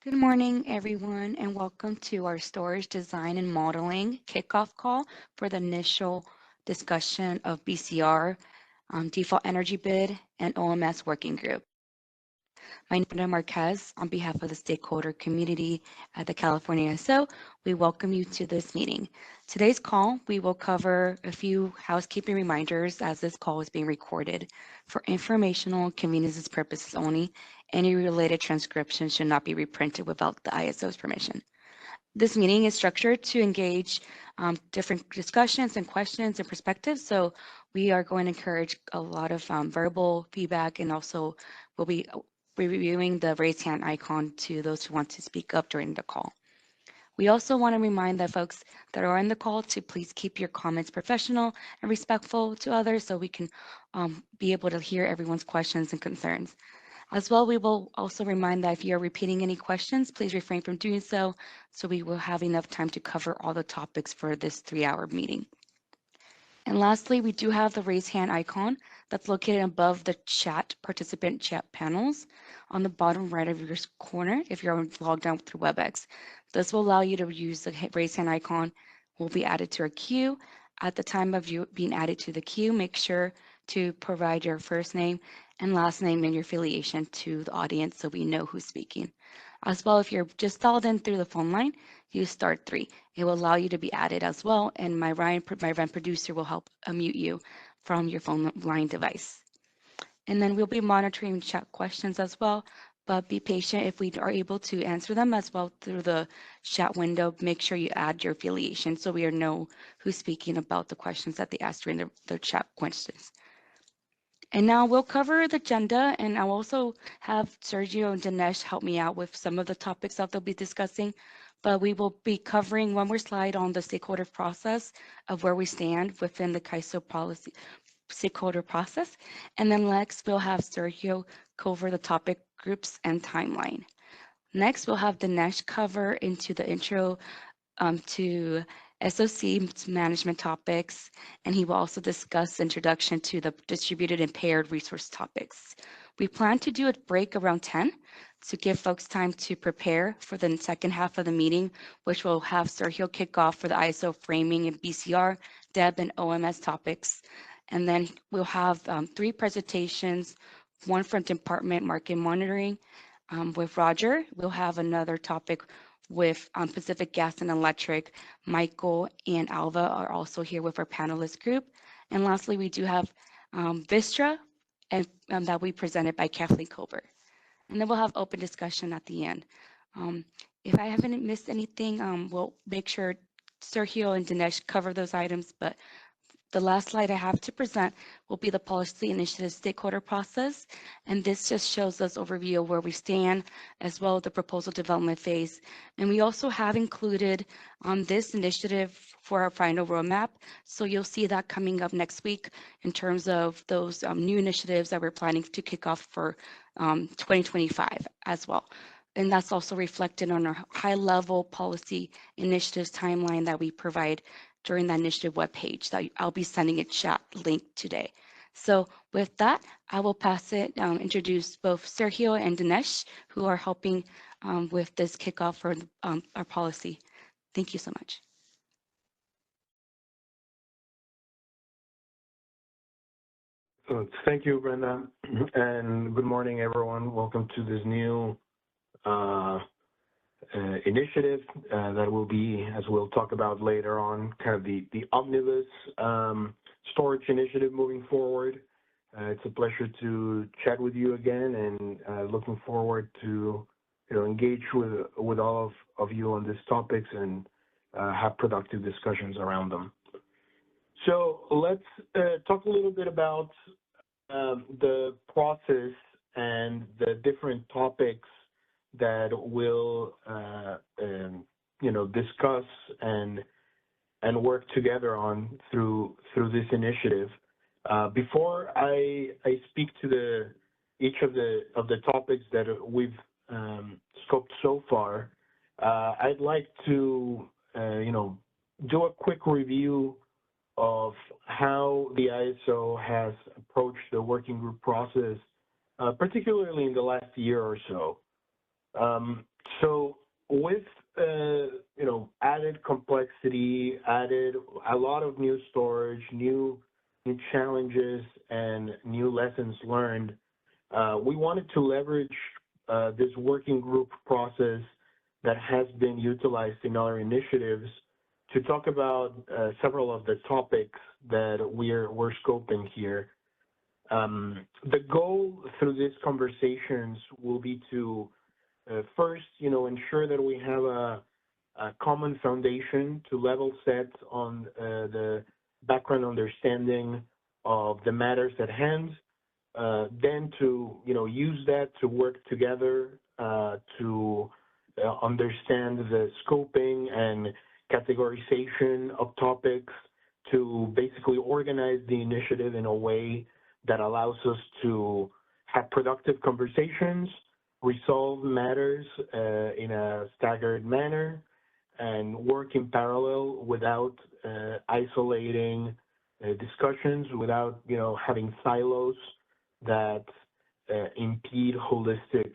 Good morning, everyone, and welcome to our storage design and modeling kickoff call for the initial discussion of BCR, default energy bid, and OMS working group. My name is Brenda Marquez. On behalf of the stakeholder community at the California ISO, we welcome you to this meeting. Today's call, we will cover a few housekeeping reminders as this call is being recorded. For informational conveniences purposes only, any related transcription should not be reprinted without the ISO's permission. This meeting is structured to engage different discussions and questions and perspectives. So we are going to encourage a lot of verbal feedback, and also we'll be reviewing the raise hand icon to those who want to speak up during the call. We also want to remind the folks that are in the call to please keep your comments professional and respectful to others so we can be able to hear everyone's questions and concerns. As well, we will also remind that if you're repeating any questions, please refrain from doing so we will have enough time to cover all the topics for this 3-hour meeting. And lastly, we do have the raise hand icon that's located above the participant chat panels on the bottom right of your corner if you're logged on through WebEx. This will allow you to use the raise hand icon. Will be added to our queue. At the time of you being added to the queue, make sure to provide your first name and last name and your affiliation to the audience so we know who's speaking. As well, if you're just dialed in through the phone line, use *3. It will allow you to be added as well, and my event producer will help unmute you from your phone line device. And then we'll be monitoring chat questions as well, but be patient if we are able to answer them as well through the chat window. Make sure you add your affiliation so we know who's speaking about the questions that they asked during the chat questions. And now we'll cover the agenda, and I'll also have Sergio and Dinesh help me out with some of the topics that they'll be discussing. But we will be covering one more slide on the stakeholder process of where we stand within the CAISO policy stakeholder process. And then next, we'll have Sergio cover the topic groups and timeline. Next, we'll have Dinesh cover into the intro to SOC management topics, and he will also discuss introduction to the distributed and paired resource topics. We plan to do a break around 10 to give folks time to prepare for the second half of the meeting, which will have Sergio kick off for the ISO framing and BCR, DEB, and OMS topics. And then we'll have 3 presentations, one from Department Market Monitoring with Roger. We'll have another topic with Pacific Gas and Electric. Michael and Alva are also here with our panelist group. And lastly, we do have Vistra and that we presented by Kathleen Colbert. And then we'll have open discussion at the end. If I haven't missed anything, we'll make sure Sergio and Dinesh cover those items, but the last slide I have to present will be the policy initiative stakeholder process. And this just shows us overview of where we stand, as well as the proposal development phase. And we also have included this initiative for our final roadmap. So you'll see that coming up next week in terms of those new initiatives that we're planning to kick off for 2025 as well. And that's also reflected on our high-level policy initiatives timeline that we provide during the initiative webpage that I'll be sending a chat link today. So with that, I will pass it, introduce both Sergio and Dinesh, who are helping with this kickoff for our policy. Thank you so much. Thank you, Brenda, and good morning, everyone. Welcome to this new initiative that will be, as we'll talk about later on, kind of the omnibus storage initiative moving forward. It's a pleasure to chat with you again, and looking forward to engage with all of you on these topics and have productive discussions around them. So let's talk a little bit about the process and the different topics that we'll discuss and work together on through this initiative. Before I speak to each of the topics that we've scoped so far, I'd like to do a quick review of how the ISO has approached the working group process, particularly in the last year or so. So with added complexity, added a lot of new storage, new challenges, and new lessons learned, we wanted to leverage this working group process that has been utilized in our initiatives to talk about several of the topics that we're scoping here. The goal through these conversations will be to first, ensure that we have a common foundation to level set on the background understanding of the matters at hand, then to, use that to work together to understand the scoping and categorization of topics, to basically organize the initiative in a way that allows us to have productive conversations, resolve matters in a staggered manner, and work in parallel without isolating discussions, without having silos that impede holistic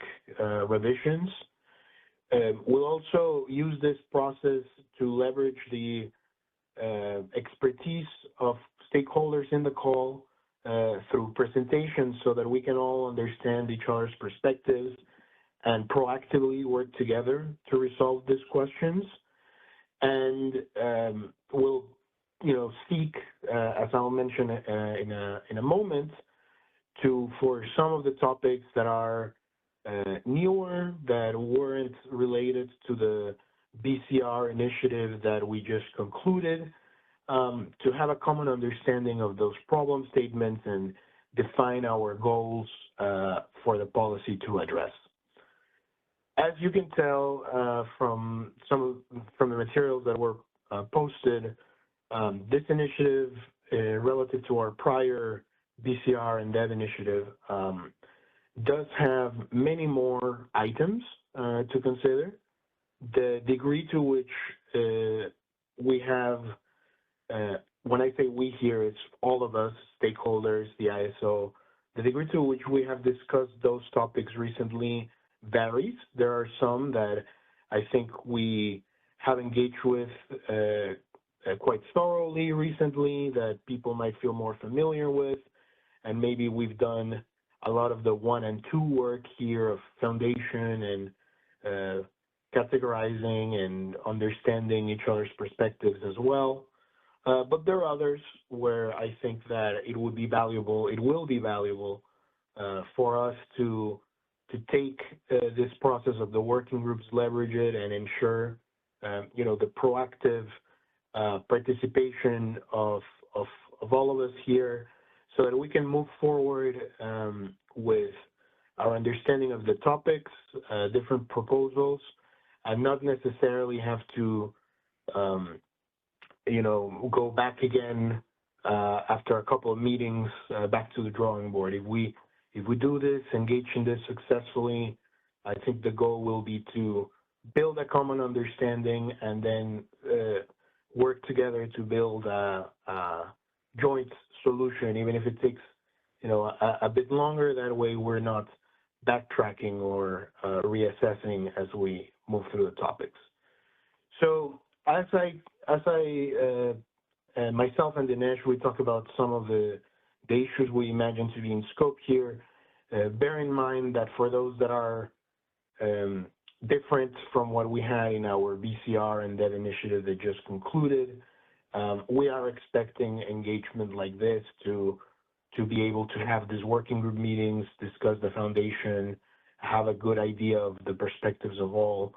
revisions. We'll also use this process to leverage the expertise of stakeholders in the call through presentations so that we can all understand each other's perspectives and proactively work together to resolve these questions. And we'll, seek, as I'll mention in a moment, for some of the topics that are newer, that weren't related to the BCR initiative that we just concluded, to have a common understanding of those problem statements and define our goals for the policy to address. As you can tell from the materials that were posted, this initiative, relative to our prior BCR and Dev initiative, does have many more items to consider. The degree to which we have, when I say we here, it's all of us, stakeholders, the ISO, the degree to which we have discussed those topics recently varies. There are some that I think we have engaged with quite thoroughly recently, that people might feel more familiar with, and maybe we've done a lot of the 1 and 2 work here of foundation and categorizing and understanding each other's perspectives as well. But there are others where I think that it will be valuable for us to take this process of the working groups, leverage it, and ensure, the proactive participation of all of us here, so that we can move forward with our understanding of the topics, different proposals, and not necessarily have to, go back again after a couple of meetings back to the drawing board. If we do this, engage in this successfully, I think the goal will be to build a common understanding and then work together to build a joint solution, even if it takes, a bit longer. That way we're not backtracking or reassessing as we move through the topics. So as I myself and Dinesh, we talk about some of the issues we imagine to be in scope here. Bear in mind that for those that are different from what we had in our BCR and Dev initiative that just concluded, we are expecting engagement like this to be able to have these working group meetings, discuss the foundation, have a good idea of the perspectives of all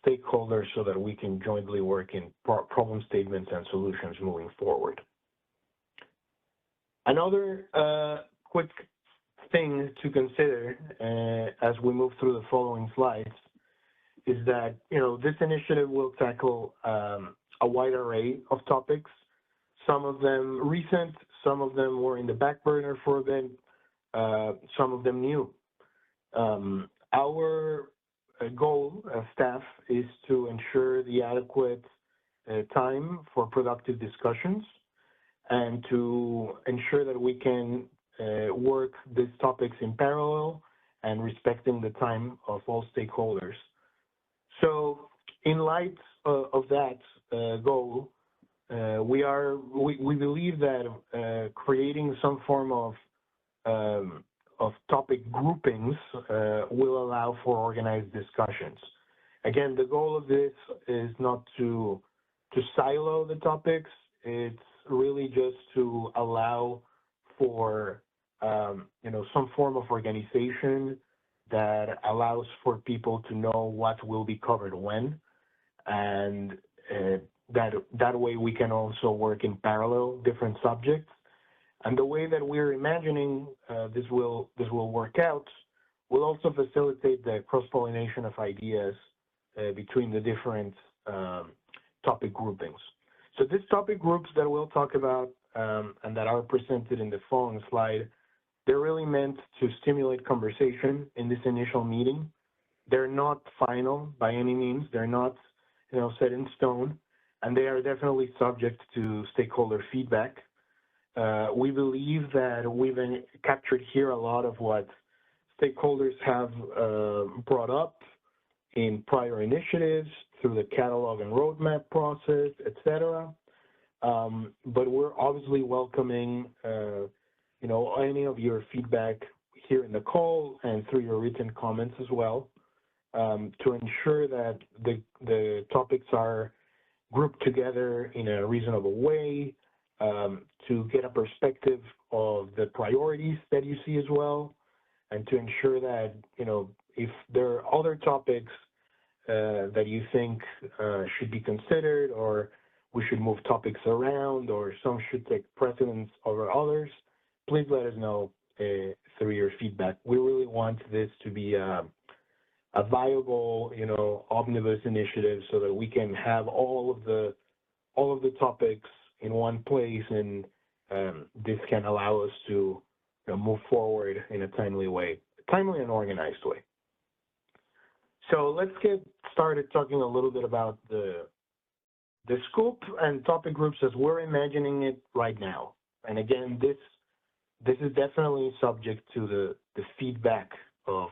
stakeholders so that we can jointly work in problem statements and solutions moving forward. Another quick thing to consider as we move through the following slides is that, this initiative will tackle a wide array of topics, some of them recent, some of them were in the back burner for a bit, some of them new. Our goal as staff is to ensure the adequate time for productive discussions and to ensure that we can work these topics in parallel and respecting the time of all stakeholders. in light of that goal, we believe that creating some form of topic groupings will allow for organized discussions. Again, the goal of this is not to silo the topics. It's really just to allow for some form of organization that allows for people to know what will be covered when, and that way we can also work in parallel different subjects. And the way that we're imagining this will work out will also facilitate the cross-pollination of ideas between the different topic groupings. So these topic groups that we'll talk about and that are presented in the following slide, they're really meant to stimulate conversation in this initial meeting. They're not final by any means. They're not, set in stone, and they are definitely subject to stakeholder feedback. We believe that we've captured here a lot of what stakeholders have brought up in prior initiatives through the catalog and roadmap process, et cetera. But we're obviously welcoming, any of your feedback here in the call and through your written comments as well, to ensure that the topics are grouped together in a reasonable way, to get a perspective of the priorities that you see as well, and to ensure that, if there are other topics that you think should be considered, or we should move topics around, or some should take precedence over others, please let us know through your feedback. We really want this to be a viable, omnibus initiative, so that we can have all of the topics in one place, and this can allow us to move forward in a timely and organized way. So let's get started talking a little bit about the scope and topic groups as we're imagining it right now. And again, this is definitely subject to the feedback of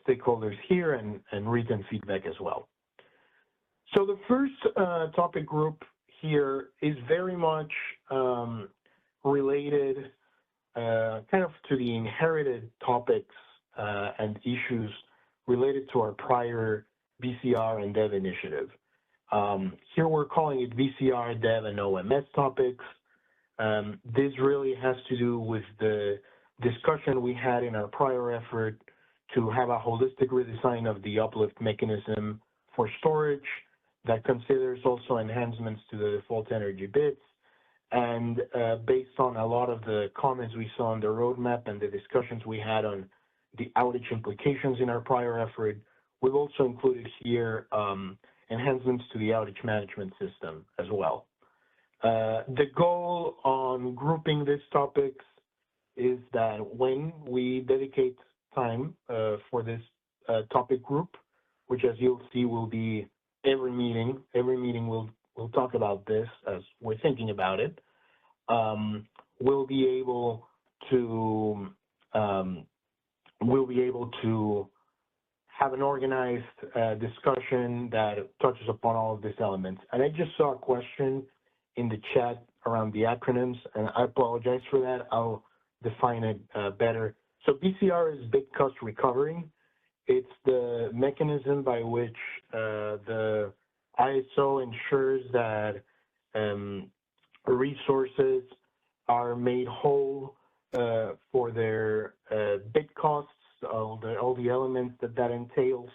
stakeholders here and written feedback as well. So the first topic group here is very much related kind of to the inherited topics and issues related to our prior BCR and DEV initiative. Here we're calling it BCR, DEV, and OMS topics. This really has to do with the discussion we had in our prior effort to have a holistic redesign of the uplift mechanism for storage that considers also enhancements to the default energy bits. And based on a lot of the comments we saw on the roadmap and the discussions we had on the outage implications in our prior effort, we've also included here enhancements to the outage management system as well. The goal on grouping these topics is that when we dedicate time for this topic group, which, as you'll see, will be every meeting we'll talk about this as we're thinking about it. We'll be able to have an organized discussion that touches upon all of these elements. And I just saw a question in the chat around the acronyms, and I apologize for that. I'll define it better. So BCR is bit cost recovery. It's the mechanism by which the ISO ensures that resources are made whole for their bit costs, all the elements that entails.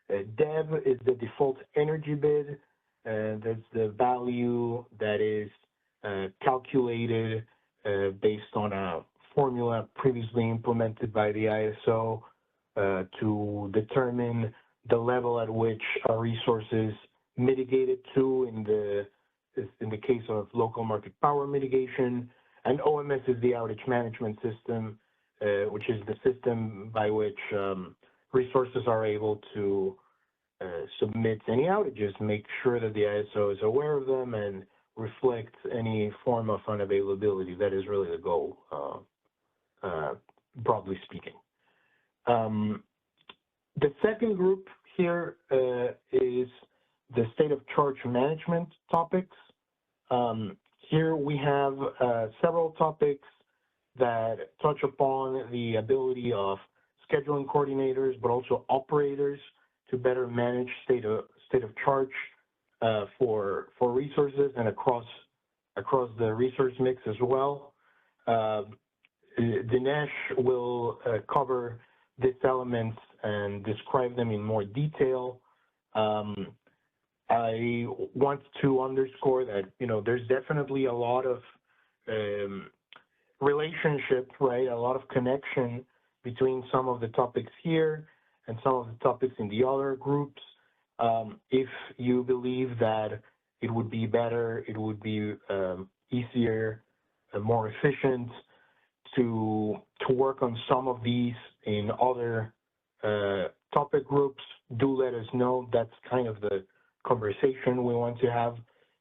DEV is the default energy bid. That's the value that is calculated based on a formula previously implemented by the ISO to determine the level at which our resources mitigated to in the case of local market power mitigation. And OMS is the outage management system, which is the system by which resources are able to submit any outages, make sure that the ISO is aware of them, and reflect any form of unavailability. That is really the goal, broadly speaking. The second group here is the state of charge management topics. Here we have several topics that touch upon the ability of scheduling coordinators, but also operators to better manage state of charge for resources and across the resource mix as well. Dinesh will cover these elements and describe them in more detail. I want to underscore that, there's definitely a lot of relationship, right? A lot of connection between some of the topics here and some of the topics in the other groups. If you believe that it would be better, it would be easier, more efficient to work on some of these in other topic groups, do let us know. That's kind of the conversation we want to have.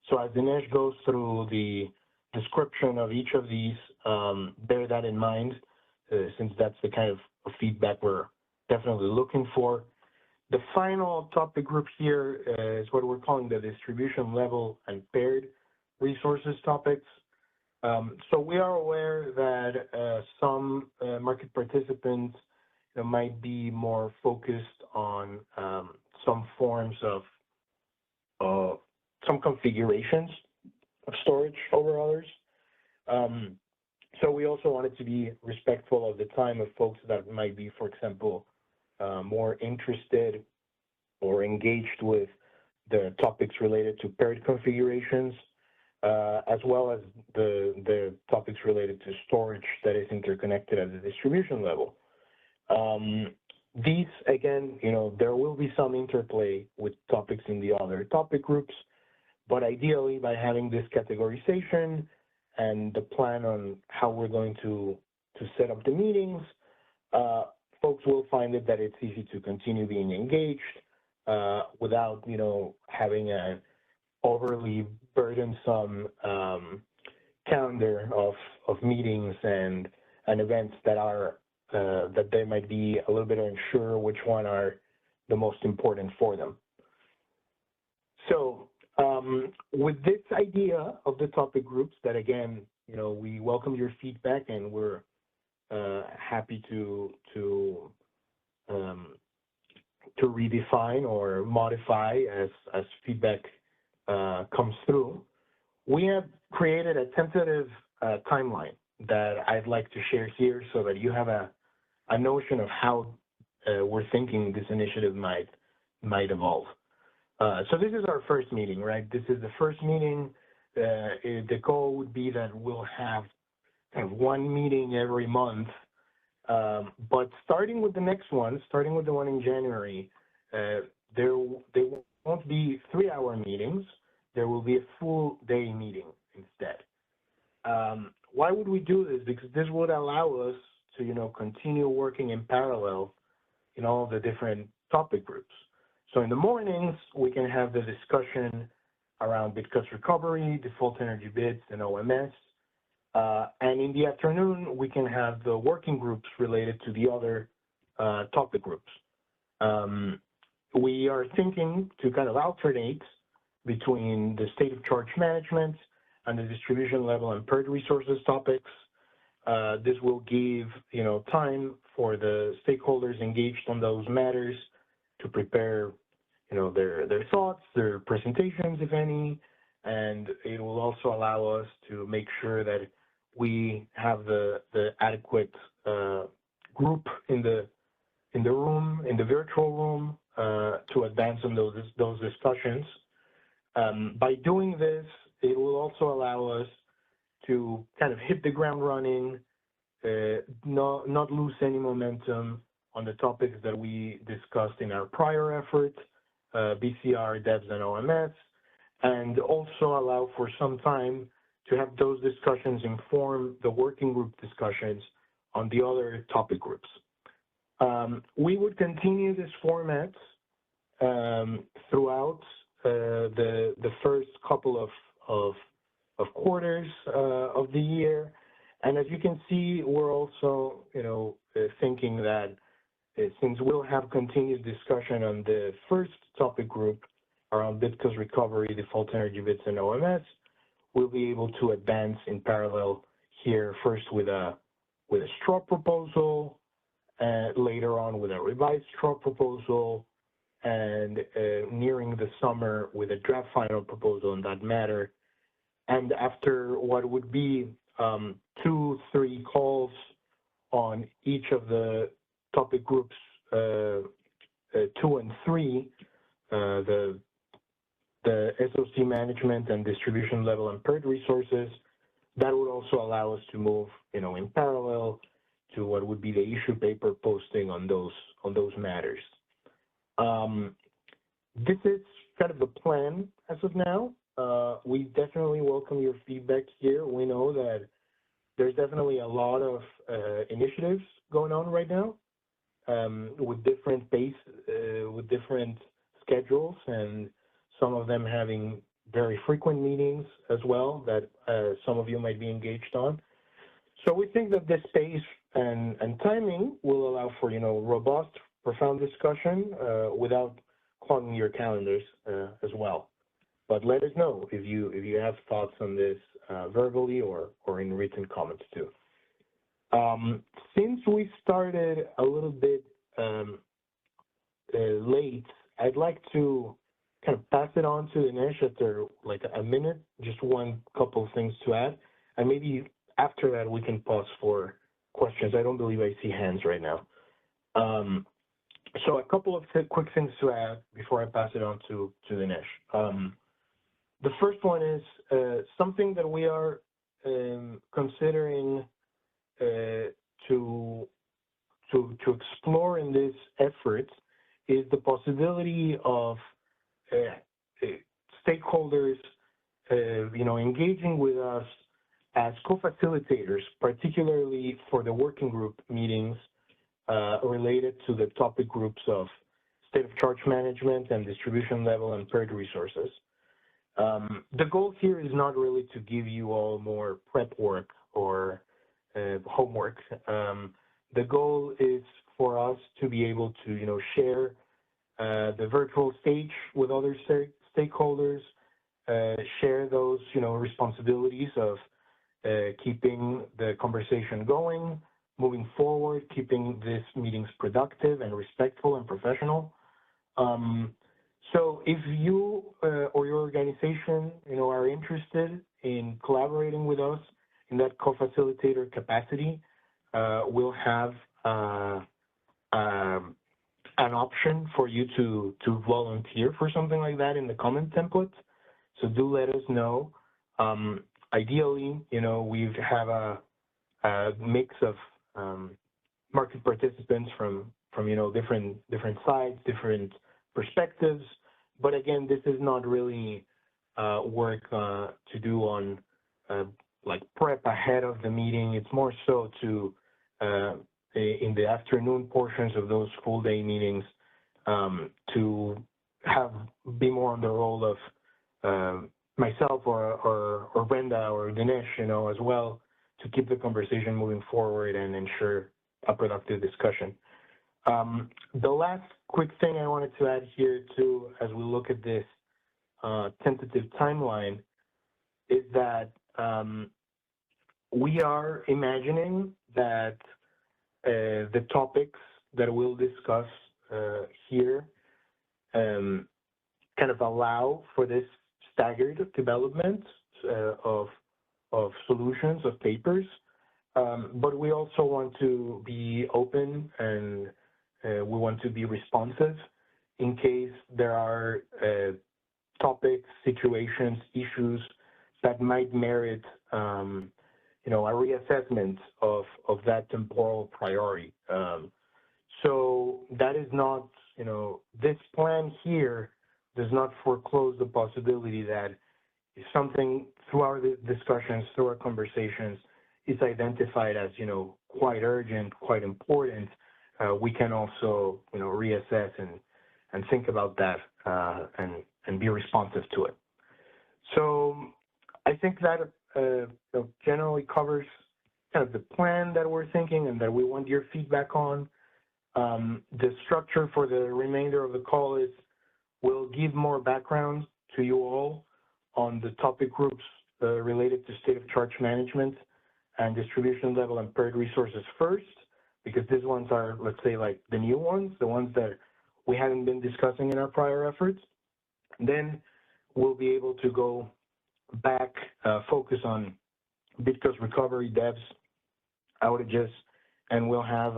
So as Dinesh goes through the description of each of these, bear that in mind, since that's the kind of feedback we're definitely looking for. The final topic group here is what we're calling the distribution level and paired resources topics. So we are aware that some market participants might be more focused on some forms of some configurations of storage over others. So we also wanted to be respectful of the time of folks that might be, for example, more interested or engaged with the topics related to paired configurations, as well as the topics related to storage that is interconnected at the distribution level. These, again, there will be some interplay with topics in the other topic groups, but ideally by having this categorization and the plan on how we're going to set up the meetings, folks will find it that it's easy to continue being engaged without, having an overly burdensome calendar of meetings and events that are that they might be a little bit unsure which one are the most important for them. So with this idea of the topic groups, that again, we welcome your feedback and we're happy to redefine or modify as feedback comes through. We have created a tentative timeline that I'd like to share here so that you have a notion of how we're thinking this initiative might evolve. So this is our first meeting, right? This is the first meeting. The goal would be that we'll have kind of one meeting every month, but starting with the next one, starting with the one in January, there won't be 3-hour meetings. There will be a full day meeting instead. Why would we do this? Because this would allow us to, continue working in parallel in all the different topic groups. So in the mornings, we can have the discussion around bid cost recovery, default energy bids, and OMS. And in the afternoon, we can have the working groups related to the other topic groups. We are thinking to kind of alternate between the state of charge management and the distribution level and paired resources topics. This will give, time for the stakeholders engaged on those matters to prepare, their thoughts, their presentations, if any, and it will also allow us to make sure that we have the adequate group in the room, in the virtual room, to advance on those discussions. By doing this, it will also allow us to kind of hit the ground running, not lose any momentum on the topics that we discussed in our prior effort, BCR, DEBS, and OMS, and also allow for some time to have those discussions inform the working group discussions on the other topic groups. We would continue this format throughout the first couple of quarters of the year. And as you can see, we're also, thinking that since we'll have continued discussion on the first topic group, around BitCo's recovery, default energy bits, and OMS, we'll be able to advance in parallel here, first with a straw proposal, and later on with a revised straw proposal, and nearing the summer with a draft final proposal in that matter. And after what would be 2-3 calls on each of the topic groups 2 and 3, the SOC management and distribution level and PERD resources, that would also allow us to move, in parallel to what would be the issue paper posting on those matters. This is kind of the plan as of now. We definitely welcome your feedback here. We know that there's definitely a lot of initiatives going on right now with different pace, with different schedules, and some of them having very frequent meetings as well that some of you might be engaged on. So we think that this pace and timing will allow for, robust, profound discussion without clogging your calendars as well. But let us know if you have thoughts on this verbally or in written comments too. Since we started a little bit late, I'd like to kind of pass it on to Dinesh after like a minute, just one couple of things to add, and maybe after that we can pause for questions. I don't believe I see hands right now. So a couple of quick things to add before I pass it on to Dinesh. The first one is something that we are considering to explore in this effort is the possibility of stakeholders, engaging with us as co-facilitators, particularly for the working group meetings related to the topic groups of state of charge management and distribution level and PERD resources. The goal here is not really to give you all more prep work or homework. The goal is for us to be able to, share the virtual stage with other stakeholders, share those, responsibilities of keeping the conversation going, moving forward, keeping these meetings productive and respectful and professional. So if you or your organization, are interested in collaborating with us in that co-facilitator capacity, we'll have an option for you to volunteer for something like that in the comment template. So do let us know. Ideally, we have a mix of market participants from different sides, different perspectives. But again, this is not really work to do on like prep ahead of the meeting. It's more so to in the afternoon portions of those full day meetings to be more on the role of myself or Brenda or Dinesh, as well, to keep the conversation moving forward and ensure a productive discussion. The last quick thing I wanted to add here too, as we look at this tentative timeline, is that we are imagining that the topics that we'll discuss here kind of allow for this staggered development of solutions, of papers, but we also want to be open and we want to be responsive in case there are topics, situations, issues that might merit a reassessment of that temporal priority. So that is not, this plan here does not foreclose the possibility that if something through our discussions, through our conversations is identified as, quite urgent, quite important, we can also, reassess and think about that and be responsive to it. So I think that generally covers kind of the plan that we're thinking and that we want your feedback on. The structure for the remainder of the call is will give more background to you all on the topic groups related to state of charge management and distribution level and paired resources first, because these ones are, let's say, like the new ones, the ones that we haven't been discussing in our prior efforts. Then we'll be able to go back, focus on BitCos recovery, devs, outages, and we'll have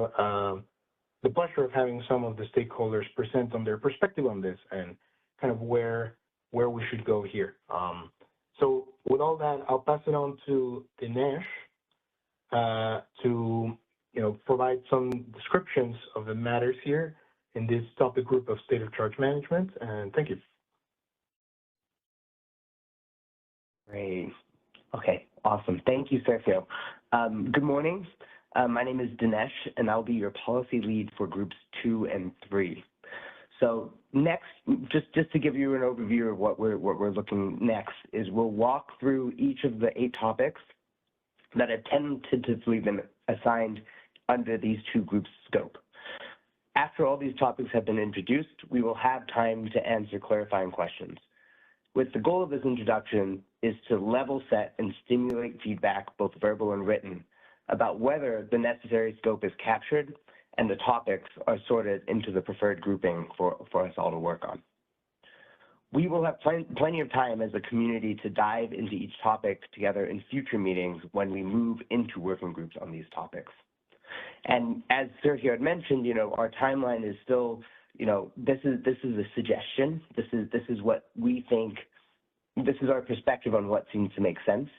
the pleasure of having some of the stakeholders present on their perspective on this and kind of where we should go here. So with all that, I'll pass it on to Dinesh to provide some descriptions of the matters here in this topic group of state of charge management. And thank you. Great. Okay, awesome. Thank you, Sergio. Good morning. My name is Dinesh, and I'll be your policy lead for groups 2 and 3. So next, just to give you an overview of what we're looking next is we'll walk through each of the 8 topics that have tentatively been assigned under these 2 groups' scope. After all these topics have been introduced, we will have time to answer clarifying questions. With the goal of this introduction is to level set and stimulate feedback, both verbal and written, about whether the necessary scope is captured and the topics are sorted into the preferred grouping for us all to work on. We will have plenty of time as a community to dive into each topic together in future meetings when we move into working groups on these topics. And as Sergio had mentioned, our timeline is still, this is a suggestion. This is what we think. This is our perspective on what seems to make sense.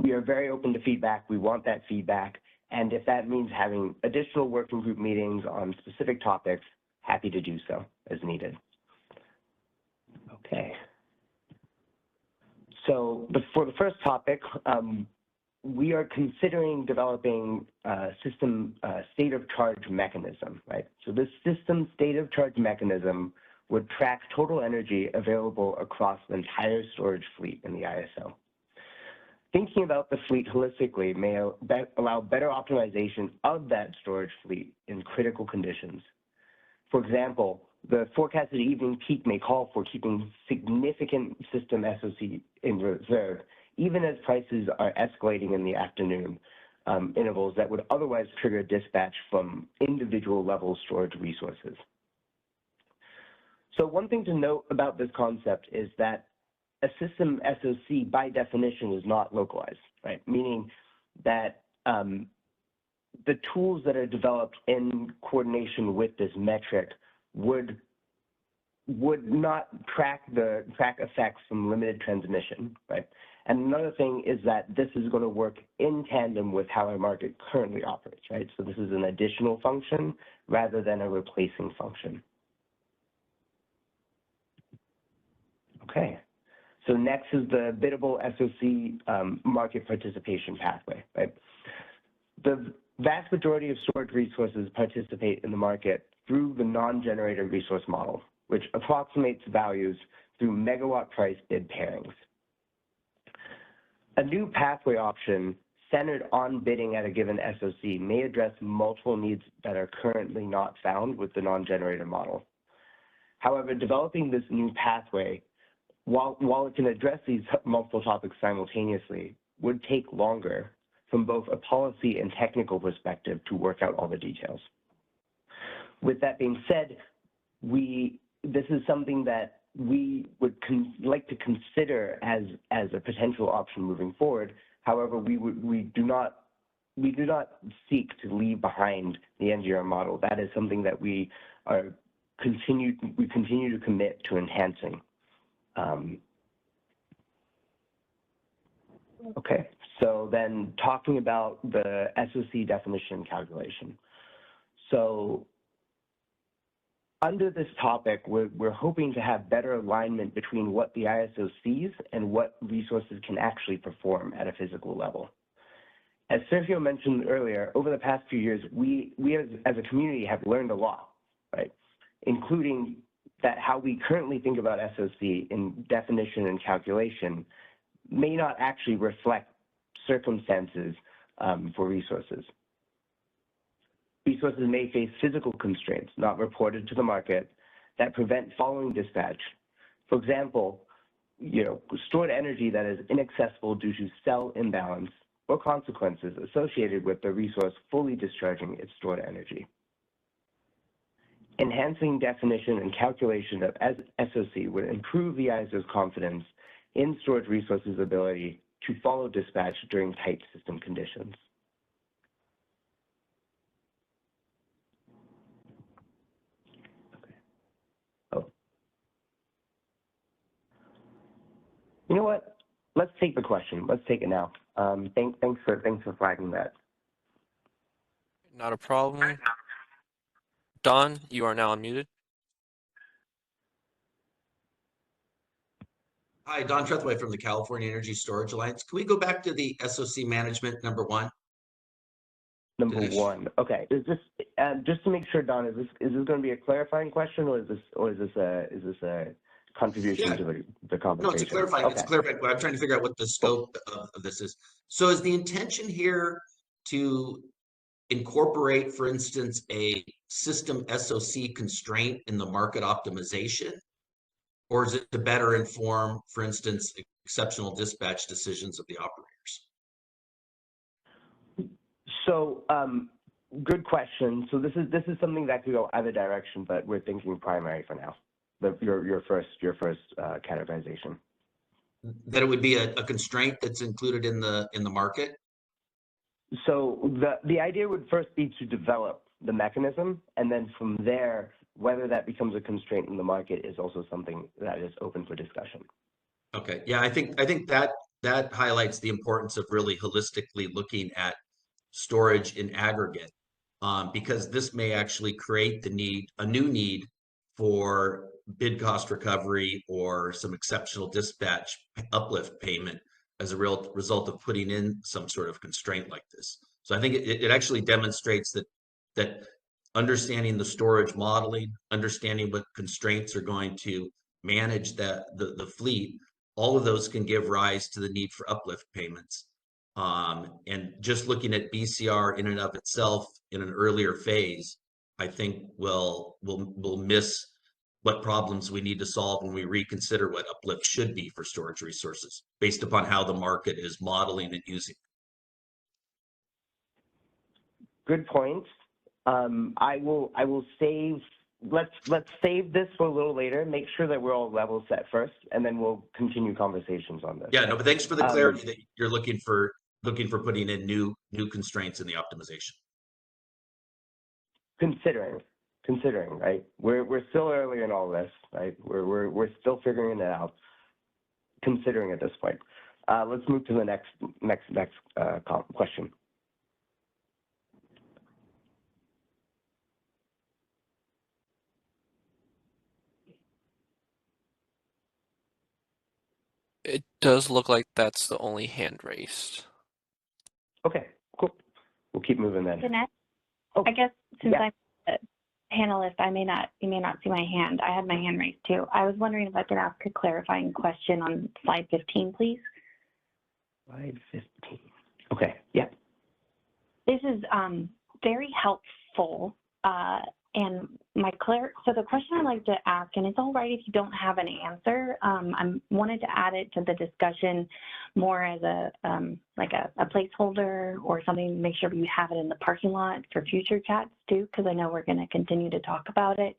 We are very open to feedback. We want that feedback. And if that means having additional working group meetings on specific topics, happy to do so as needed. Okay. So for the first topic, we are considering developing a system state of charge mechanism, right? So this system state of charge mechanism would track total energy available across the entire storage fleet in the ISO. Thinking about the fleet holistically may allow better optimization of that storage fleet in critical conditions. For example, the forecasted evening peak may call for keeping significant system SOC in reserve, even as prices are escalating in the afternoon intervals that would otherwise trigger dispatch from individual level storage resources. So one thing to note about this concept is that a system SOC by definition is not localized, right? Meaning that the tools that are developed in coordination with this metric would not track effects from limited transmission, right? And another thing is that this is going to work in tandem with how our market currently operates, right? So this is an additional function rather than a replacing function. Okay. So next is the biddable SOC market participation pathway, right? The vast majority of storage resources participate in the market through the non-generator resource model, which approximates values through megawatt price bid pairings. A new pathway option centered on bidding at a given SOC may address multiple needs that are currently not found with the non-generator model. However, developing this new pathway, while it can address these multiple topics simultaneously, would take longer from both a policy and technical perspective to work out all the details. With that being said, this is something that we would like to consider as a potential option moving forward. However, we do not seek to leave behind the NGR model. That is something that we continue to commit to enhancing. Okay, so then talking about the SOC definition calculation. So under this topic, we're hoping to have better alignment between what the ISO sees and what resources can actually perform at a physical level. As Sergio mentioned earlier, over the past few years, we as a community have learned a lot, right? Including that how we currently think about SOC in definition and calculation may not actually reflect circumstances for resources. Resources may face physical constraints not reported to the market that prevent following dispatch. For example, stored energy that is inaccessible due to cell imbalance or consequences associated with the resource fully discharging its stored energy. Enhancing definition and calculation of SOC would improve the ISO's confidence in storage resources' ability to follow dispatch during tight system conditions. Oh. You know what? Let's take the question. Let's take it now. Thanks for flagging that. Not a problem. Don, you are now unmuted. Hi, Don Trethway from the California Energy Storage Alliance. Can we go back to the SOC management number one? Number Dinesh? one. Okay. Is this just to make sure, Don? Is this going to be a clarifying question, or is this a contribution to the conversation? No, it's a clarifying. Okay. It's a clarifying. I'm trying to figure out what the scope of this is. So, is the intention here to incorporate, for instance, a system SOC constraint in the market optimization? Or is it to better inform, for instance, exceptional dispatch decisions of the operators? So, good question. So this is something that could go either direction, but we're thinking primary for now. Your first categorization. That it would be a constraint that's included in the market? So the idea would first be to develop the mechanism, and then from there, whether that becomes a constraint in the market is also something that is open for discussion. Okay, yeah, I think that highlights the importance of really holistically looking at storage in aggregate, because this may actually create a new need for bid cost recovery or some exceptional dispatch uplift payment as a real result of putting in some sort of constraint like this. So I think it actually demonstrates that understanding the storage modeling, understanding what constraints are going to manage the fleet, all of those can give rise to the need for uplift payments. And just looking at BCR in and of itself in an earlier phase, I think we'll miss what problems we need to solve when we reconsider what uplift should be for storage resources based upon how the market is modeling and using. Good point. I will save. Let's save this for a little later. Make sure that we're all level set first, and then we'll continue conversations on this. Yeah, no, but thanks for the clarity that you're looking for putting in new constraints in the optimization. Considering, right? We're still early in all this, right? We're still figuring it out. Considering at this point. Let's move to the next question. It does look like that's the only hand raised. Okay, cool. We'll keep moving then. Dinesh, Oh, I guess since yeah. I'm a panelist, you may not see my hand. I had my hand raised too. I was wondering if I could ask a clarifying question on slide 15, please. Slide 15. Okay, yeah. This is very helpful. And so the question I'd like to ask, and it's all right if you don't have an answer, I wanted to add it to the discussion more as a placeholder or something, make sure you have it in the parking lot for future chats too, because I know we're going to continue to talk about it.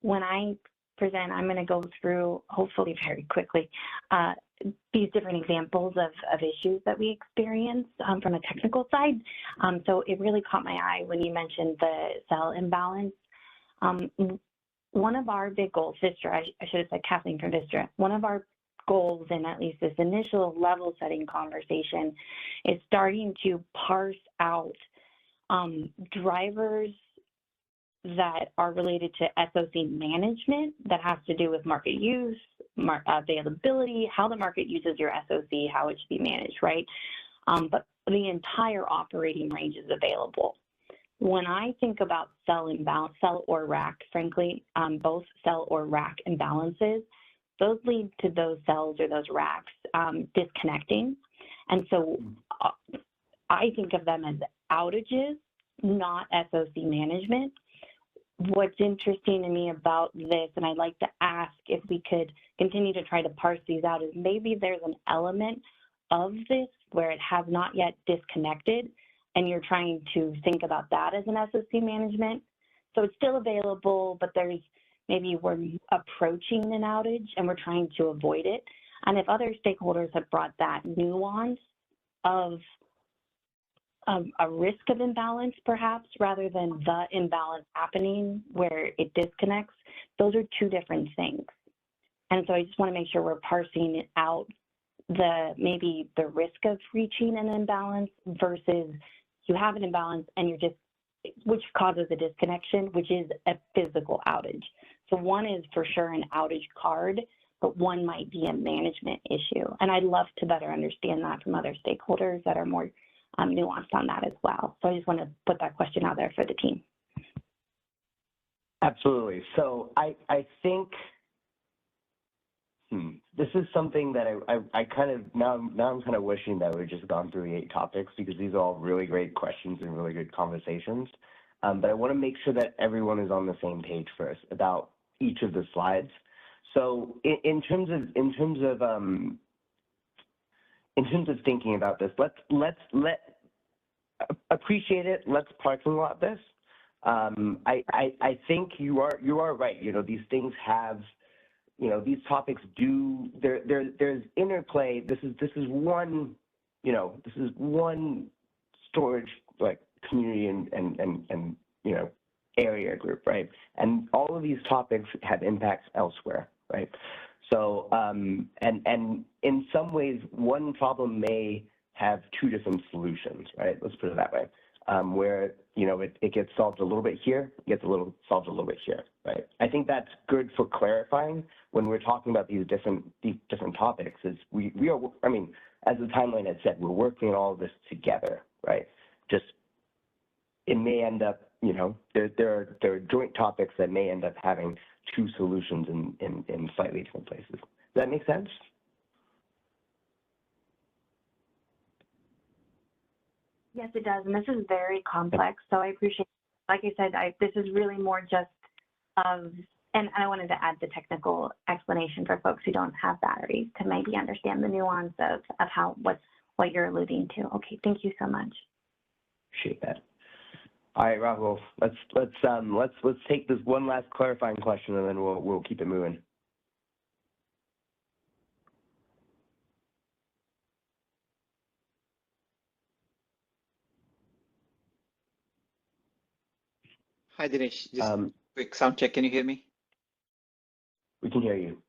When I present, I'm going to go through, hopefully very quickly, these different examples of issues that we experience from a technical side. So it really caught my eye when you mentioned the cell imbalance. One of our big goals, Vistra, I should have said Kathleen from Vistra, one of our goals in at least this initial level setting conversation is starting to parse out drivers that are related to SOC management that has to do with market use, availability, how the market uses your SOC, how it should be managed, right? But the entire operating range is available. When I think about cell or rack, frankly, both cell or rack imbalances, those lead to those cells or those racks disconnecting. And so I think of them as outages, not SOC management. what's interesting to me about this, and I'd like to ask if we could continue to try to parse these out, is maybe there's an element of this where it has not yet disconnected, and you're trying to think about that as an SOC management. So it's still available, but there's maybe we're approaching an outage and we're trying to avoid it. And if other stakeholders have brought that nuance of a risk of imbalance, perhaps, rather than the imbalance happening where it disconnects, those are two different things. And so I just want to make sure we're parsing it out, maybe the risk of reaching an imbalance versus you have an imbalance and you're just, which causes a disconnection, which is a physical outage. So one is for sure an outage card, but one might be a management issue. And I'd love to better understand that from other stakeholders that are more nuanced on that as well. So I just want to put that question out there for the team. Absolutely. So I think this is something that I kind of, now I'm kind of wishing that we'd just gone through the 8 topics, because these are all really great questions and really good conversations. But I want to make sure that everyone is on the same page first about each of the slides. So in terms of thinking about this, let's appreciate it. Let's parking lot this. I think you are right. You know, these things have, you know, these topics do, there's interplay. This is one, you know, this is one storage like community and you know, area group, right? And all of these topics have impacts elsewhere, right? So and in some ways, one problem may have 2 different solutions, right? Let's put it that way. Where, you know, it gets solved a little bit here, gets solved a little bit here, right? I think that's good for clarifying when we're talking about these different topics. Is we are, I mean, as the timeline had said, we're working on all of this together, right? Just it may end up, you know, there are joint topics that may end up having 2 solutions in slightly different places. Does that make sense? Yes, it does. And this is very complex. So I appreciate, like I said, this is really more just of, and I wanted to add the technical explanation for folks who don't have batteries to maybe understand the nuance of what you're alluding to. Okay, thank you so much. Appreciate that. All right, Rahul, let's take this one last clarifying question, and then we'll keep it moving. Hi, Dinesh. Just quick sound check. Can you hear me? We can hear you.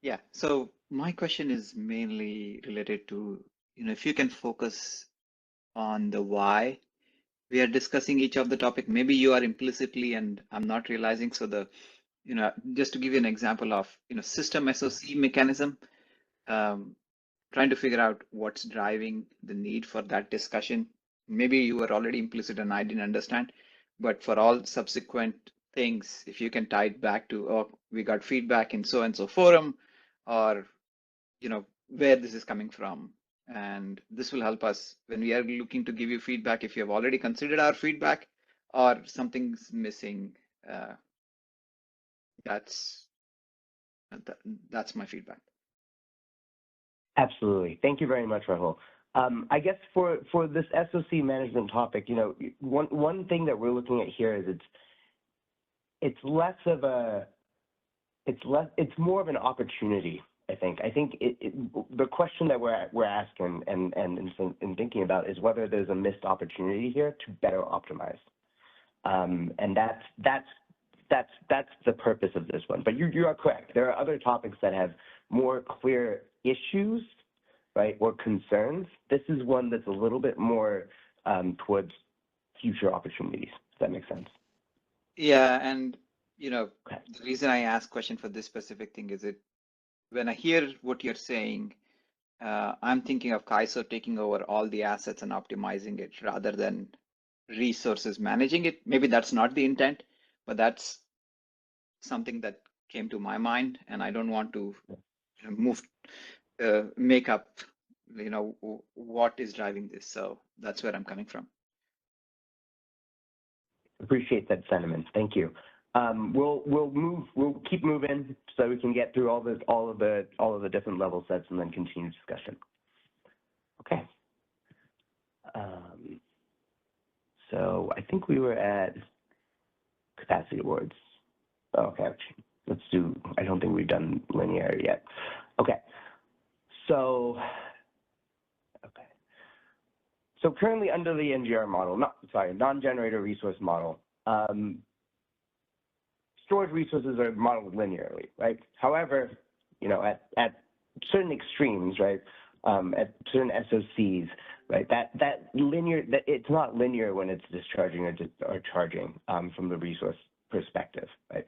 Yeah. So my question is mainly related to, you know, if you can focus on the why we are discussing each of the topic. Maybe you are implicitly and I'm not realizing. So the, you know, just to give you an example of, you know, system SOC mechanism, trying to figure out what's driving the need for that discussion. Maybe you were already implicit and I didn't understand, but for all subsequent things, if you can tie it back to, oh, we got feedback in so and so forum, or, you know, where this is coming from. And this will help us when we are looking to give you feedback, if you have already considered our feedback or something's missing. That's my feedback. Absolutely. Thank you very much, Rahul. I guess for this SOC management topic, you know, one thing that we're looking at here is it's more of an opportunity. I think the question that we're asking and in thinking about is whether there's a missed opportunity here to better optimize, and that's the purpose of this one. But you are correct. There are other topics that have more clear issues, right, or concerns. This is one that's a little bit more towards future opportunities. Does that make sense? Yeah, and you know, Okay. the reason I ask question for this specific thing is when I hear what you're saying, I'm thinking of Kaiso taking over all the assets and optimizing it rather than resources managing it. Maybe that's not the intent, but that's something that came to my mind, and I don't want to make up, you know, what is driving this. So that's where I'm coming from. Appreciate that sentiment. Thank you. We'll keep moving so we can get through all of the different level sets and then continue discussion. Okay. So I think we were at capacity awards. Okay, let's do, I don't think we've done linearity yet. Okay, so, So currently under the NGR model, non-generator resource model, storage resources are modeled linearly, right? However, you know, at certain extremes, right, at certain SOCs, right, it's not linear when it's discharging or charging from the resource perspective, right?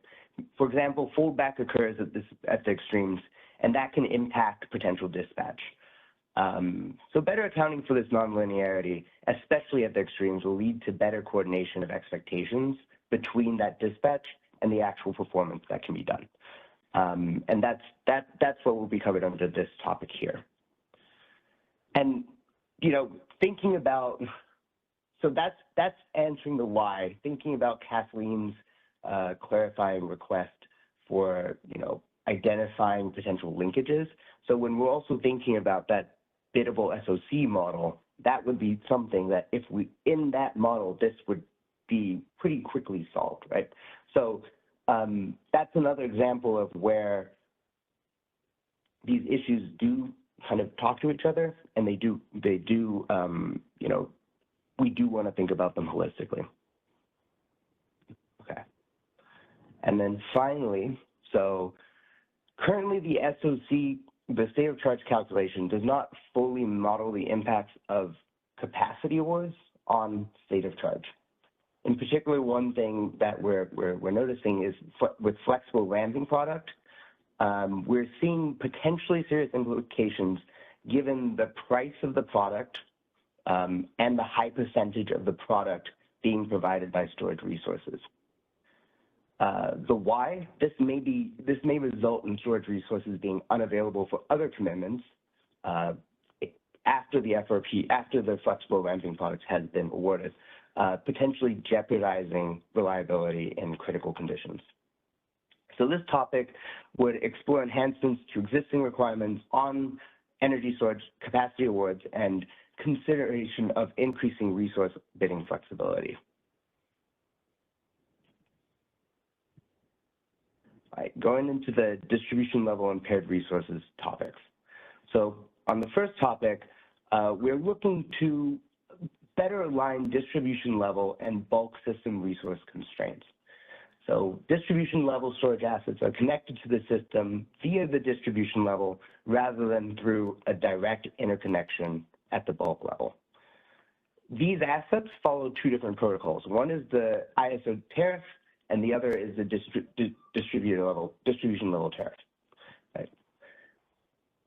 For example, foldback occurs at the extremes, and that can impact potential dispatch. So better accounting for this nonlinearity, especially at the extremes, will lead to better coordination of expectations between that dispatch and the actual performance that can be done. And that's what will be covered under this topic here. And, you know, thinking about, so that's answering the why, thinking about Kathleen's clarifying request for, you know, identifying potential linkages. So when we're also thinking about that biddable SOC model, that would be something that if we, in that model, this would be pretty quickly solved, right? So that's another example of where these issues do kind of talk to each other, and they do, you know, we do want to think about them holistically. Okay. And then finally, so currently the SOC, the state of charge calculation, does not fully model the impacts of capacity awards on state of charge. In particular, one thing that we're noticing is with flexible ramping product, we're seeing potentially serious implications given the price of the product and the high percentage of the product being provided by storage resources. The why, this may result in storage resources being unavailable for other commitments after the FRP, after the flexible ramping product has been awarded, potentially jeopardizing reliability in critical conditions. So this topic would explore enhancements to existing requirements on energy storage capacity awards and consideration of increasing resource bidding flexibility. All right, going into the distribution level impaired resources topics. So on the first topic, we're looking to better align distribution level and bulk system resource constraints. So distribution level storage assets are connected to the system via the distribution level rather than through a direct interconnection at the bulk level. These assets follow two different protocols. One is the ISO tariff, and the other is the distribution level tariff. Right?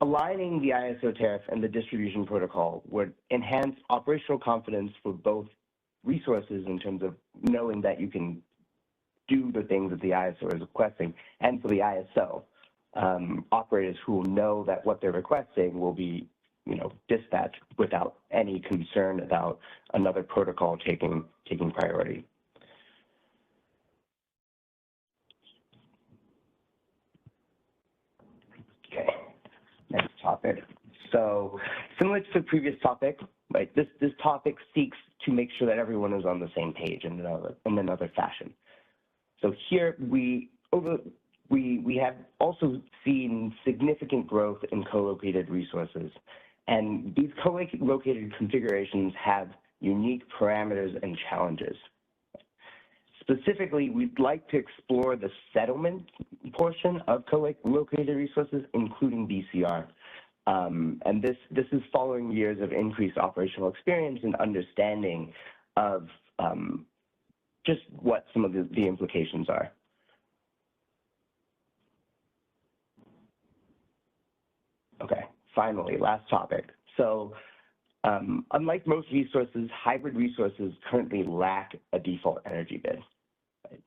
Aligning the ISO tariff and the distribution protocol would enhance operational confidence for both resources in terms of knowing that you can do the things that the ISO is requesting, and for the ISO, operators who will know that what they're requesting will be, you know, dispatched without any concern about another protocol taking priority. Okay, next topic. So similar to the previous topic, right? This topic seeks to make sure that everyone is on the same page in another fashion. So here we have also seen significant growth in co-located resources, and these co-located configurations have unique parameters and challenges. Specifically, we'd like to explore the settlement portion of co-located resources, including BCR. And this is following years of increased operational experience and understanding of just what some of the implications are. Okay, finally, last topic. So unlike most resources, hybrid resources currently lack a default energy bid. Right?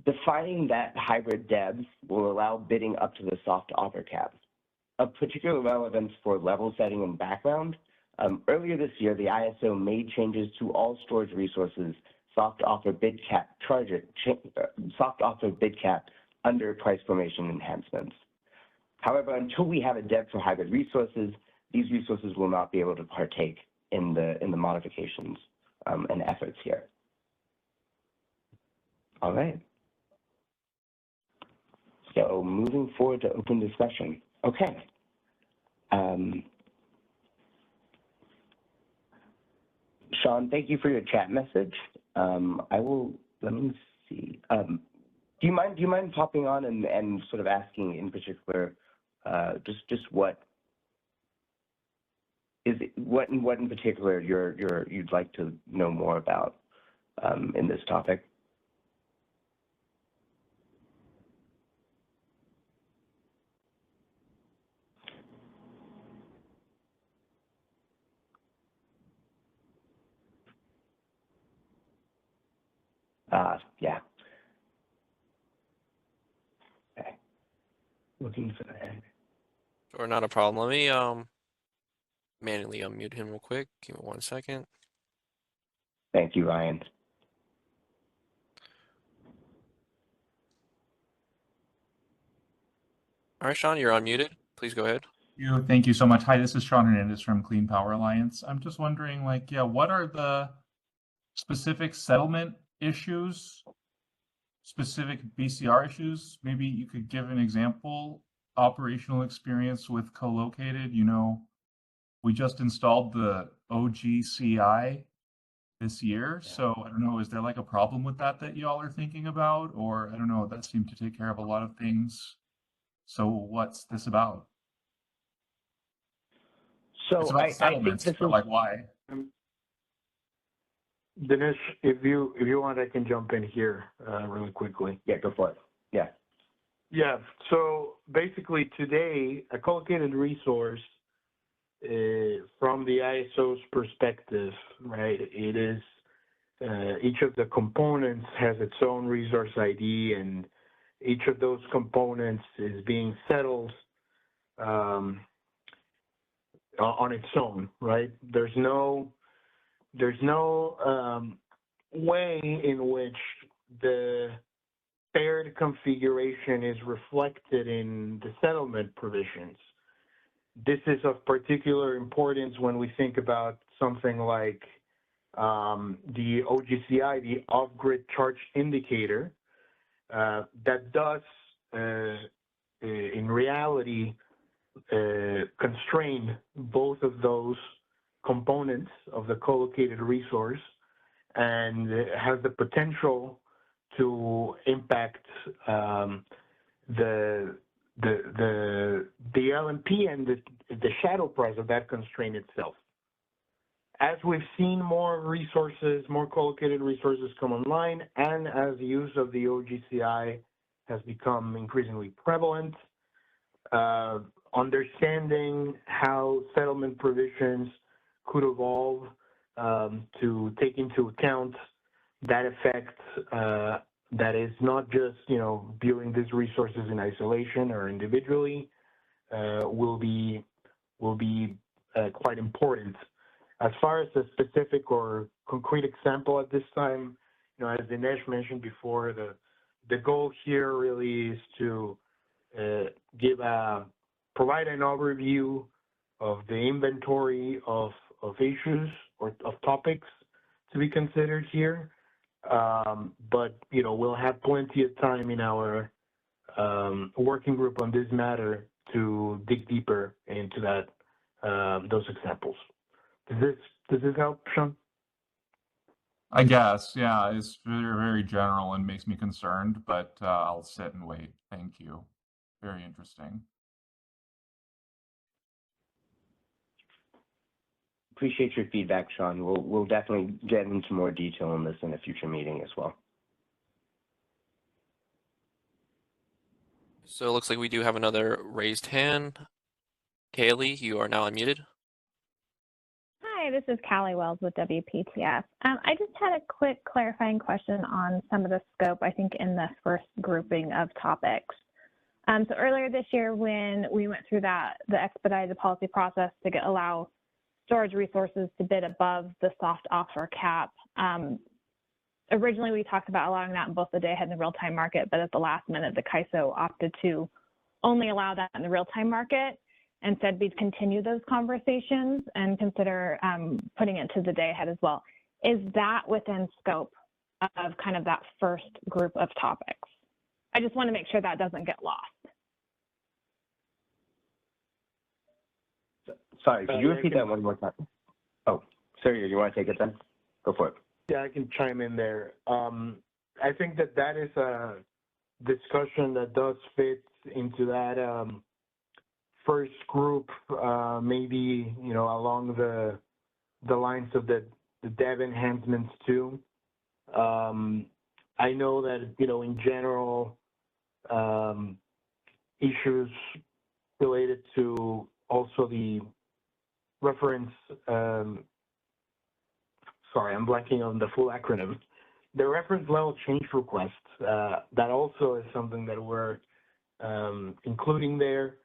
Defining that hybrid DEB will allow bidding up to the soft offer cap. Of particular relevance for level setting and background, earlier this year, the ISO made changes to all storage resources soft offer bid cap soft offer bid cap under price formation enhancements. However, until we have a debt for hybrid resources, these resources will not be able to partake in the modifications and efforts here. All right. So moving forward to open discussion. Okay. Sean, thank you for your chat message. Let me see. Do you mind popping on and sort of asking in particular, just what in particular you'd like to know more about in this topic? Yeah. Okay. Looking for that. Sure, not a problem. Let me manually unmute him real quick. Give me 1 second. Thank you, Ryan. All right, Sean, you're unmuted. Please go ahead. Thank you so much. Hi, this is Sean Hernandez from Clean Power Alliance. I'm just wondering, like, yeah, what are the specific settlement issues, specific BCR issues? Maybe you could give an example, operational experience with co-located. You know, we just installed the OGCI this year. So I don't know, is there like a problem with that y'all are thinking about? Or I don't know, that seemed to take care of a lot of things. So what's this about? So It's about I think settlements, this but is like why? Dinesh, if you want, I can jump in here really quickly. yeah, go for it. Yeah. Yeah. So basically, today, a co-located resource, from the ISO's perspective, right? It is each of the components has its own resource ID, and each of those components is being settled on its own, right? There's no way in which the paired configuration is reflected in the settlement provisions. This is of particular importance when we think about something like the OGCI, the off-grid charge indicator, that does, in reality, constrain both of those components of the co-located resource, and has the potential to impact the LMP and the shadow price of that constraint itself. As we've seen more resources, more co-located resources come online, and as the use of the OGCI has become increasingly prevalent, understanding how settlement provisions could evolve to take into account that effect, that is not just, viewing these resources in isolation or individually, will be quite important. As far as a specific or concrete example at this time, as Dinesh mentioned before, the goal here really is to provide an overview of the inventory of issues or of topics to be considered here. But we'll have plenty of time in our working group on this matter to dig deeper into those examples. Does this help, Sean? I guess, yeah, it's very, very general and makes me concerned, but I'll sit and wait. Thank you. Very interesting. Appreciate your feedback, Sean. We'll definitely get into more detail on this in a future meeting as well. So it looks like we do have another raised hand. Kaylee, you are now unmuted. Hi, this is Callie Wells with WPTF. I just had a quick clarifying question on some of the scope, I think, in the first grouping of topics. So earlier this year, when we went through the expedited policy process to allow storage resources to bid above the soft offer cap, originally we talked about allowing that in both the day-ahead and the real-time market, but at the last minute, the CAISO opted to only allow that in the real-time market and said we'd continue those conversations and consider putting it to the day-ahead as well. Is that within scope of kind of that first group of topics? I just want to make sure that doesn't get lost. Sorry, could you repeat that one more time? Oh, sorry, you want to take it then? Go for it. Yeah, I can chime in there. I think that that is a discussion that does fit into that first group, maybe, you know, along the lines of the dev enhancements too. I know that, you know, in general, issues related to also the reference, sorry, I'm blanking on the full acronym, the reference level change request, that also is something that we're including there.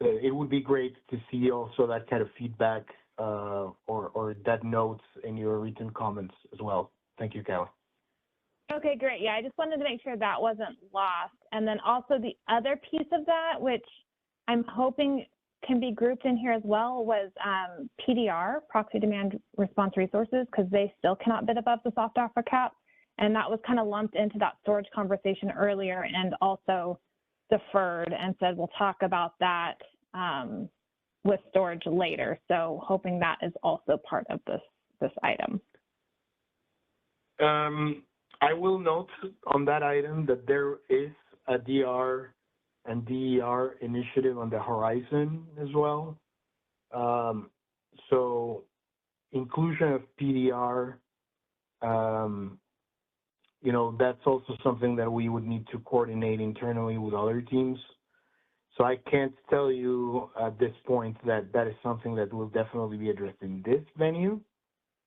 It would be great to see also that kind of feedback or that notes in your written comments as well. Thank you, Callie. Okay, great. Yeah, I just wanted to make sure that wasn't lost. And then also the other piece of that, which I'm hoping can be grouped in here as well, was PDR, proxy demand response resources, because they still cannot bid above the soft offer cap. And that was kind of lumped into that storage conversation earlier and also deferred and said we'll talk about that with storage later. So hoping that is also part of this item. I will note on that item that there is a DR and DER initiative on the horizon as well. So inclusion of PDR, you know, that's also something that we would need to coordinate internally with other teams. So I can't tell you at this point that that is something that will definitely be addressed in this venue.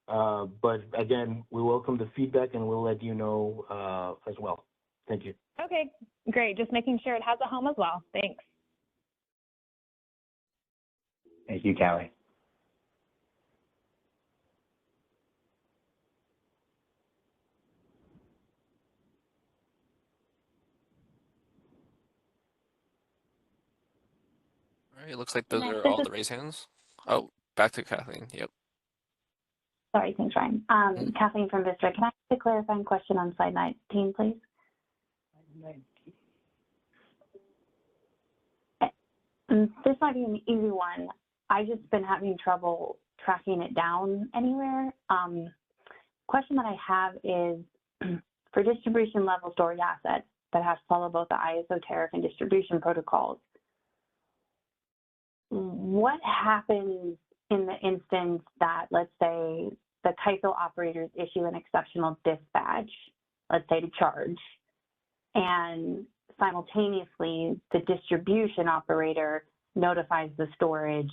But again, we welcome the feedback and we'll let you know as well. Thank you. Okay, great. Just making sure it has a home as well. Thanks. Thank you, Callie. All right, it looks like those are all the raised hands. Oh, back to Kathleen. Yep. Sorry, thanks, Ryan. Kathleen from Vista. Can I ask a clarifying question on slide 19, please? This might be an easy one. I just been having trouble tracking it down anywhere. Question that I have is for distribution level storage assets that have to follow both the ISO tariff and distribution protocols, what happens in the instance that, let's say, the CAISO operators issue an exceptional dispatch, let's say to charge, and simultaneously the distribution operator notifies the storage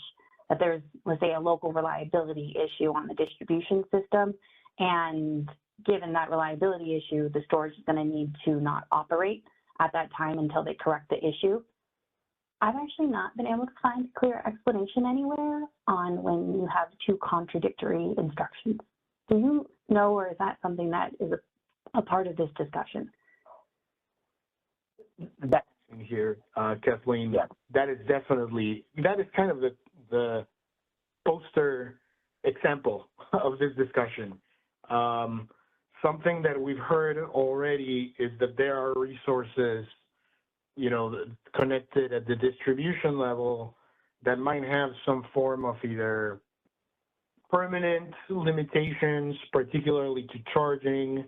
that there's, let's say, a local reliability issue on the distribution system, and given that reliability issue, the storage is going to need to not operate at that time until they correct the issue. I've actually not been able to find a clear explanation anywhere on when you have two contradictory instructions. Do you know, or is that something that is a part of this discussion? That's in here, Kathleen. Yeah. That is definitely, that is kind of the poster example of this discussion. Something that we've heard already is that there are resources, you know, connected at the distribution level that might have some form of either permanent limitations, particularly to charging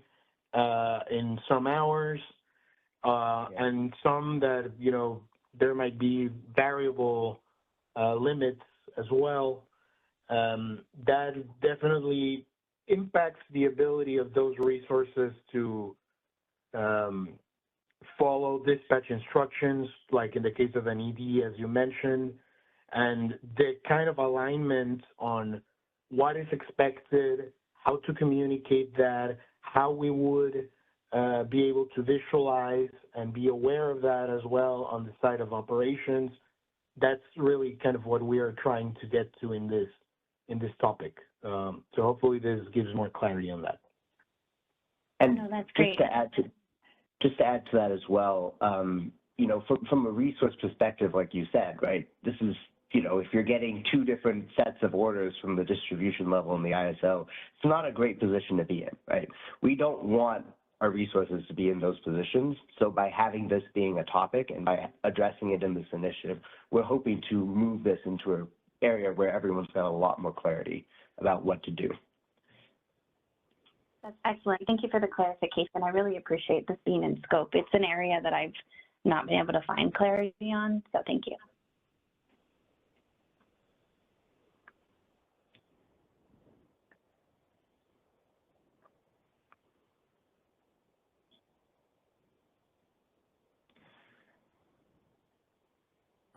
in some hours, and some that, you know, there might be variable limits as well. That definitely impacts the ability of those resources to follow dispatch instructions, like in the case of an ED, as you mentioned, and the kind of alignment on what is expected, how to communicate that, how we would be able to visualize and be aware of that as well on the side of operations. That's really kind of what we are trying to get to in this topic. So hopefully this gives more clarity on that. And No, that's great. just to add to that as well, you know, from a resource perspective, like you said, right, this is, you know, if you're getting two different sets of orders from the distribution level and the ISO, it's not a great position to be in, right? We don't want our resources to be in those positions. So by having this being a topic and by addressing it in this initiative, we're hoping to move this into an area where everyone's got a lot more clarity about what to do. That's excellent. Thank you for the clarification. I really appreciate this being in scope. It's an area that I've not been able to find clarity on, so thank you.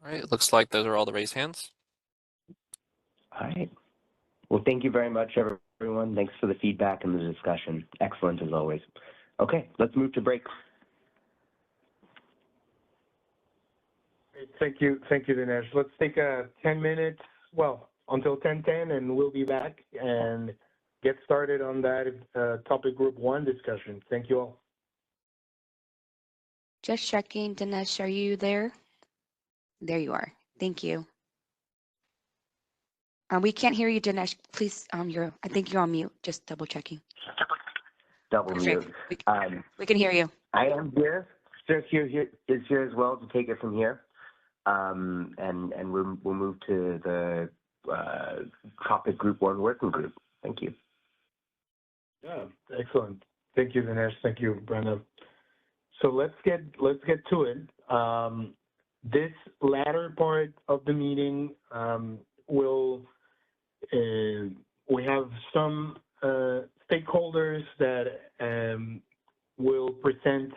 All right, it looks like those are all the raised hands. All right. Well, thank you very much, everyone. Thanks for the feedback and the discussion. Excellent as always. Okay, let's move to break. Thank you, Dinesh. Let's take a 10 minutes, well, until 10:10, and we'll be back and get started on that topic group 1 discussion. Thank you all. Just checking, Dinesh, are you there? There you are. Thank you. We can't hear you, Dinesh. Please, I think you're on mute. Just double checking. Double Perfect. mute. We can hear you. I am here. Sergio is here as well to take it from here. And we'll move to the topic group 1 working group. Thank you. Yeah, excellent. Thank you, Dinesh. Thank you, Brenda. So let's get to it. This latter part of the meeting we have some stakeholders that will present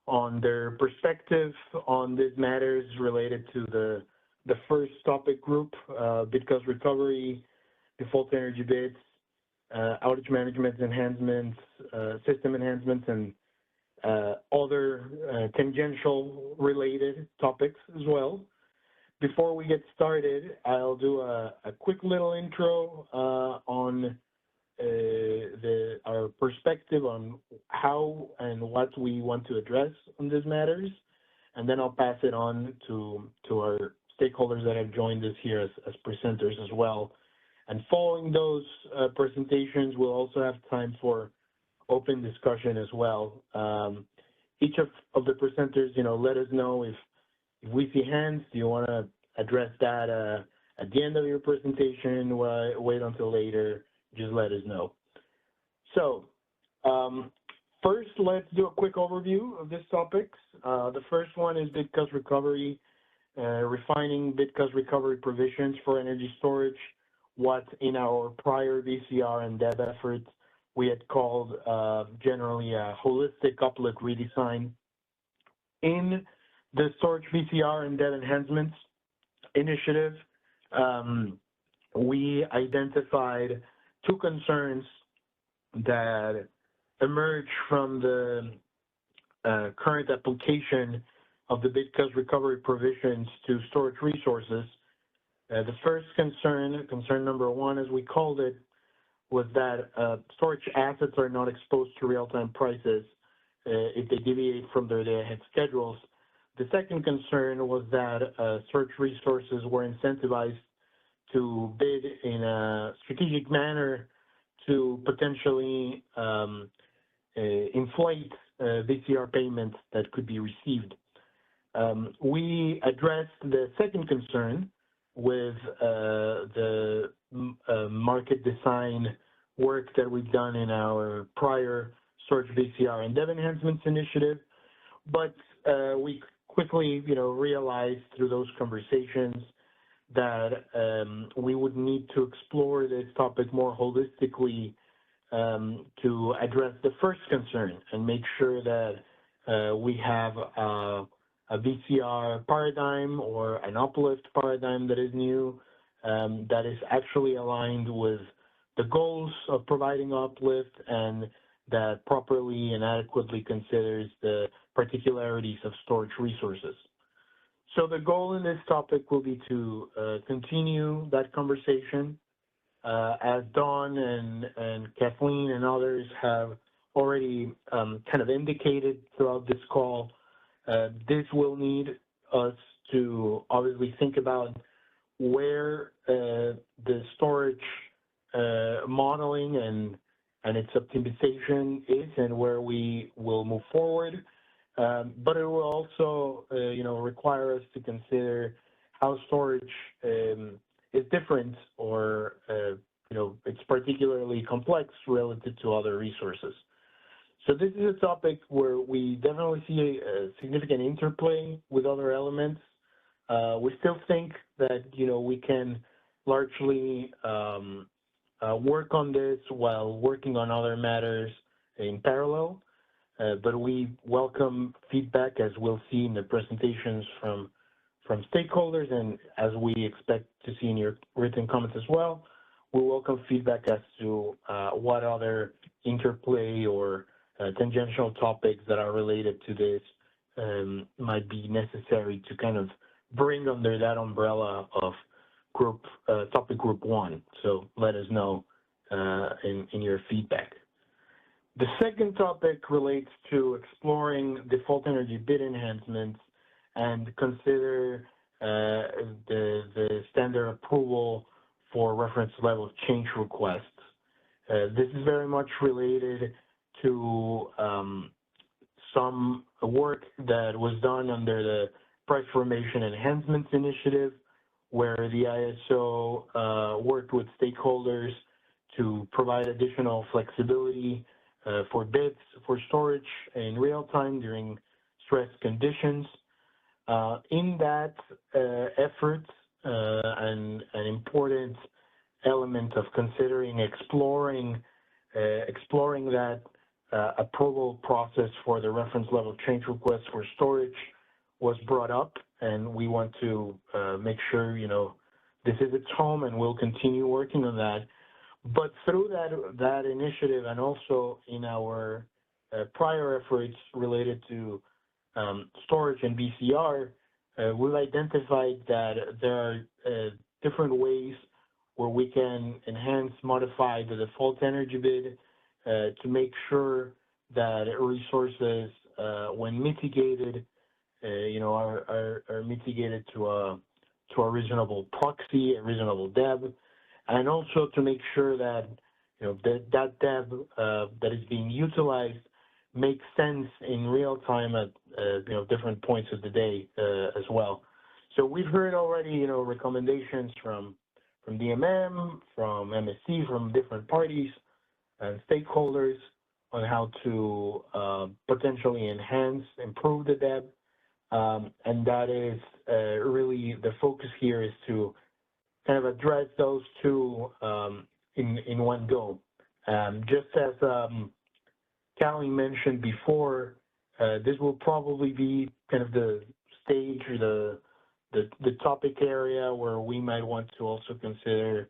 on their perspective on these matters related to the first topic group, bid cost recovery, default energy bids, outage management enhancements, system enhancements, and other tangential related topics as well. Before we get started, I'll do a quick little intro on our perspective on how and what we want to address on these matters, and then I'll pass it on to our stakeholders that have joined us here as presenters as well. And following those presentations, we'll also have time for open discussion as well. Each of the presenters, let us know if we see hands. Do you want to address that at the end of your presentation? Wait until later. Just let us know. So first, let's do a quick overview of these topics. The first one is bid cost recovery, refining bid cost recovery provisions for energy storage, what in our prior VCR and DEV efforts we had called generally a holistic uplift redesign. In the storage VCR and DEV enhancements initiative, we identified 2 concerns that emerge from the current application of the bid cost recovery provisions to storage resources. The first concern number 1, as we called it, was that storage assets are not exposed to real-time prices if they deviate from their day-ahead schedules. The second concern was that storage resources were incentivized to bid in a strategic manner to potentially inflate VCR payments that could be received. We addressed the second concern with the market design work that we've done in our prior storage VCR and DEV enhancements initiative, but we quickly, realized through those conversations that we would need to explore this topic more holistically to address the first concern and make sure that we have a VCR paradigm or an uplift paradigm that is new, that is actually aligned with the goals of providing uplift and that properly and adequately considers the particularities of storage resources. So the goal in this topic will be to continue that conversation as Dawn and Kathleen and others have already kind of indicated throughout this call, this will need us to obviously think about where the storage modeling and its optimization is and where we will move forward. But it will also, require us to consider how storage is different or, it's particularly complex relative to other resources. So this is a topic where we definitely see a significant interplay with other elements. We still think that, we can largely work on this while working on other matters in parallel. But we welcome feedback, as we'll see in the presentations from stakeholders, and as we expect to see in your written comments as well. We welcome feedback as to what other interplay or tangential topics that are related to this might be necessary to kind of bring under that umbrella of topic group 1. So let us know in your feedback. The second topic relates to exploring default energy bid enhancements and consider the standard approval for reference level change requests. This is very much related to some work that was done under the Price Formation Enhancements Initiative, where the ISO worked with stakeholders to provide additional flexibility for bids for storage in real time during stress conditions. In that effort, an important element of considering exploring that approval process for the reference level change request for storage was brought up, and we want to make sure this is its home, and we'll continue working on that. But through that initiative, and also in our prior efforts related to storage and BCR, we've identified that there are different ways where we can enhance, modify the default energy bid to make sure that resources, when mitigated, are mitigated to a reasonable proxy, a reasonable DEB, and also to make sure that that DEB that is being utilized makes sense in real time at different points of the day as well. So we've heard already recommendations from DMM, from MSC, from different parties and stakeholders on how to potentially enhance, improve the DEB, and that is really the focus here, is to kind of address those two in one go. Just as Callie mentioned before, this will probably be kind of the stage or the topic area where we might want to also consider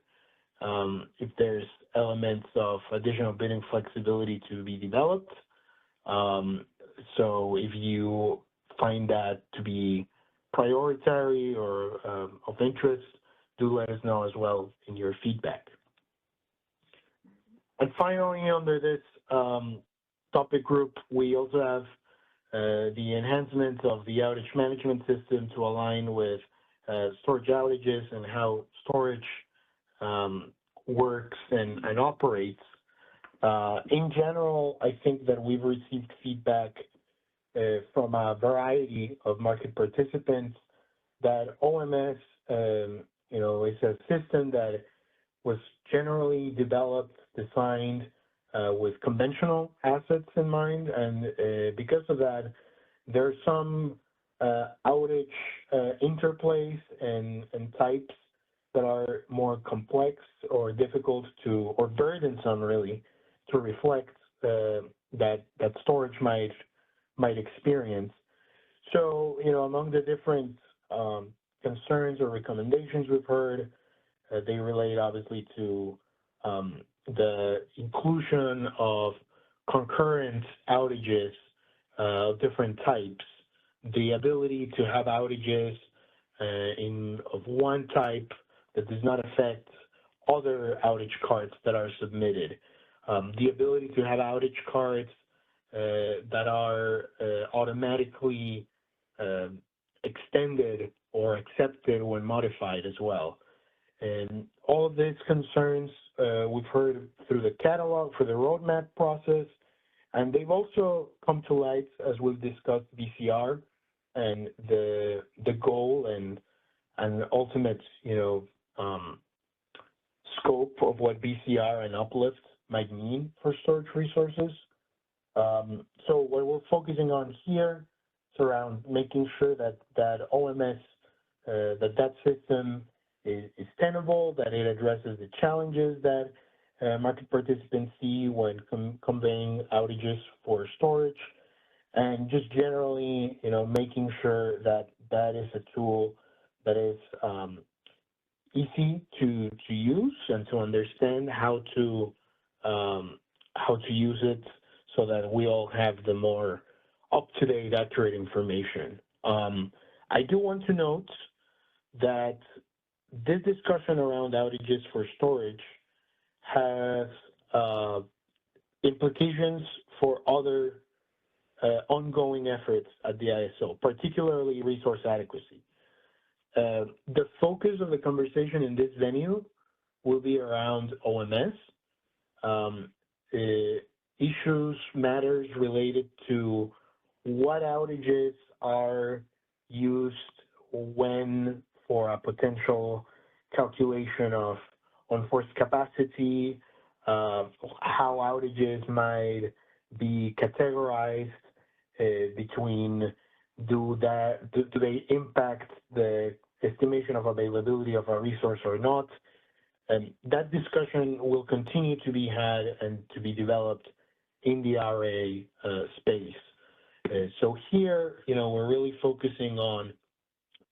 if there's elements of additional bidding flexibility to be developed. So if you find that to be priority or of interest, do let us know as well in your feedback. And finally, under this topic group, we also have the enhancement of the outage management system to align with storage outages and how storage works and operates. In general, I think that we've received feedback from a variety of market participants that OMS, is a system that was generally developed, designed with conventional assets in mind, and because of that, there are some outage interplays and types that are more complex or difficult to, or burdensome really, to reflect that storage might experience. So, among the different concerns or recommendations we've heard, they relate obviously to the inclusion of concurrent outages of different types, the ability to have outages of one type that does not affect other outage cards that are submitted. The ability to have outage cards that are automatically extended or accepted when modified as well. And all of these concerns we've heard through the catalog for the roadmap process, and they've also come to light as we've discussed BCR and the goal and ultimate, scope of what BCR and uplift might mean for storage resources. So what we're focusing on here is around making sure that OMS, that system is tenable, that it addresses the challenges that market participants see when conveying outages for storage, and just generally, making sure that that is a tool that is easy to use and to understand how to use it, so that we all have the more up-to-date, accurate information. I do want to note that this discussion around outages for storage has implications for other ongoing efforts at the ISO, particularly resource adequacy. The focus of the conversation in this venue will be around OMS, issues, matters related to what outages are used when for a potential calculation of unforced capacity, how outages might be categorized between do they impact the estimation of availability of a resource or not. And that discussion will continue to be had and to be developed in the RA space. So here, we're really focusing on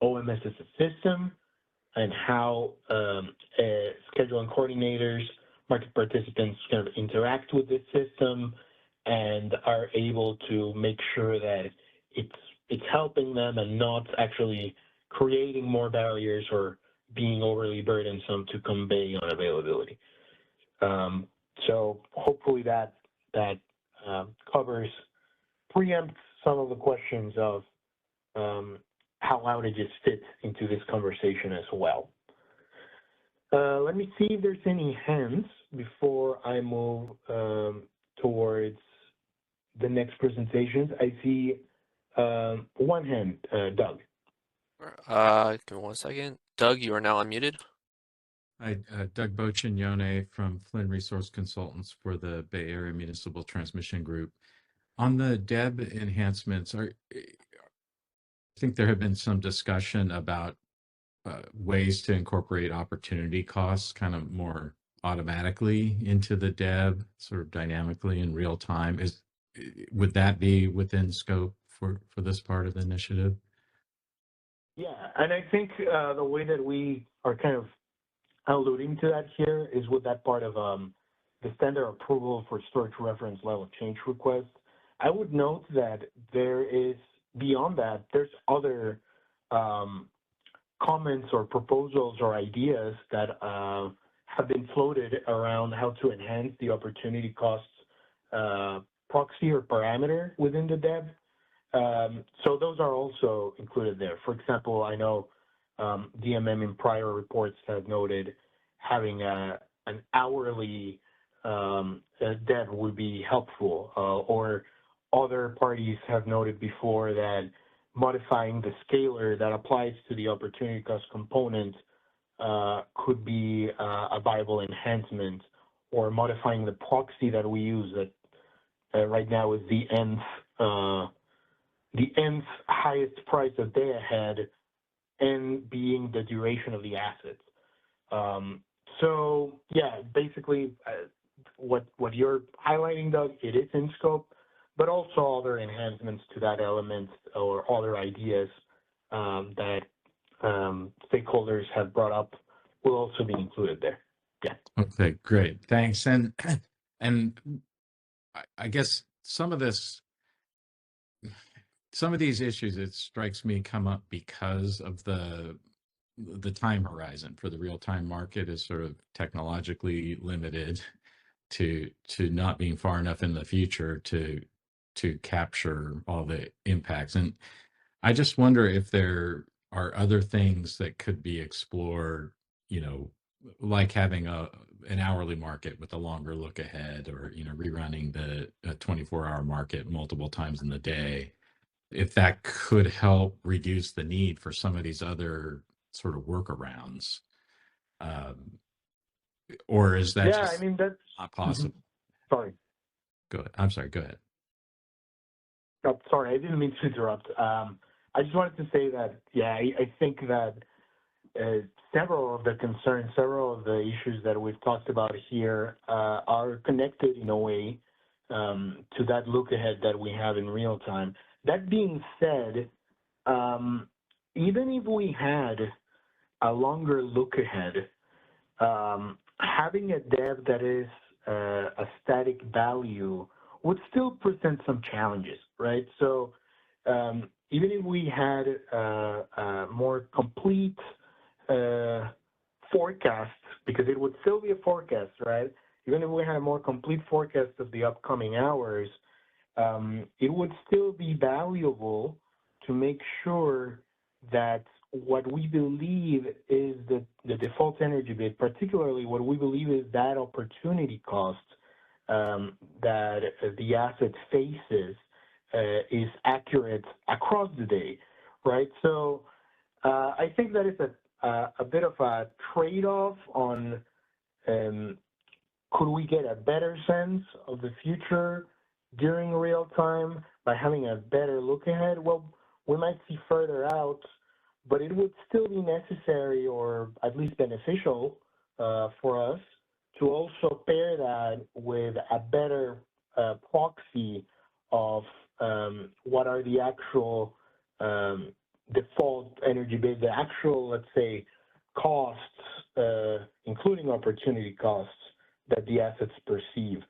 OMS as a system and how scheduling coordinators, market participants kind of interact with this system and are able to make sure that it's helping them and not actually creating more barriers or being overly burdensome to convey on availability. So hopefully that preempts some of the questions of how outages fit into this conversation as well. Let me see if there's any hands before I move towards the next presentations. I see one hand, Doug. Give me 1 second. Doug, you are now unmuted. Hi, Doug Boccignone from Flynn Resource Consultants for the Bay Area Municipal Transmission Group. On the DEB enhancements, I think there have been some discussion about ways to incorporate opportunity costs kind of more automatically into the DEB, sort of dynamically in real time. Would that be within scope for this part of the initiative? Yeah, and I think the way that we are kind of alluding to that here is with that part of the standard approval for storage reference level change request. I would note that there is, beyond that, there's other comments or proposals or ideas that have been floated around how to enhance the opportunity costs proxy or parameter within the DEB. So those are also included there. For example, I know DMM in prior reports have noted having an hourly DEB would be helpful, or other parties have noted before that modifying the scalar that applies to the opportunity cost component could be a viable enhancement, or modifying the proxy that we use that right now is the nth highest price a day ahead, and being the duration of the assets. So yeah, basically what you're highlighting, Doug, it is in scope, but also other enhancements to that element or other ideas that stakeholders have brought up will also be included there. Yeah. Okay, great, thanks. And I guess some of these issues, it strikes me, come up because of the time horizon for the real-time market is sort of technologically limited. to not being far enough in the future to capture all the impacts. And I just wonder if there are other things that could be explored, you know, like having an hourly market with a longer look ahead, or, you know, rerunning the 24-hour market multiple times in the day, if that could help reduce the need for some of these other sort of workarounds. Or is that Yeah, I just mean, that's not possible? sorry. Go ahead. I'm sorry. Go ahead. Oh, sorry, I didn't mean to interrupt. I just wanted to say that, yeah, I think that several of the concerns, several of the issues that we've talked about here are connected in a way to that look ahead that we have in real time. That being said, even if we had a longer look ahead, having a dev that is a static value would still present some challenges, right? So even if we had a more complete forecast, because it would still be a forecast, right? Even if we had a more complete forecast of the upcoming hours, it would still be valuable to make sure that what we believe is the default energy bid, particularly what we believe is that opportunity cost that the asset faces, is accurate across the day, right? So I think that is a bit of a trade-off on could we get a better sense of the future during real time by having a better look ahead? Well, we might see further out, but it would still be necessary, or at least beneficial for us, to also pair that with a better proxy of what are the actual default energy bids, the actual, let's say, costs, including opportunity costs that the assets perceive.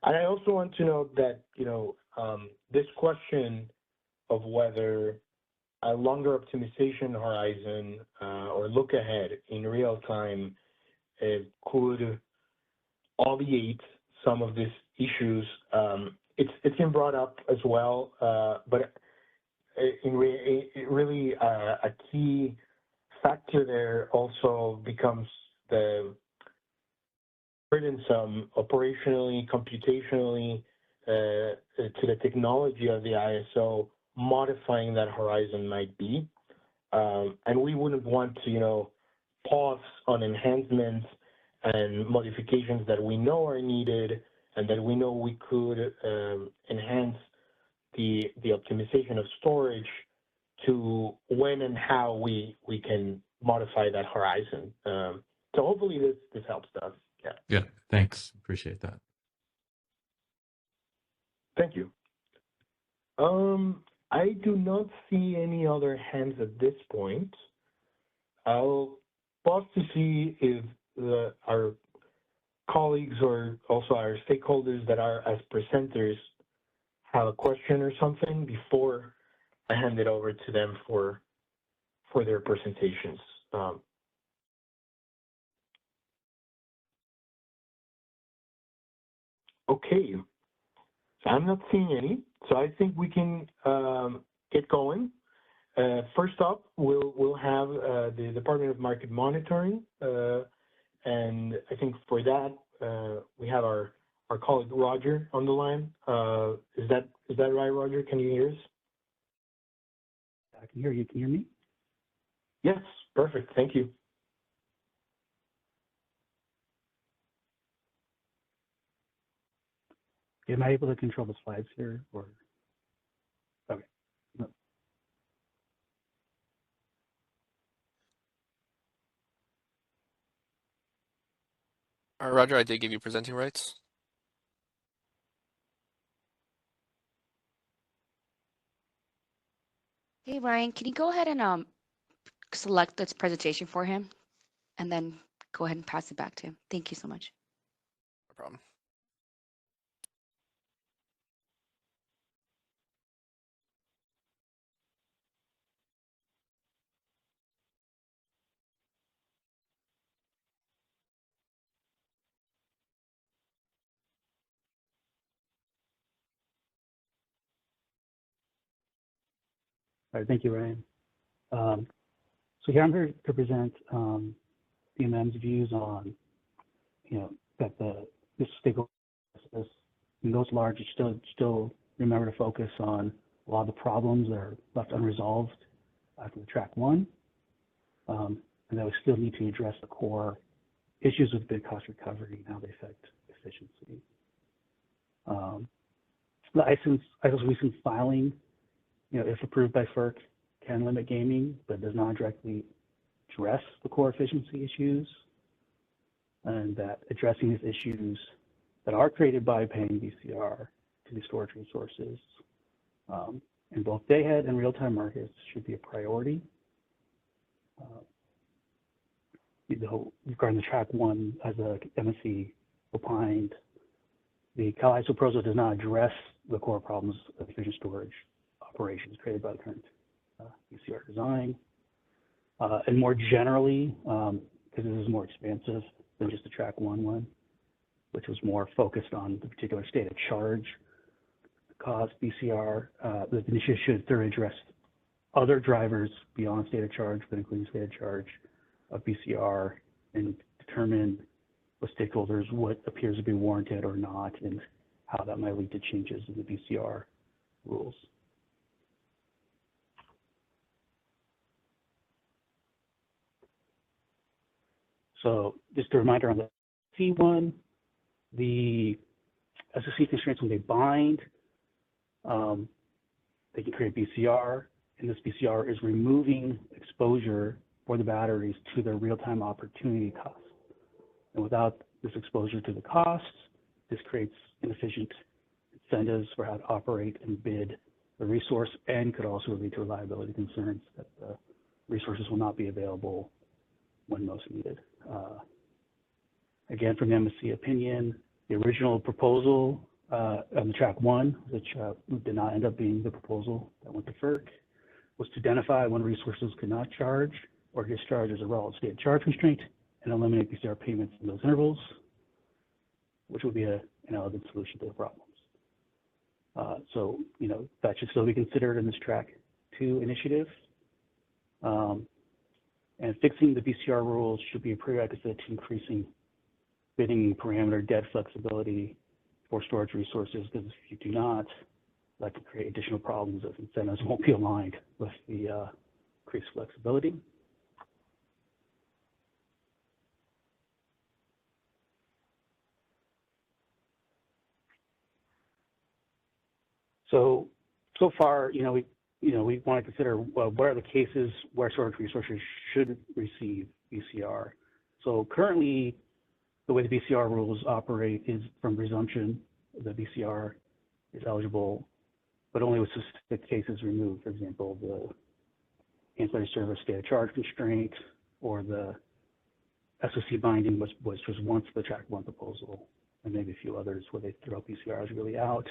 And I also want to note that, this question of whether a longer optimization horizon or look ahead in real time could obviate some of these issues. It's been brought up as well, but really a key factor there also becomes the burdensome operationally, computationally, to the technology of the ISO modifying that horizon might be. And we wouldn't want to, pause on enhancements and modifications that we know are needed and that we know we could enhance the optimization of storage to when and how we can modify that horizon. So hopefully this helps us. Yeah. Yeah. Thanks. Appreciate that. Thank you. I do not see any other hands at this point. I'll pause to see if our colleagues or also our stakeholders that are as presenters have a question or something before I hand it over to them for their presentations. Okay, so I'm not seeing any, so I think we can get going. First up, we'll have the Department of Market Monitoring, and I think for that we have our colleague Roger on the line. Is that right, Roger? Can you hear us? I can hear you. Can you hear me? Yes, perfect. Thank you. Am I able to control the slides here, or? Okay. No. All right, Roger, I did give you presenting rights. Hey, Ryan, can you go ahead and select this presentation for him and then go ahead and pass it back to him? Thank you so much. No problem. All right, thank you, Ryan. So here I'm here to present DMM's views on, that this stakeholder process, in those large, still remember to focus on a lot of the problems that are left unresolved after the track one, and that we still need to address the core issues with bid cost recovery and how they affect efficiency. The ISO's recent filing, if approved by FERC, can limit gaming, but does not directly address the core efficiency issues, and that addressing these issues that are created by paying BCR to the storage resources in both day-ahead and real-time markets should be a priority. Regarding the track one, as a MSC opined, the CalISO proposal does not address the core problems of efficient storage operations created by the current BCR design. And more generally, because this is more expansive than just the track one, which was more focused on the particular state of charge caused BCR, the initiative should thoroughly address other drivers beyond state of charge, but including state of charge of BCR, and determine with stakeholders what appears to be warranted or not, and how that might lead to changes in the BCR rules. So just a reminder on the C1, the SOC constraints, when they bind, they can create BCR, and this BCR is removing exposure for the batteries to their real-time opportunity costs. And without this exposure to the costs, this creates inefficient incentives for how to operate and bid the resource, and could also lead to reliability concerns that the resources will not be available when most needed. Again, from the MSC opinion, the original proposal on the track one, which did not end up being the proposal that went to FERC, was to identify when resources could not charge or discharge as a relative state of charge constraint and eliminate BCR payments in those intervals, which would be an elegant solution to the problems. So, that should still be considered in this track two initiative. And fixing the BCR rules should be a prerequisite to increasing bidding parameter dead flexibility for storage resources, because if you do not, that could create additional problems if incentives won't be aligned with the increased flexibility. So far, we want to consider what are the cases where storage resources should receive BCR. So currently, the way the BCR rules operate is from presumption that BCR is eligible, but only with specific cases removed. For example, the ancillary service state of charge constraint, or the SOC binding, which was once the track one proposal, and maybe a few others where they throw BCR eligibility out.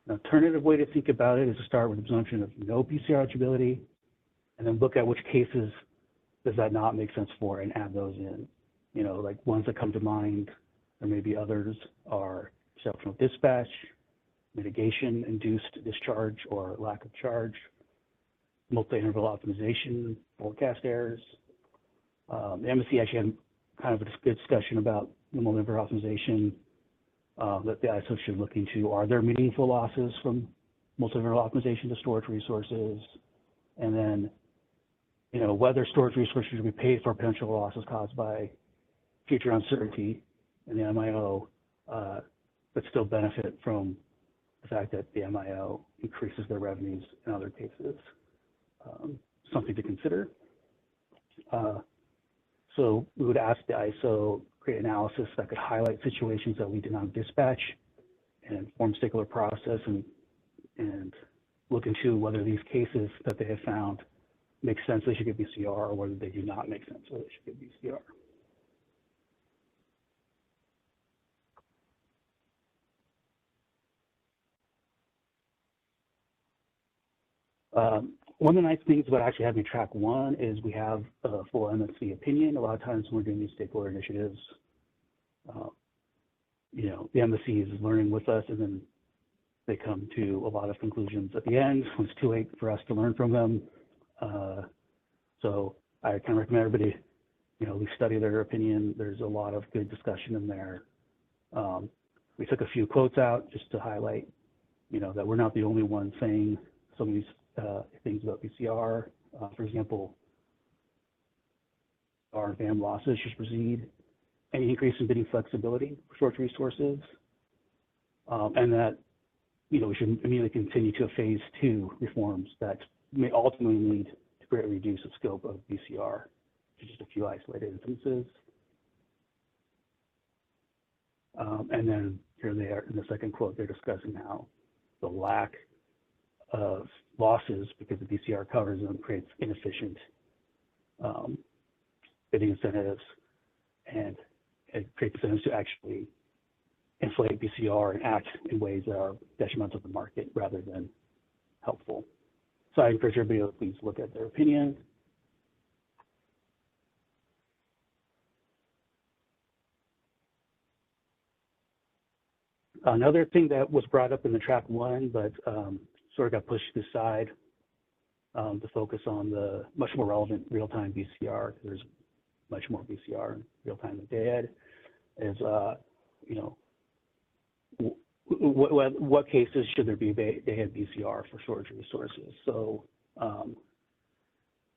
An alternative way to think about it is to start with the presumption of no BCR eligibility, and then look at which cases does that not make sense for, and add those in. Like ones that come to mind, or maybe others, are exceptional dispatch, mitigation, induced discharge or lack of charge, multi-interval optimization, forecast errors. The MSC actually had kind of a good discussion about the multi-interval optimization that the ISO should look into. Are there meaningful losses from multi-interval optimization to storage resources? And then, whether storage resources should be paid for potential losses caused by future uncertainty in the MIO, but still benefit from the fact that the MIO increases their revenues in other cases. Something to consider. So we would ask the ISO create analysis that could highlight situations that we did not dispatch and inform stakeholder process, and look into whether these cases that they have found make sense they should get BCR, or whether they do not make sense so they should get BCR. One of the nice things about actually having track one is we have a full MSC opinion. A lot of times when we're doing these stakeholder initiatives, the MSC is learning with us, and then they come to a lot of conclusions at the end when it's too late for us to learn from them. So I kind of recommend everybody, you know, at least study their opinion. There's a lot of good discussion in there. We took a few quotes out just to highlight, you know, that we're not the only ones saying some of these things about BCR. For example, our VAM losses should proceed, any increase in bidding flexibility for storage resources, and that, you know, we should immediately continue to phase 2 reforms that may ultimately lead to greatly reduce the scope of BCR to just a few isolated instances. And then here they are in the second quote, they're discussing how the lack of losses because the BCR covers them creates inefficient bidding incentives, and it creates incentives to actually inflate BCR and act in ways that are detrimental to the market rather than helpful. So I encourage everybody to please look at their opinion. Another thing that was brought up in the track 1, but sort of got pushed to the side to focus on the much more relevant real-time BCR, because there's much more BCR in real-time than day-ahead, is, you know, what cases should there be day-ahead BCR for storage resources? So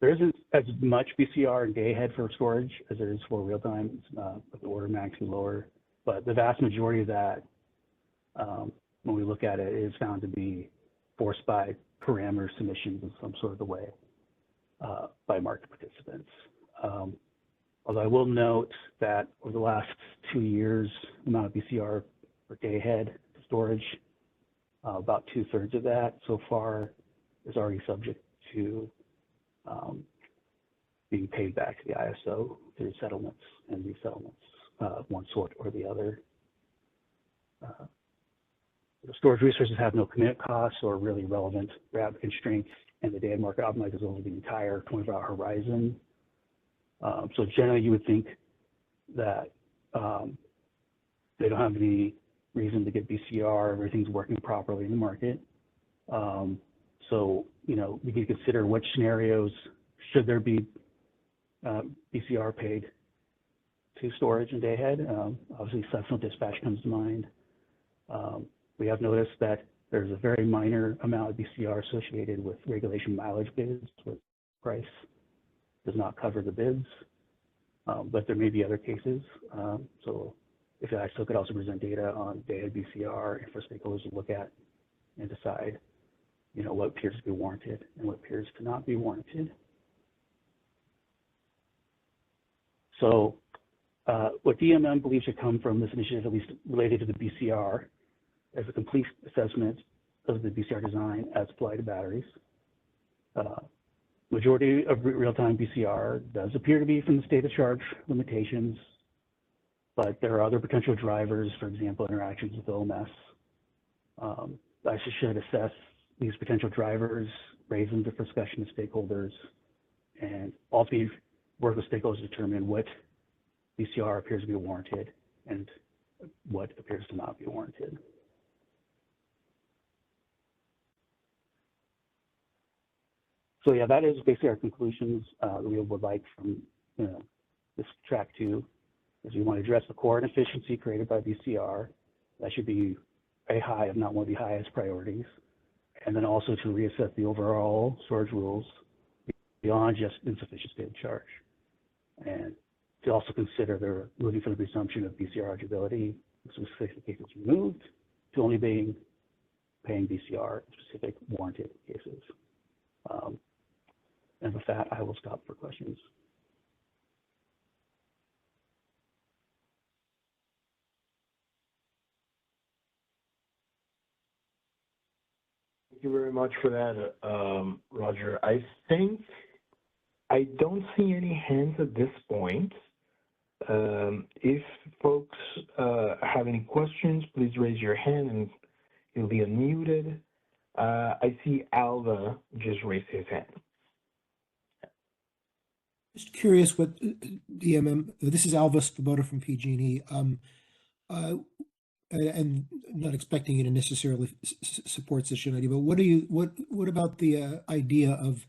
there isn't as much BCR in day-ahead for storage as there is for real-time. It's the order of magnitude lower, but the vast majority of that, when we look at it, is found to be forced by parameter submissions in some sort of a way by market participants. Although I will note that over the last 2 years, the amount of BCR for day-ahead storage, about 2/3 of that so far is already subject to being paid back to the ISO through settlements and resettlements of one sort or the other. The storage resources have no commitment costs or really relevant rapid constraints, and the day-ahead market optimizes over the entire 24-hour horizon. So generally, you would think that they don't have any reason to get BCR, everything's working properly in the market. So, you know, we can consider which scenarios should there be BCR paid to storage and day-ahead. Obviously, exceptional dispatch comes to mind. We have noticed that there's a very minor amount of BCR associated with regulation mileage bids, where price does not cover the bids, but there may be other cases. So if the ISO could also present data on day-ahead BCR and for stakeholders to look at and decide, you know, what appears to be warranted and what appears to not be warranted. So what DMM believes should come from this initiative, at least related to the BCR, is a complete assessment of the BCR design as applied to batteries. Majority of real-time BCR does appear to be from the state of charge limitations, but there are other potential drivers, for example, interactions with OMS. ISO should assess these potential drivers, raise them for discussion with stakeholders, and ultimately work with stakeholders to determine what BCR appears to be warranted and what appears to not be warranted. So yeah, that is basically our conclusions that we would like from, you know, this track 2, is we want to address the core inefficiency created by BCR. That should be a high, if not one of the highest priorities. And then also to reassess the overall storage rules beyond just insufficient state of charge. And to also consider the moving from the presumption of BCR eligibility in specific cases removed to only paying BCR in specific warranted cases. And with that, I will stop for questions. Thank you very much for that, Roger. I think I don't see any hands at this point. If folks have any questions, please raise your hand and you'll be unmuted. I see Alva just raised his hand. Just curious what DMM, this is Alva Svoboda from PG&E. and not expecting you to necessarily support such an idea, but what about the idea of,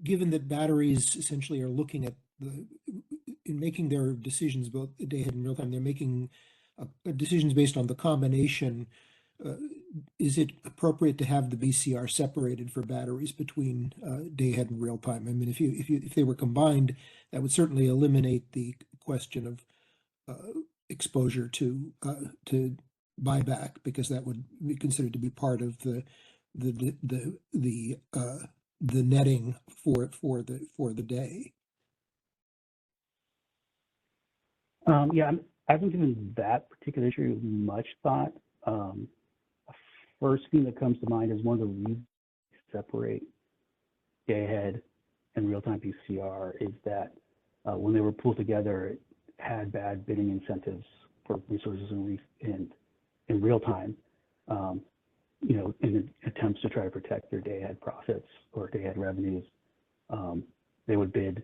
given that batteries essentially are looking at in making their decisions both day ahead and real time, they're making decisions based on the combination. Is it appropriate to have the BCR separated for batteries between day ahead and real time? I mean, if they were combined, that would certainly eliminate the question of exposure to buyback, because that would be considered to be part of the netting for the day. Yeah, I haven't given that particular issue much thought. First thing that comes to mind is one of the reasons to separate day ahead and real-time PCR is that when they were pulled together, it had bad bidding incentives for resources in real time, in attempts to try to protect their day ahead profits or day ahead revenues. They would bid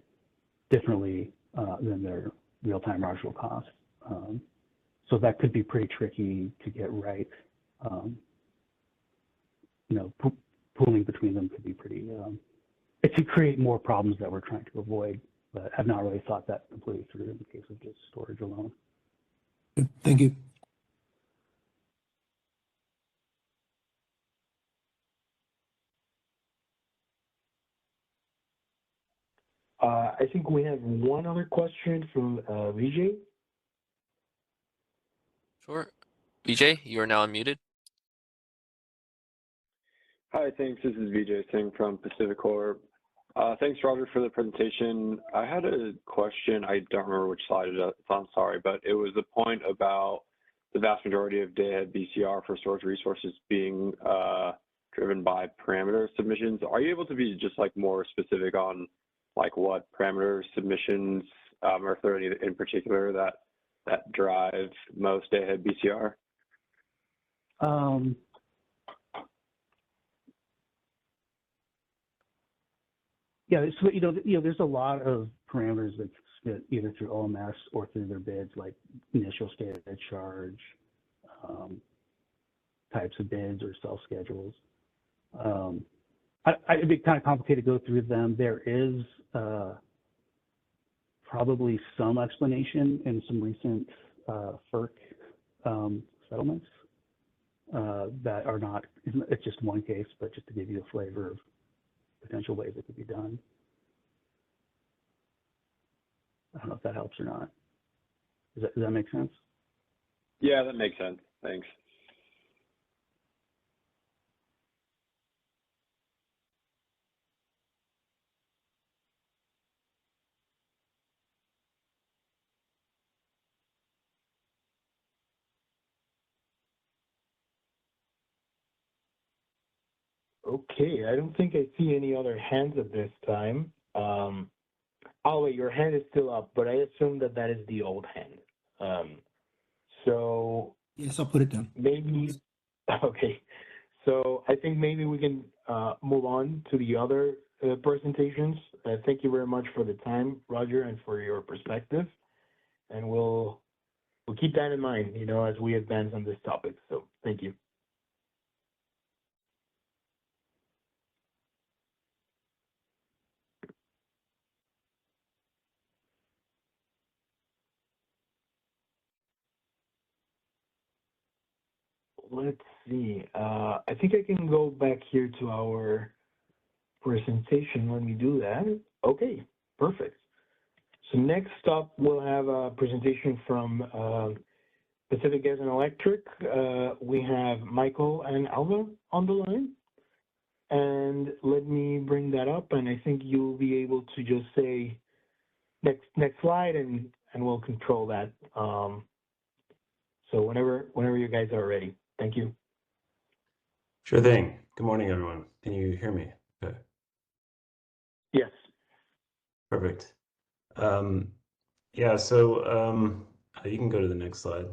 differently than their real-time marginal cost. So that could be pretty tricky to get right. Pooling between them could be pretty, it could create more problems that we're trying to avoid, but I've not really thought that completely through in the case of just storage alone. Good. Thank you. I think we have one other question from Vijay. Sure. BJ, you are now unmuted. Hi, thanks. This is Vijay Singh from Pacific Corp. Thanks, Roger, for the presentation. I had a question. I don't remember which slide it is. I'm sorry, but it was the point about the vast majority of day-ahead BCR for storage resources being driven by parameter submissions. Are you able to be just like more specific on like what parameter submissions, or if there are any in particular that drive most day-ahead BCR? Yeah, so there's a lot of parameters that submit either through OMS or through their bids, like initial stated charge, types of bids or self schedules. It'd be kind of complicated to go through them. There is probably some explanation in some recent FERC settlements that are not, it's just one case, but just to give you a flavor of potential ways it could be done. I don't know if that helps or not. Does that make sense? Yeah, that makes sense. Thanks. Okay, I don't think I see any other hands at this time. Oh, wait, your hand is still up, but I assume that is the old hand. So yes, I'll put it down. Maybe, okay. So I think maybe we can move on to the other presentations. Thank you very much for the time, Roger, and for your perspective. And we'll keep that in mind, as we advance on this topic. So thank you. Let's see. I think I can go back here to our presentation when we do that. Okay, perfect. So next up, we'll have a presentation from Pacific Gas and Electric. We have Michael and Alva on the line. And let me bring that up, and I think you'll be able to just say next slide, and we'll control that. So whenever you guys are ready. Thank you. Sure thing. Good morning, everyone. Can you hear me? Okay. Yes. Perfect. Yeah, so you can go to the next slide.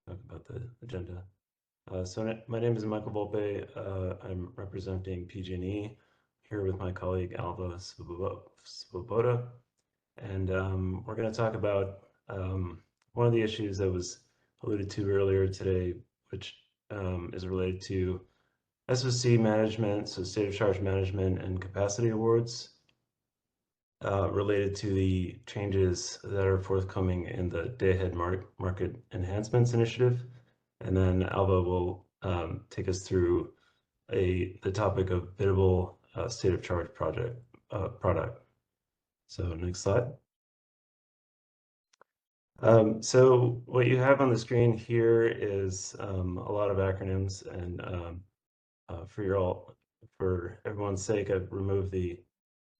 Talk about the agenda. So my name is Michael Volpe. I'm representing PG&E here with my colleague Alva Svoboda. And we're going to talk about one of the issues that was alluded to earlier today, which is related to SOC management, so state of charge management and capacity awards, related to the changes that are forthcoming in the day-ahead market enhancements initiative. And then Alva will take us through the topic of biddable state of charge product. So next slide. So what you have on the screen here is a lot of acronyms, and for everyone's sake, I've removed the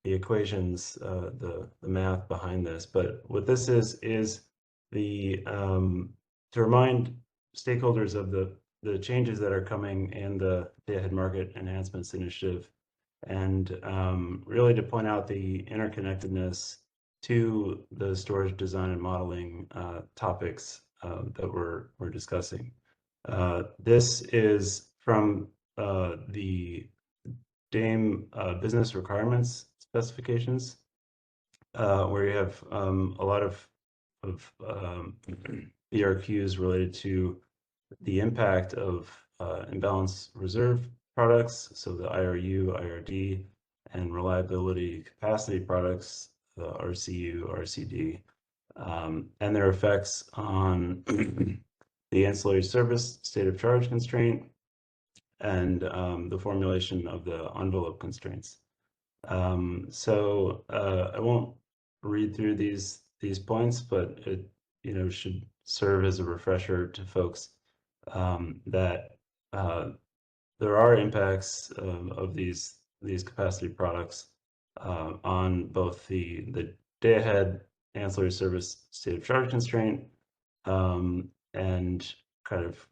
equations, the math behind this. But what this is the to remind stakeholders of the changes that are coming in the day-ahead market enhancements initiative, and really to point out the interconnectedness to the storage design and modeling topics that we're discussing. This is from the DAME business requirements specifications, where you have a lot of BRQs related to the impact of imbalance reserve products, so the IRU, IRD, and reliability capacity products, the RCU, RCD, and their effects on the ancillary service state of charge constraint and the formulation of the envelope constraints. So I won't read through these points, but it should serve as a refresher to folks that there are impacts of these capacity products on both the day ahead ancillary service state of charge constraint and kind of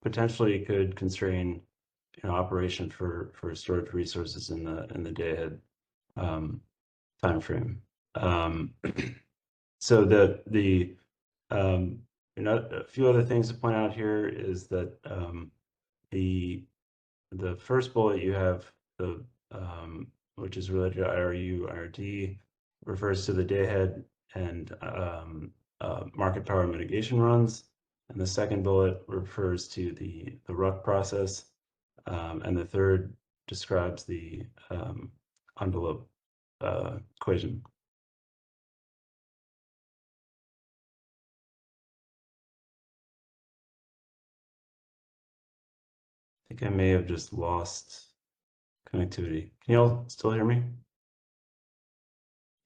potentially could constrain operation for storage resources in the day ahead time frame. So a few other things to point out here is that the first bullet you have, the which is related to IRU, IRD, refers to the day ahead and market power mitigation runs, and the second bullet refers to the RUC process, and the third describes the envelope equation. I think I may have just lost connectivity. Can you all still hear me?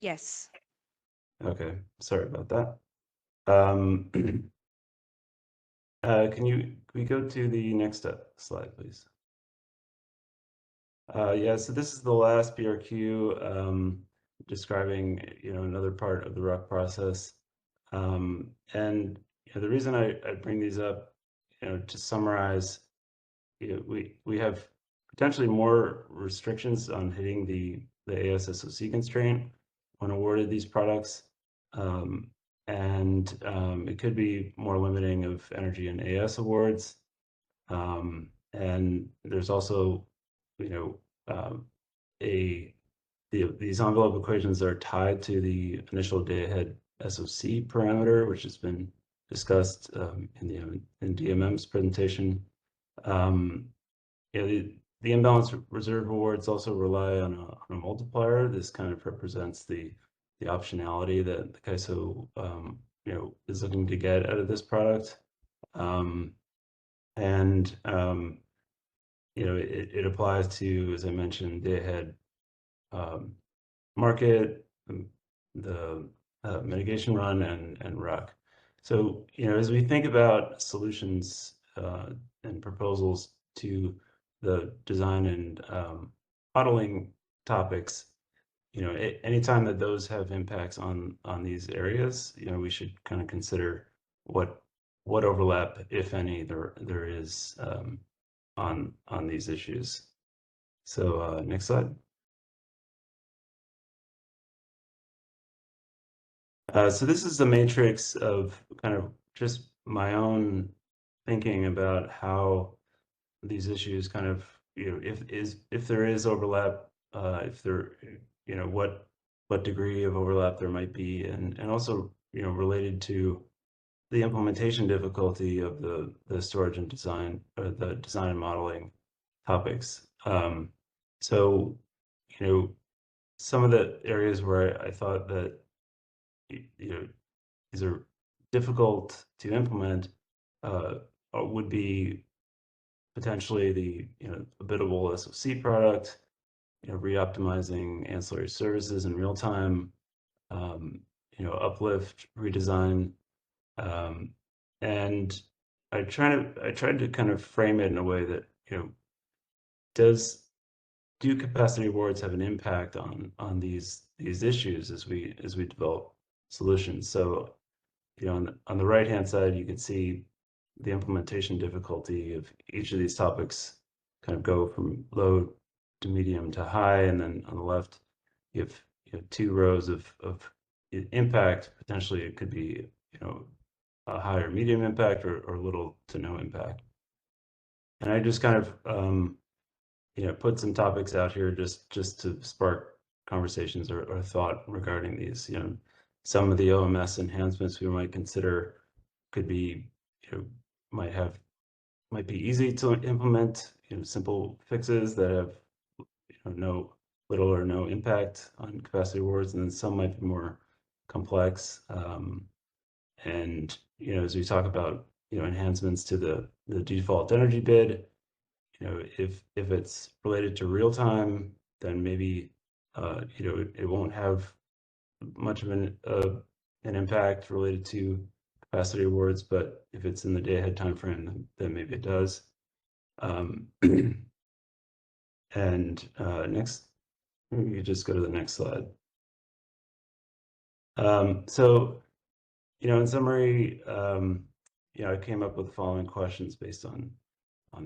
Yes. Okay, sorry about that. Can we go to the next slide, please? Yeah, so this is the last BRQ describing another part of the RUC process, and the reason I bring these up, to summarize, we have potentially more restrictions on hitting the ASSOC constraint when awarded these products, and it could be more limiting of energy and AS awards, and there's also these envelope equations are tied to the initial day ahead SOC parameter, which has been discussed in DMM's presentation. The imbalance reserve awards also rely on a multiplier. This kind of represents the optionality that the CAISO is looking to get out of this product, and it applies to, as I mentioned, day ahead market, the mitigation run, and RUC. So as we think about solutions and proposals to the design and modeling topics, anytime that those have impacts on these areas, we should kind of consider what overlap, if any, there is on these issues. So next slide. So this is the matrix of kind of just my own thinking about how these issues kind of, if there is overlap, if there, what degree of overlap there might be, and also, related to the implementation difficulty of the storage and design, or the design and modeling topics. So, you know, some of the areas where I thought that, you know, these are difficult to implement would be potentially the, you know, a biddable SOC product, you know, re-optimizing ancillary services in real time, you know, uplift, redesign, and I tried to kind of frame it in a way that, you know, do capacity awards have an impact on these issues as we develop solutions? So, you know, on the right hand side, you can see the implementation difficulty of each of these topics kind of go from low to medium to high, and then on the left, you have 2 rows of impact. Potentially, it could be, you know, a high or medium impact, or little to no impact. And I just kind of you know, put some topics out here just to spark conversations or thought regarding these. You know, some of the OMS enhancements we might consider could be, you know, might be easy to implement, you know, simple fixes that have, you know, little or no impact on capacity awards, and then some might be more complex. And, you know, as we talk about, you know, enhancements to the default energy bid, you know, if it's related to real time, then maybe, you know, it won't have much of an impact related to capacity awards, but if it's in the day ahead time frame, then maybe it does. And next, you could just go to the next slide. So, you know, in summary, you know, I came up with the following questions based on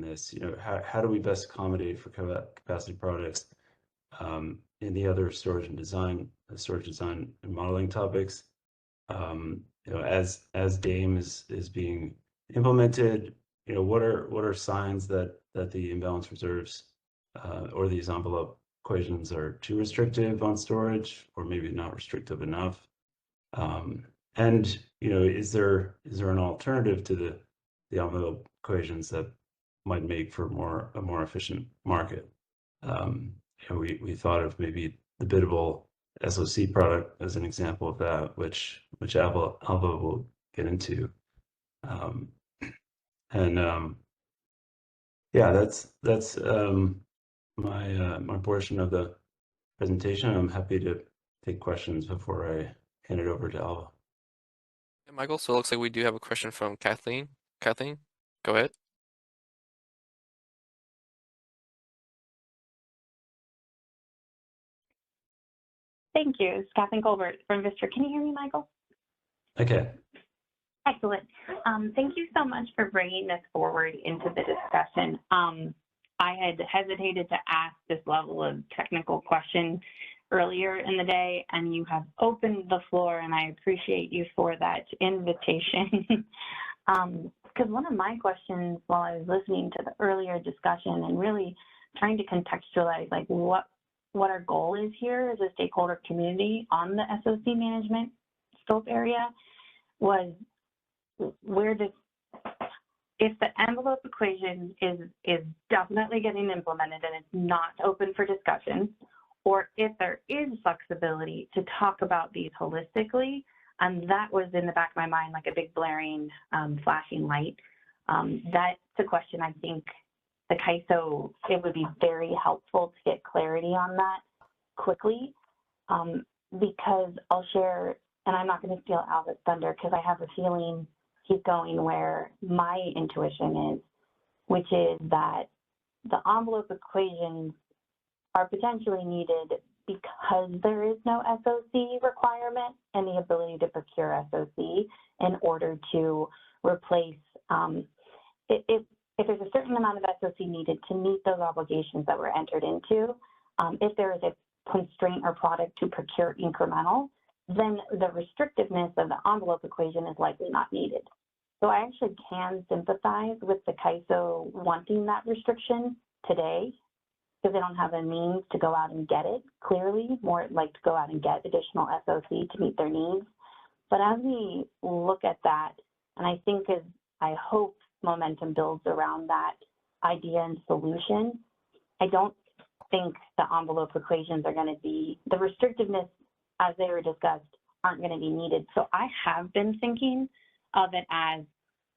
this. You know, how do we best accommodate for capacity products in the other storage design and modeling topics? You know, as DAME is being implemented, you know, what are signs that the imbalance reserves or these envelope equations are too restrictive on storage, or maybe not restrictive enough? And, you know, is there an alternative to the envelope equations that might make for a more efficient market? You know, we thought of maybe the biddable SOC product as an example of that, which Alva will get into. Yeah, that's my portion of the presentation. I'm happy to take questions before I hand it over to Alva. Yeah, Michael, so it looks like we do have a question from Kathleen. Kathleen, go ahead. Thank you. It's Kathleen Colbert from Vistra. Can you hear me, Michael? Okay. Excellent. Thank you so much for bringing this forward into the discussion. I had hesitated to ask this level of technical question earlier in the day, and you have opened the floor, and I appreciate you for that invitation. Because one of my questions while I was listening to the earlier discussion and really trying to contextualize like what our goal is here as a stakeholder community on the SOC management scope area was if the envelope equation is definitely getting implemented and it's not open for discussion, or if there is flexibility to talk about these holistically, and that was in the back of my mind like a big blaring flashing light. That's a question I think the CAISO, it would be very helpful to get clarity on that quickly, because I'll share, and I'm not going to steal Alva's thunder because I have a feeling he's going where my intuition is, which is that the envelope equations are potentially needed because there is no SOC requirement and the ability to procure SOC in order to replace, if there's a certain amount of SOC needed to meet those obligations that were entered into, if there is a constraint or product to procure incremental, then the restrictiveness of the envelope equation is likely not needed. So I actually can sympathize with the CAISO wanting that restriction today, because they don't have a means to go out and get it, clearly, more like to go out and get additional SOC to meet their needs. But as we look at that, And I think as I hope momentum builds around that idea and solution, I don't think the envelope equations are going to be, the restrictiveness as they were discussed aren't going to be needed. So I have been thinking of it as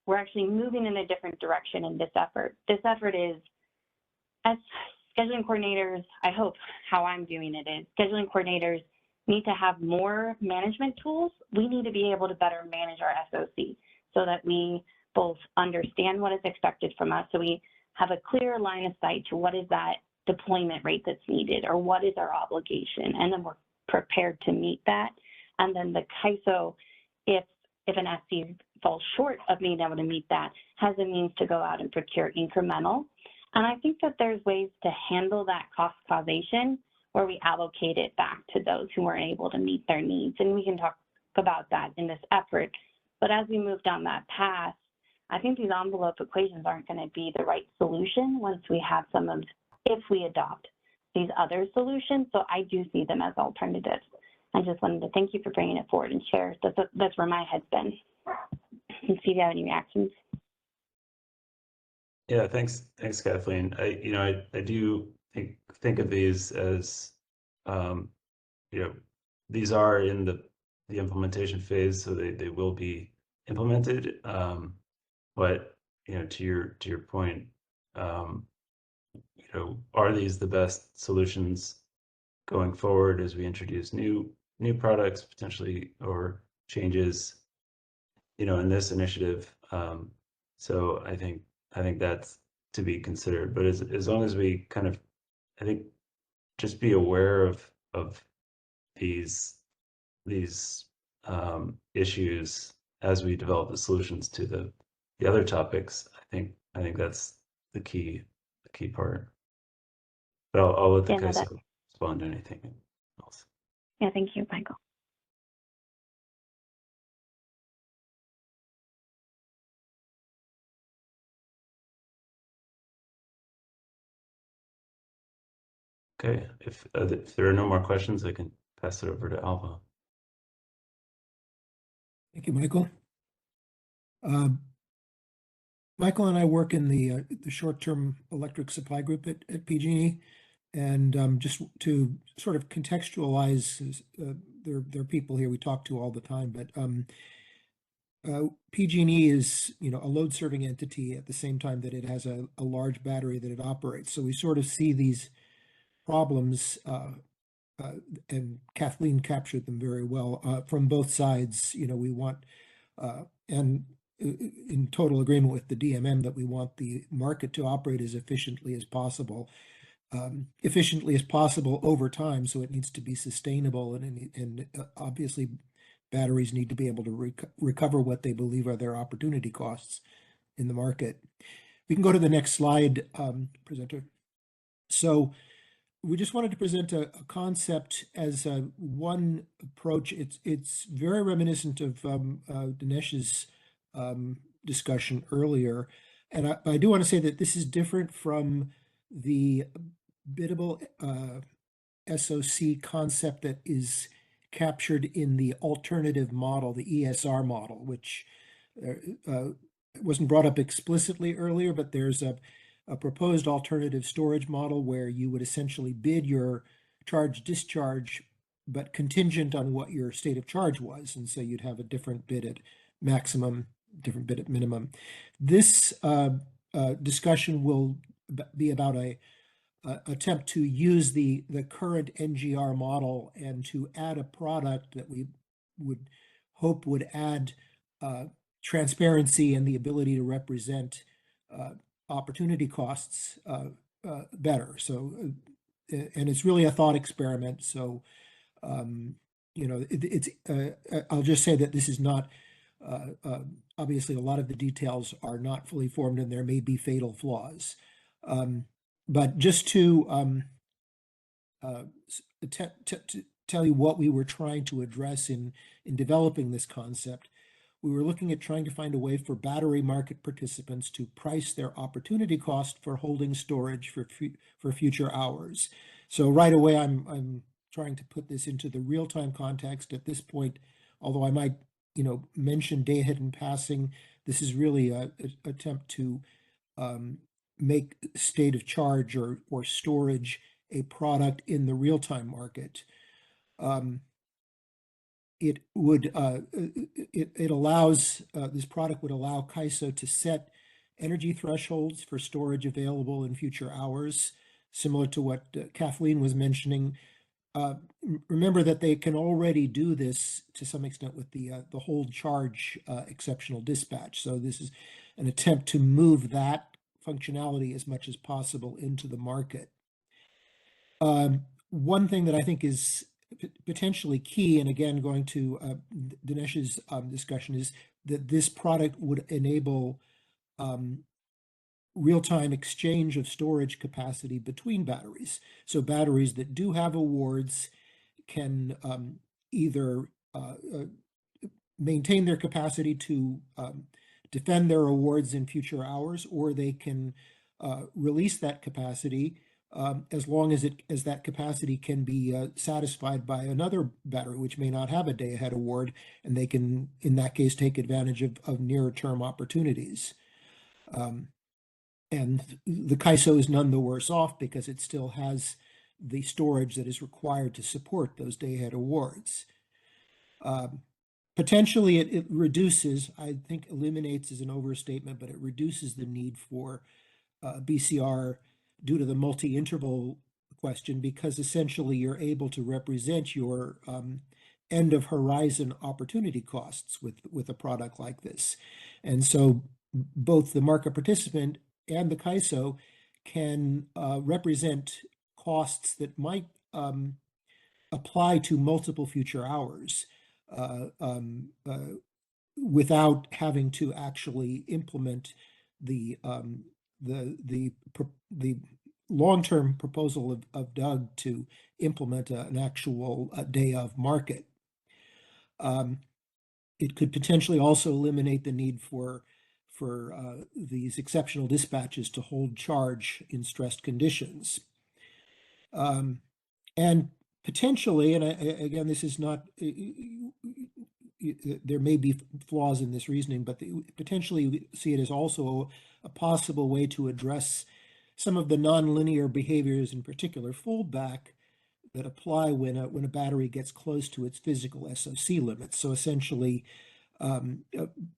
we're actually moving in a different direction in this effort. This effort is, as scheduling coordinators, I hope how I'm doing it is, scheduling coordinators need to have more management tools. We need to be able to better manage our SOC so that we both understand what is expected from us, so we have a clear line of sight to what is that deployment rate that's needed, or what is our obligation, and then we're prepared to meet that. And then the CAISO, if an SC falls short of being able to meet that, has a means to go out and procure incremental. And I think that there's ways to handle that cost causation where we allocate it back to those who weren't able to meet their needs. And we can talk about that in this effort. But as we move down that path, I think these envelope equations aren't going to be the right solution once we have some of, if we adopt these other solutions. So I do see them as alternatives. I just wanted to thank you for bringing it forward and share. That's where my head's been. And see if you have any reactions. Yeah, thanks, Kathleen. I do think of these as, these are in the implementation phase, so they will be implemented. But to your point, are these the best solutions going forward as we introduce new products potentially, or changes, in this initiative? So I think that's to be considered. But as long as we kind of, I think, just be aware of these issues as we develop the solutions to the other topics, I think that's the key part. But I'll let the CAISO respond to anything else. Yeah, thank you, Michael. Okay, if there are no more questions, I can pass it over to Alva. Thank you, Michael. Michael and I work in the short-term electric supply group at PG&E, and just to sort of contextualize, there are people here we talk to all the time, but PG&E is, a load-serving entity at the same time that it has a large battery that it operates. So we sort of see these problems, and Kathleen captured them very well, from both sides. We want, and in total agreement with the DMM, that we want the market to operate as efficiently as possible over time. So it needs to be sustainable, and obviously batteries need to be able to recover what they believe are their opportunity costs in the market. We can go to the next slide, presenter. So we just wanted to present a concept as one approach. It's very reminiscent of Dinesh's discussion earlier. And I do want to say that this is different from the biddable SOC concept that is captured in the alternative model, the ESR model, which wasn't brought up explicitly earlier, but there's a proposed alternative storage model where you would essentially bid your charge discharge, but contingent on what your state of charge was. And so you'd have a different bid at maximum, different bid at minimum. This discussion will be about a attempt to use the current NGR model and to add a product that we would hope would add transparency and the ability to represent opportunity costs better. So, and it's really a thought experiment. So, it's I'll just say that this is not, obviously a lot of the details are not fully formed and there may be fatal flaws. But just to tell you what we were trying to address in developing this concept, we were looking at trying to find a way for battery market participants to price their opportunity cost for holding storage for future hours. So right away, I'm trying to put this into the real-time context at this point, although I might mentioned day ahead in passing. This is really an attempt to make state of charge or storage a product in the real-time market. It would it allows this product would allow CAISO to set energy thresholds for storage available in future hours, similar to what Kathleen was mentioning. Remember that they can already do this to some extent with the hold charge exceptional dispatch. So this is an attempt to move that functionality as much as possible into the market. One thing that I think is potentially key, and again, going to Dinesh's discussion, is that this product would enable real-time exchange of storage capacity between batteries. So batteries that do have awards can either maintain their capacity to defend their awards in future hours, or they can release that capacity as long as that capacity can be satisfied by another battery, which may not have a day-ahead award, and they can, in that case, take advantage of nearer-term opportunities. And the CAISO is none the worse off because it still has the storage that is required to support those day-ahead awards. Potentially, it reduces, I think eliminates is an overstatement, but it reduces the need for BCR due to the multi-interval question, because essentially you're able to represent your end of horizon opportunity costs with a product like this. And so both the market participant and the CAISO can represent costs that might apply to multiple future hours without having to actually implement the long-term proposal of Doug to implement an actual day of market. It could potentially also eliminate the need for these exceptional dispatches to hold charge in stressed conditions. And potentially, and again, this is not, there may be flaws in this reasoning, but potentially we see it as also a possible way to address some of the nonlinear behaviors, in particular foldback, that apply when a battery gets close to its physical SOC limits. So essentially,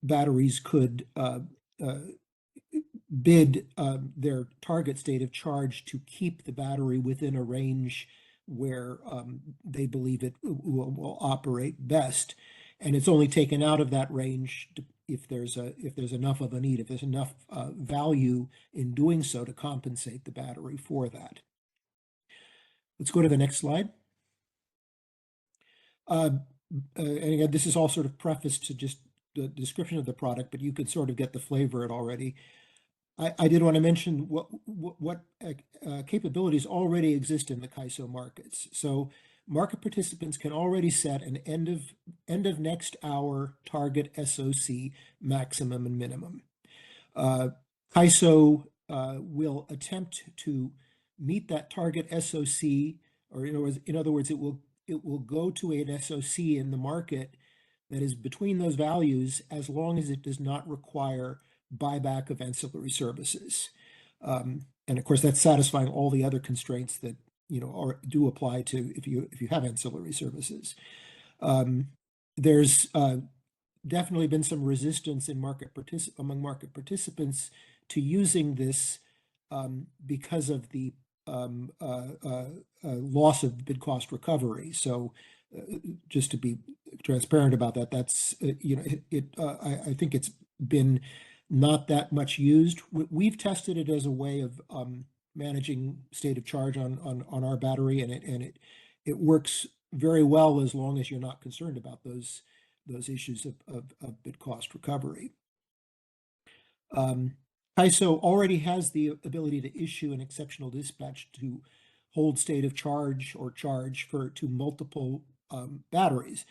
batteries could bid their target state of charge to keep the battery within a range where they believe it will operate best, and it's only taken out of that range if there's enough of a need, if there's enough value in doing so to compensate the battery for that. Let's go to the next slide. And again, this is all sort of prefaced to just the description of the product, but you could sort of get the flavor of it already. I did want to mention what capabilities already exist in the CAISO markets. So market participants can already set an end of next hour target SOC maximum and minimum. CAISO will attempt to meet that target SOC, or in other words, it will go to an SOC in the market that is between those values, as long as it does not require buyback of ancillary services. And of course, that's satisfying all the other constraints that do apply to if you have ancillary services. There's definitely been some resistance in among market participants to using this because of the loss of bid cost recovery. So just to be transparent about that, that's I think it's been not that much used. We've tested it as a way of managing state of charge on our battery, and it works very well as long as you're not concerned about those issues of bid cost recovery. CAISO already has the ability to issue an exceptional dispatch to hold state of charge or charge to multiple batteries.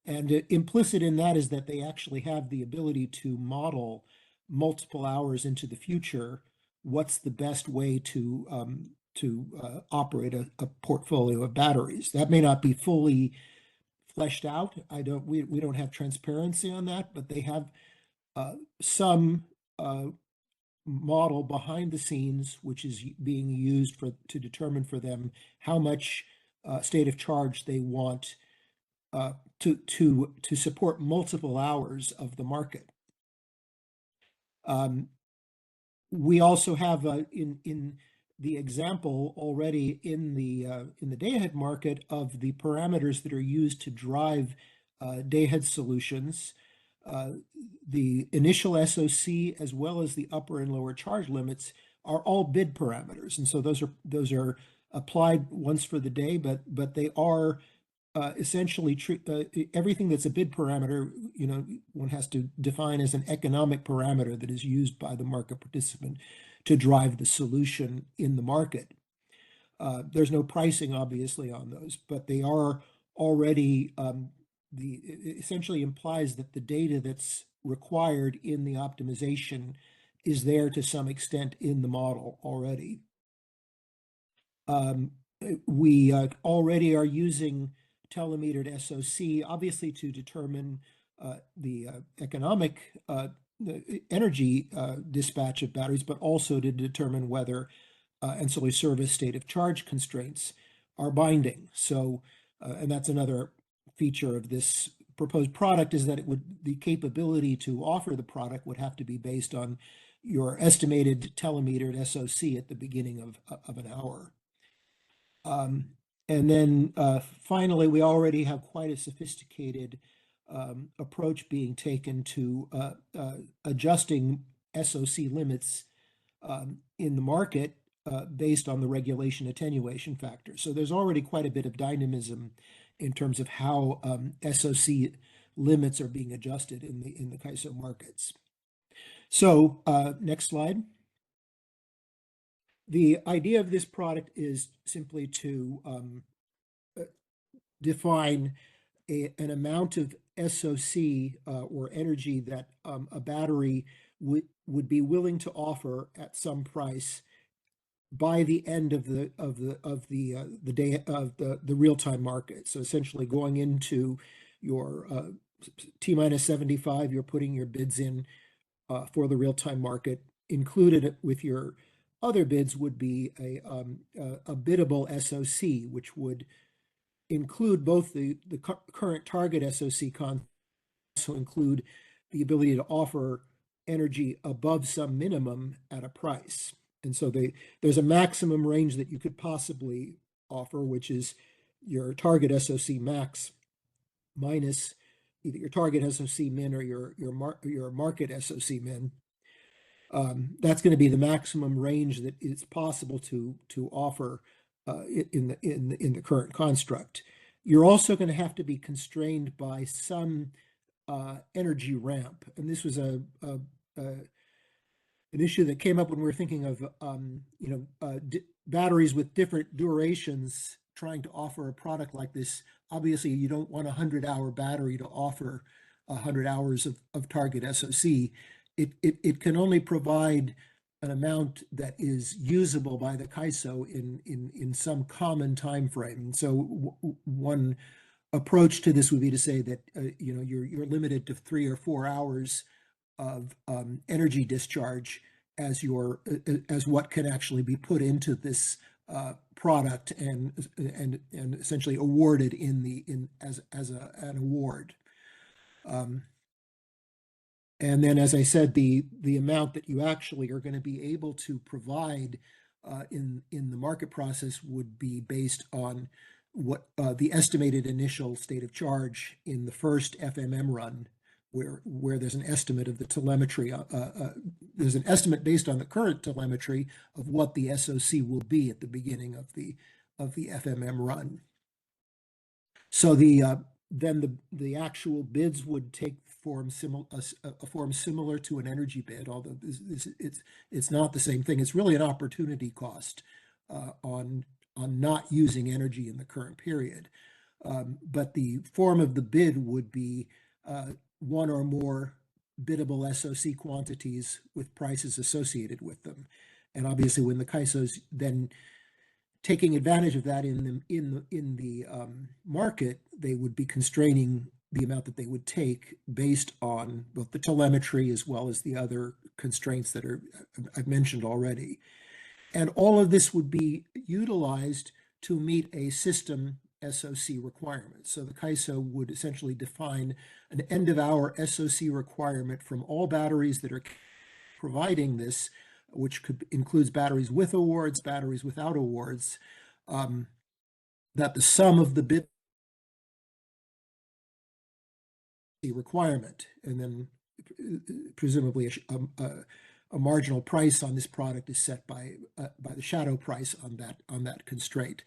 And implicit in that is that they actually have the ability to model multiple hours into the future what's the best way to operate a portfolio of batteries. That may not be fully fleshed out. We don't have transparency on that, but they have some model behind the scenes, which is being used to determine for them how much state of charge they want to support multiple hours of the market. We also have in the example already in the day-ahead market of the parameters that are used to drive day-ahead solutions. The initial SOC as well as the upper and lower charge limits are all bid parameters, and so those are applied once for the day, but they are essentially everything that's a bid parameter, one has to define as an economic parameter that is used by the market participant to drive the solution in the market. There's no pricing, obviously, on those, but they are already, it essentially implies that the data that's required in the optimization is there to some extent in the model already. We already are using telemetered SOC, obviously to determine the economic the energy dispatch of batteries, but also to determine whether ancillary service state of charge constraints are binding. So, and that's another feature of this proposed product, is that the capability to offer the product would have to be based on your estimated telemetered SOC at the beginning of an hour. And then finally, we already have quite a sophisticated approach being taken to adjusting SOC limits in the market based on the regulation attenuation factor. So there's already quite a bit of dynamism in terms of how SOC limits are being adjusted in the CAISO markets. So next slide. The idea of this product is simply to define an amount of SOC or energy that a battery would be willing to offer at some price by the end of the day of the real-time market. So essentially, going into your T minus 75, you're putting your bids in for the real-time market. Included with your other bids would be a biddable SOC, which would include both the current target SOC also include the ability to offer energy above some minimum at a price. And so there's a maximum range that you could possibly offer, which is your target SOC max minus either your target SOC min or your market SOC min. That's going to be the maximum range that is possible to offer in the current construct. You're also going to have to be constrained by some energy ramp, and this was an issue that came up when we were thinking of batteries with different durations trying to offer a product like this. Obviously, you don't want a 100-hour battery to offer 100 hours of target SOC. It can only provide an amount that is usable by the CAISO in some common time frame. And so one approach to this would be to say that you're limited to 3 or 4 hours of energy discharge as what can actually be put into this product and essentially awarded as an award. And then, as I said, the amount that you actually are going to be able to provide in the market process would be based on what the estimated initial state of charge in the first FMM run, where there's an estimate of the telemetry. There's an estimate based on the current telemetry of what the SOC will be at the beginning of the FMM run. So then the actual bids would take a form similar to an energy bid, although it's not the same thing. It's really an opportunity cost on not using energy in the current period. But the form of the bid would be one or more biddable SOC quantities with prices associated with them. And obviously, when the CAISOs then taking advantage of that in the market, they would be constraining the amount that they would take based on both the telemetry as well as the other constraints that I've mentioned already. And all of this would be utilized to meet a system SOC requirement. So the CAISO would essentially define an end of hour SOC requirement from all batteries that are providing this, which includes batteries with awards, batteries without awards, that the sum of the bit requirement, and then presumably a marginal price on this product is set by the shadow price on that constraint.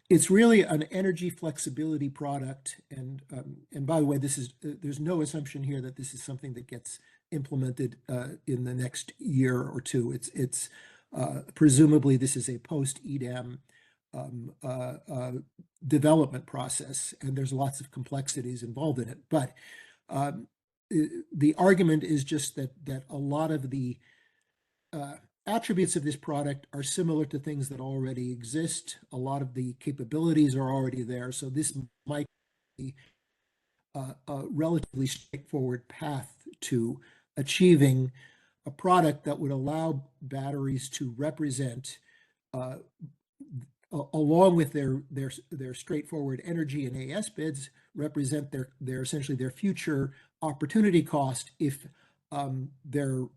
It's really an energy flexibility product, and by the way, there's no assumption here that this is something that gets implemented in the next year or two. It's presumably this is a post-EDAM development process, and there's lots of complexities involved in it. But the argument is just that a lot of the attributes of this product are similar to things that already exist. A lot of the capabilities are already there, so this might be a relatively straightforward path to achieving a product that would allow batteries to represent, along with their straightforward energy and AS bids, represent their essentially their future opportunity cost if their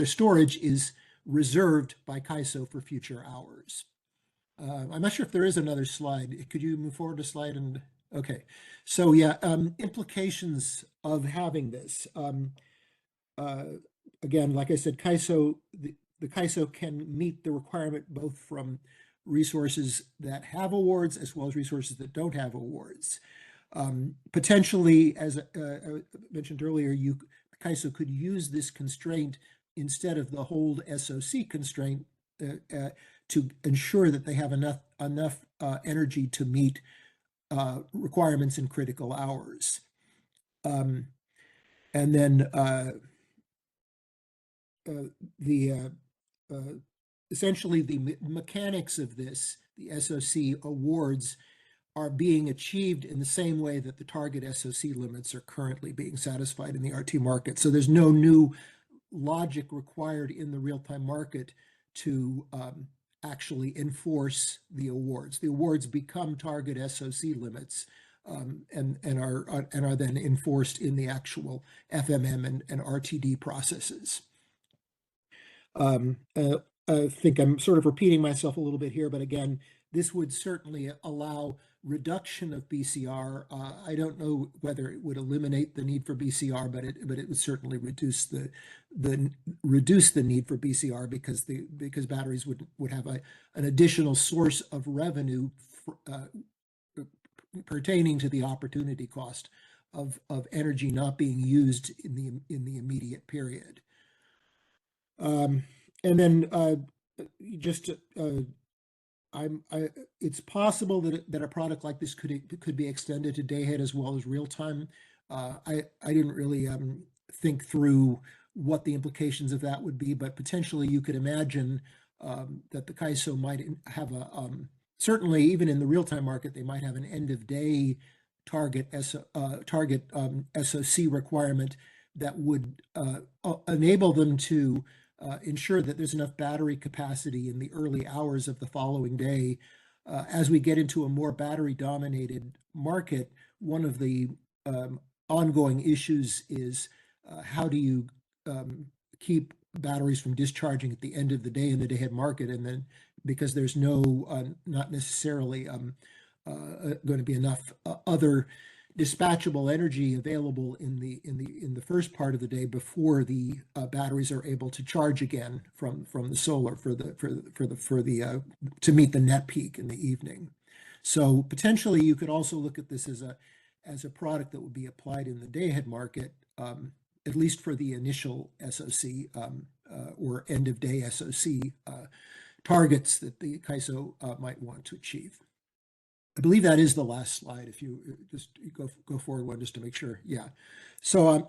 storage is reserved by CAISO for future hours. I'm not sure if there is another slide. Could you move forward a slide? And okay, so yeah, implications of having this. Again, like I said, CAISO, the CAISO can meet the requirement both from resources that have awards as well as resources that don't have awards. Potentially, as I mentioned earlier, CAISO could use this constraint instead of the hold SOC constraint to ensure that they have enough energy to meet requirements in critical hours. And then essentially the mechanics of this, the SOC awards, are being achieved in the same way that the target SOC limits are currently being satisfied in the RT market. So there's no new logic required in the real-time market to actually enforce the awards. The awards become target SOC limits and are then enforced in the actual FMM and RTD processes. I think I'm sort of repeating myself a little bit here, but again, this would certainly allow reduction of BCR. I don't know whether it would eliminate the need for BCR, but it would certainly reduce the need for BCR because batteries would have an additional source of revenue pertaining to the opportunity cost of energy not being used in the immediate period. And then it's possible that a product like this could be extended to day ahead as well as real time. I didn't really think through what the implications of that would be, but potentially you could imagine that the CAISO might have certainly even in the real time market, they might have an end of day target SOC requirement that would enable them to ensure that there's enough battery capacity in the early hours of the following day. As we get into a more battery-dominated market, one of the ongoing issues is how do you keep batteries from discharging at the end of the day in the day-ahead market, and then because there's not necessarily going to be enough other dispatchable energy available in the first part of the day before the batteries are able to charge again from the solar to meet the net peak in the evening. So potentially you could also look at this as a product that would be applied in the day ahead market, at least for the initial SOC or end of day SOC targets that the CAISO might want to achieve. I believe that is the last slide. If you just go forward one just to make sure. Yeah. So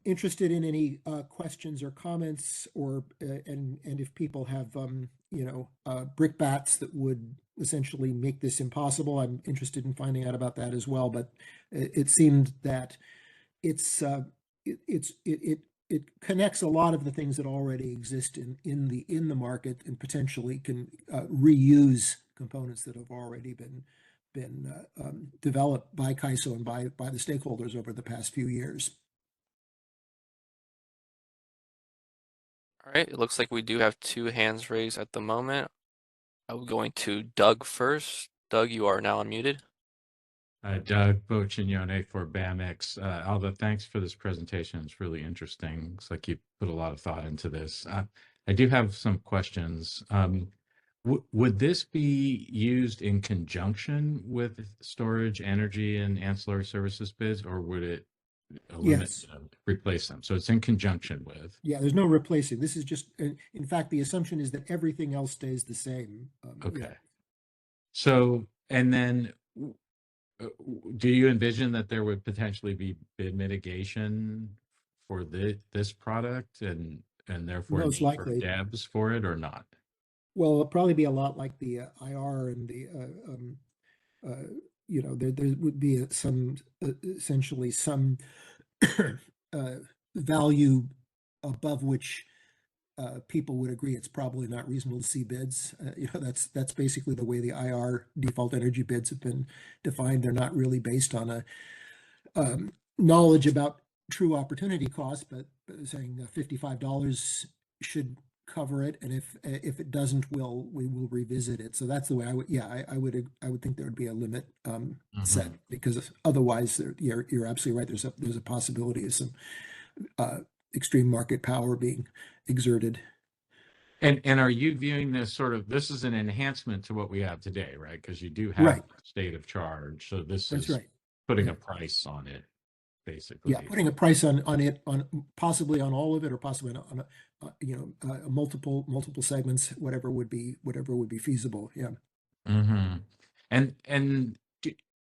interested in any questions or comments, or and if people have brickbats that would essentially make this impossible, I'm interested in finding out about that as well. But it seemed that it's it connects a lot of the things that already exist in the market, and potentially can reuse components that have already been developed by CAISO and by the stakeholders over the past few years. All right, it looks like we do have 2 hands raised at the moment. I'm going to Doug first. Doug, you are now unmuted. Doug Bocignone for BAMX. Alva, thanks for this presentation. It's really interesting. Looks like you put a lot of thought into this. I do have some questions. Would this be used in conjunction with storage, energy, and ancillary services bids, or would it Yes. replace them? So it's in conjunction with. Yeah, there's no replacing. This is just, in fact, the assumption is that everything else stays the same. Okay. Yeah. So, and then do you envision that there would potentially be bid mitigation for this product and therefore Most need for likely. DEBs for it, or not? Well, it'll probably be a lot like the IR and the, there would be some, essentially some value above which people would agree it's probably not reasonable to see bids. That's basically the way the IR default energy bids have been defined. They're not really based on a knowledge about true opportunity costs, but saying $55 should cover it, and if it doesn't, we will revisit it. So that's the way I would. Yeah, I would think there would be a limit set, because otherwise, you're absolutely right. There's a possibility of some extreme market power being exerted. And are you viewing this this is an enhancement to what we have today, right? Because you do have Right. state of charge. So this That's is right. putting Yeah. a price on it, basically. Yeah, putting a price on it, on possibly on all of it, or possibly on multiple segments, whatever would be feasible. Yeah. Mm-hmm. And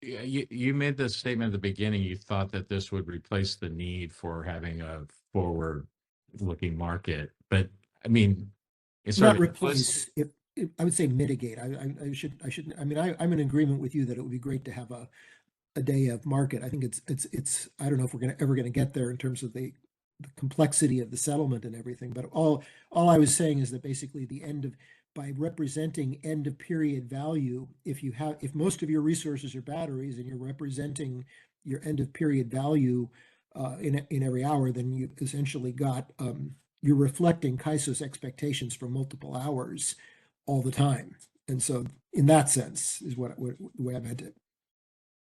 you made the statement at the beginning. You thought that this would replace the need for having a forward-looking market, but I mean, it's sort Not of replace it. I would say mitigate. I should. I mean, I'm in agreement with you that it would be great to have a day of market. I think it's. I don't know if we're ever going to get there in terms of the complexity of the settlement and everything. But all I was saying is that basically by representing end of period value, if most of your resources are batteries and you're representing your end of period value in every hour, then you essentially got you're reflecting CAISO's expectations for multiple hours all the time. And so in that sense is the way I meant it.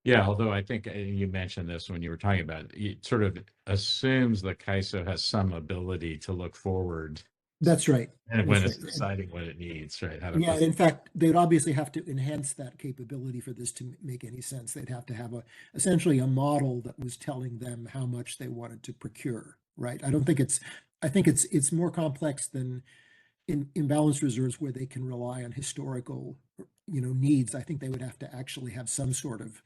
Yeah, although I think you mentioned this when you were talking about it, it sort of assumes that CAISO has some ability to look forward. That's right. And when it's deciding what it needs, right? Yeah, in fact, they'd obviously have to enhance that capability for this to make any sense. They'd have to have essentially a model that was telling them how much they wanted to procure, right? I think it's more complex than in balanced reserves, where they can rely on historical, needs. I think they would have to actually have some sort of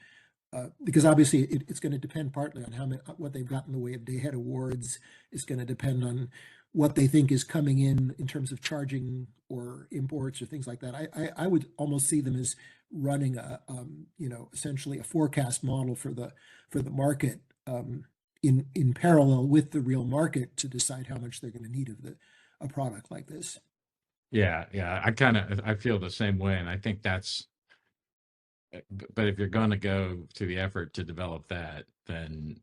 because obviously it's going to depend partly on what they've got in the way of day-ahead awards. It's going to depend on what they think is coming in terms of charging or imports or things like that. I would almost see them as running essentially a forecast model for the market in parallel with the real market, to decide how much they're going to need of a product like this. Yeah, I feel the same way, and I think that's. But if you're going to go to the effort to develop that, then,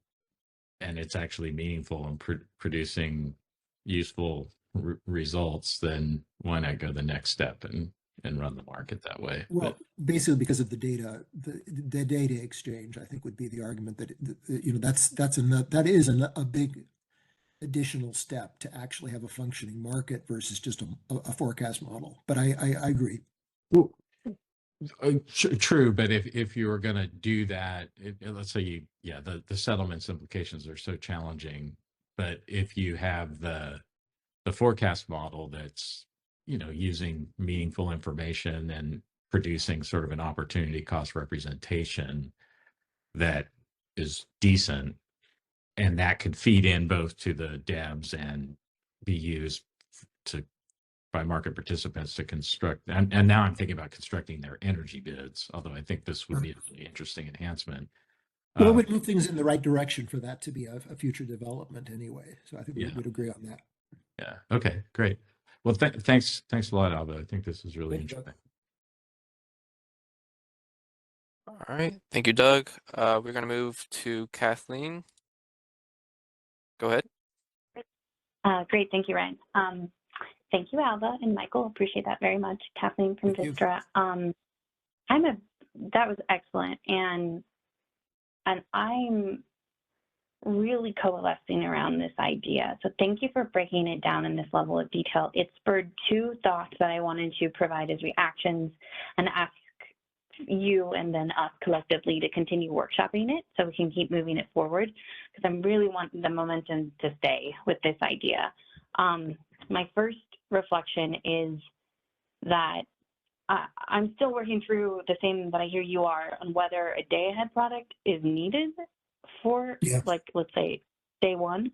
and it's actually meaningful and producing useful results, then why not go the next step and run the market that way? Well, basically because of the data, the data exchange, I think would be the argument that that is a big additional step to actually have a functioning market versus just a forecast model. But I agree. Well, true, but if you were going to do that, let's say the settlements implications are so challenging, but if you have the forecast model that's using meaningful information and producing sort of an opportunity cost representation that is decent, and that could feed in both to the DEBs and be used by market participants to construct. And now I'm thinking about constructing their energy bids, although I think this would be a really interesting enhancement. Well, it would move things in the right direction for that to be a future development anyway. So I think we would agree on that. Yeah. Okay, great. Well, thanks a lot, Alba. I think this is really interesting. All right. Thank you, Doug. We're going to move to Kathleen. Go ahead. Great. Thank you, Ryan. Thank you, Alba and Michael. Appreciate that very much. Kathleen from Vistra. That was excellent. And I'm really coalescing around this idea. So thank you for breaking it down in this level of detail. It spurred two thoughts that I wanted to provide as reactions and ask you and then us collectively to continue workshopping it so we can keep moving it forward, because I really want the momentum to stay with this idea. My first reflection is that I'm still working through the same that I hear you are on whether a day ahead product is needed for, like, let's say day one.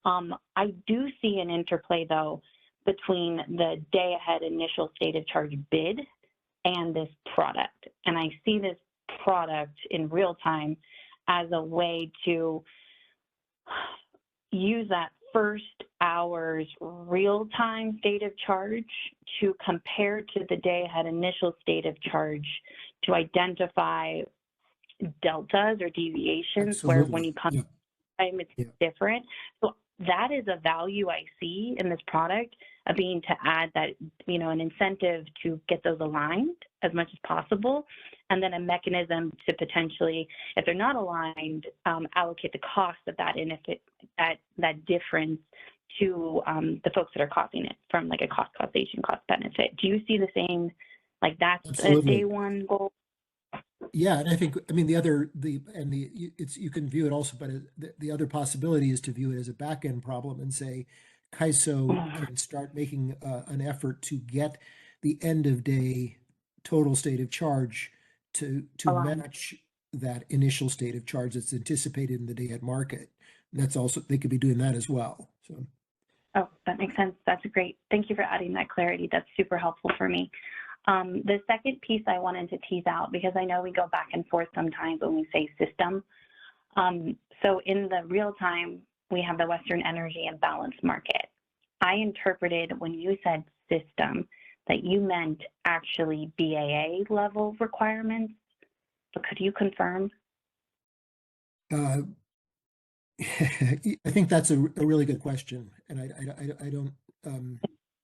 I do see an interplay though between the day ahead initial state of charge bid and this product. And I see this product in real time as a way to use that first hour's real-time state of charge to compare to the day ahead initial state of charge to identify deltas or deviations where when you come time it's different. So that is a value I see in this product of being to add that, you know, an incentive to get those aligned as much as possible, and then a mechanism to potentially, if they're not aligned, allocate the cost of that, and if it that difference to the folks that are causing it from like a cost causation, cost benefit. Do you see the same, like that's a day one goal? Yeah, and I think, I mean, you can view it also, but the other possibility is to view it as a back end problem and say, CAISO can start making an effort to get the end of day total state of charge to match that initial state of charge that's anticipated in the day ahead market. And that's also, they could be doing that as well. So. Oh, that makes sense. That's great. Thank you for adding that clarity. That's super helpful for me. The second piece I wanted to tease out, because I know we go back and forth sometimes when we say system. So in the real time, we have the Western Energy Imbalance Market. I interpreted when you said system that you meant actually BAA level requirements. But could you confirm? I think that's a really good question, and I don't,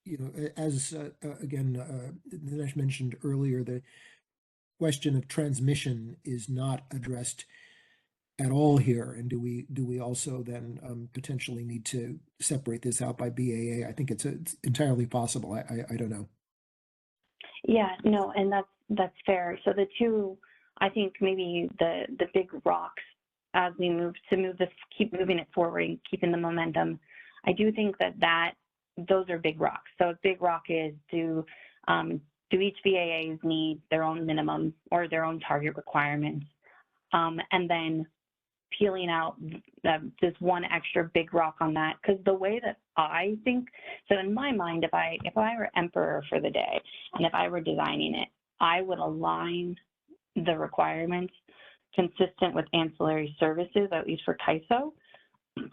you know, as again, Dinesh mentioned earlier, the question of transmission is not addressed at all here. And do we also then potentially need to separate this out by BAA? I think it's entirely possible. I don't know. Yeah, no, and that's fair. So the two, I think maybe the big rocks as we keep moving it forward, keeping the momentum. I do think that those are big rocks. So a big rock is do each VAAs need their own minimum or their own target requirements? And then peeling out this one extra big rock on that, because the way that I think, so in my mind, if I were emperor for the day and if I were designing it, I would align the requirements consistent with ancillary services, at least for CAISO,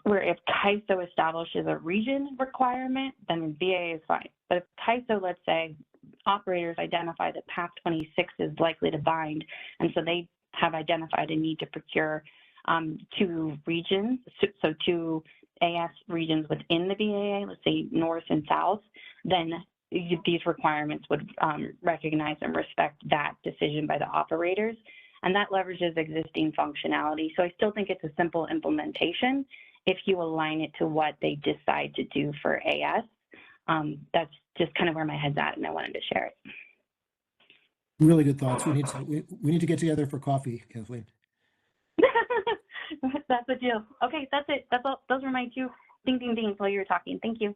where if CAISO establishes a region requirement, then VAA is fine. But if CAISO, let's say, operators identify that PAF 26 is likely to bind, and so they have identified a need to procure two regions, so two AS regions within the BAA, let's say north and south, then these requirements would recognize and respect that decision by the operators. And that leverages existing functionality. So I still think it's a simple implementation if you align it to what they decide to do for AS. That's just kind of where my head's at, and I wanted to share it. Really good thoughts. We need to get together for coffee, Kathleen. That's the deal. Okay, that's it. That's all. Those were my two thinking things while you were talking. Thank you.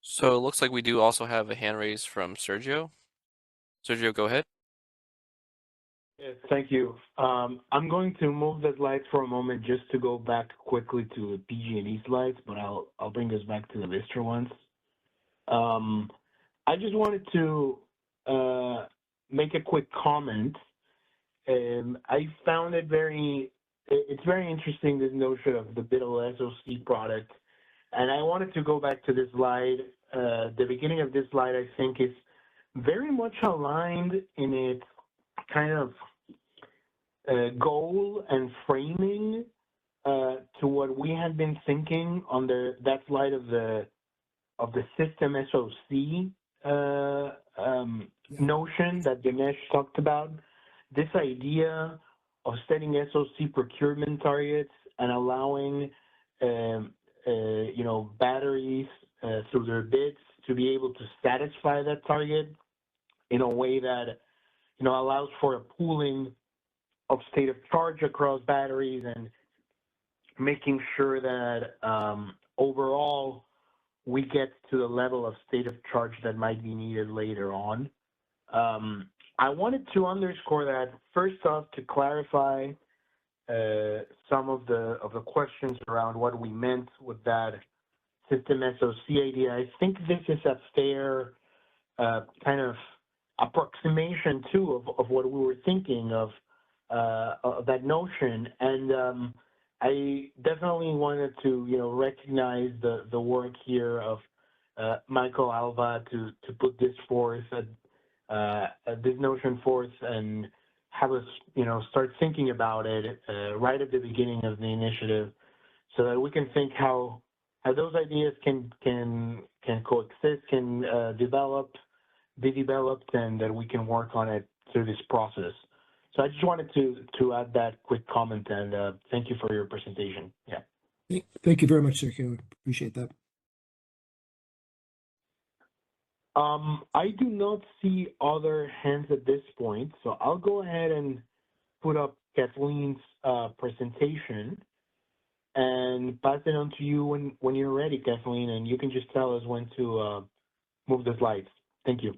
So it looks like we do also have a hand raised from Sergio. Sergio, go ahead. Yes, thank you. I'm going to move the slides for a moment just to go back quickly to the PG&E slides, but I'll bring us back to the Vistra ones. I just wanted to make a quick comment. I found it's very interesting, this notion of the BIDL SOC product. And I wanted to go back to this slide. The beginning of this slide, I think, is very much aligned in its kind of goal and framing to what we had been thinking on that slide of the system SOC notion that Dinesh talked about. This idea of setting SOC procurement targets and allowing batteries through their bids to be able to satisfy that target in a way that allows for a pooling of state of charge across batteries and making sure that overall we get to the level of state of charge that might be needed later on. I wanted to underscore that first off to clarify some of the questions around what we meant with that system SOC idea. I think this is a fair kind of approximation too of what we were thinking of that notion, and I definitely wanted to recognize the work here of Michael Alva to put this forth, this notion forth, and have us start thinking about it right at the beginning of the initiative, so that we can think how those ideas can coexist, can be developed, and that we can work on it through this process. So I just wanted to add that quick comment, and thank you for your presentation. Yeah. Thank you very much, Sergio. Appreciate that. I do not see other hands at this point, so I'll go ahead and put up Kathleen's presentation and pass it on to you when you're ready, Kathleen, and you can just tell us when to move the slides. Thank you.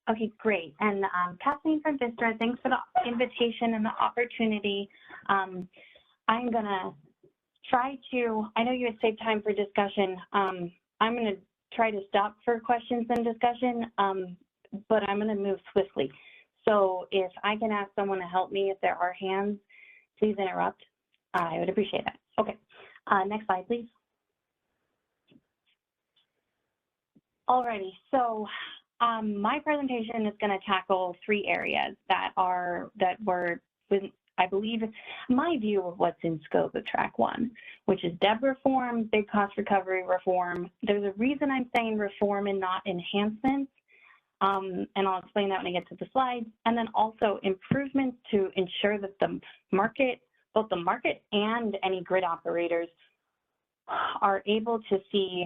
Okay, great. And Kathleen from Vistra, thanks for the invitation and the opportunity. I'm going to try to, I know you had saved time for discussion. I'm going to try to stop for questions and discussion, but I'm going to move swiftly. So if I can ask someone to help me, if there are hands, please interrupt. I would appreciate that. Okay, next slide, please. Alrighty, so my presentation is going to tackle three areas that were, I believe, my view of what's in scope of track one, which is DEB reform, big cost recovery reform. There's a reason I'm saying reform and not enhancements, and I'll explain that when I get to the slides. And then also improvements to ensure that the market, both the market and any grid operators, are able to see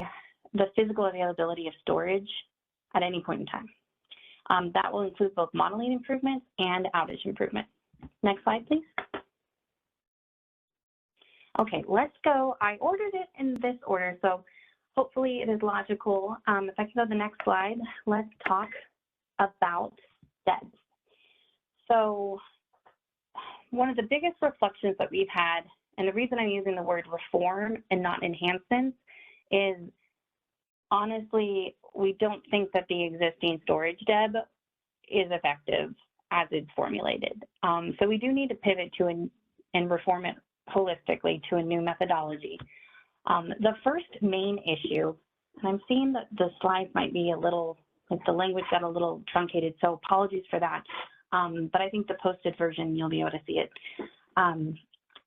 the physical availability of storage at any point in time. That will include both modeling improvements and outage improvement. Next slide, please. Okay, let's go. I ordered it in this order, so hopefully it is logical. If I can go to the next slide, let's talk about DEBs. So one of the biggest reflections that we've had, and the reason I'm using the word reform and not enhancements, is honestly, we don't think that the existing storage DEB is effective as it's formulated. So we do need to pivot to and reform it holistically to a new methodology. The first main issue, and I'm seeing that the slides might be a little, like the language got a little truncated, so apologies for that. But I think the posted version, you'll be able to see it.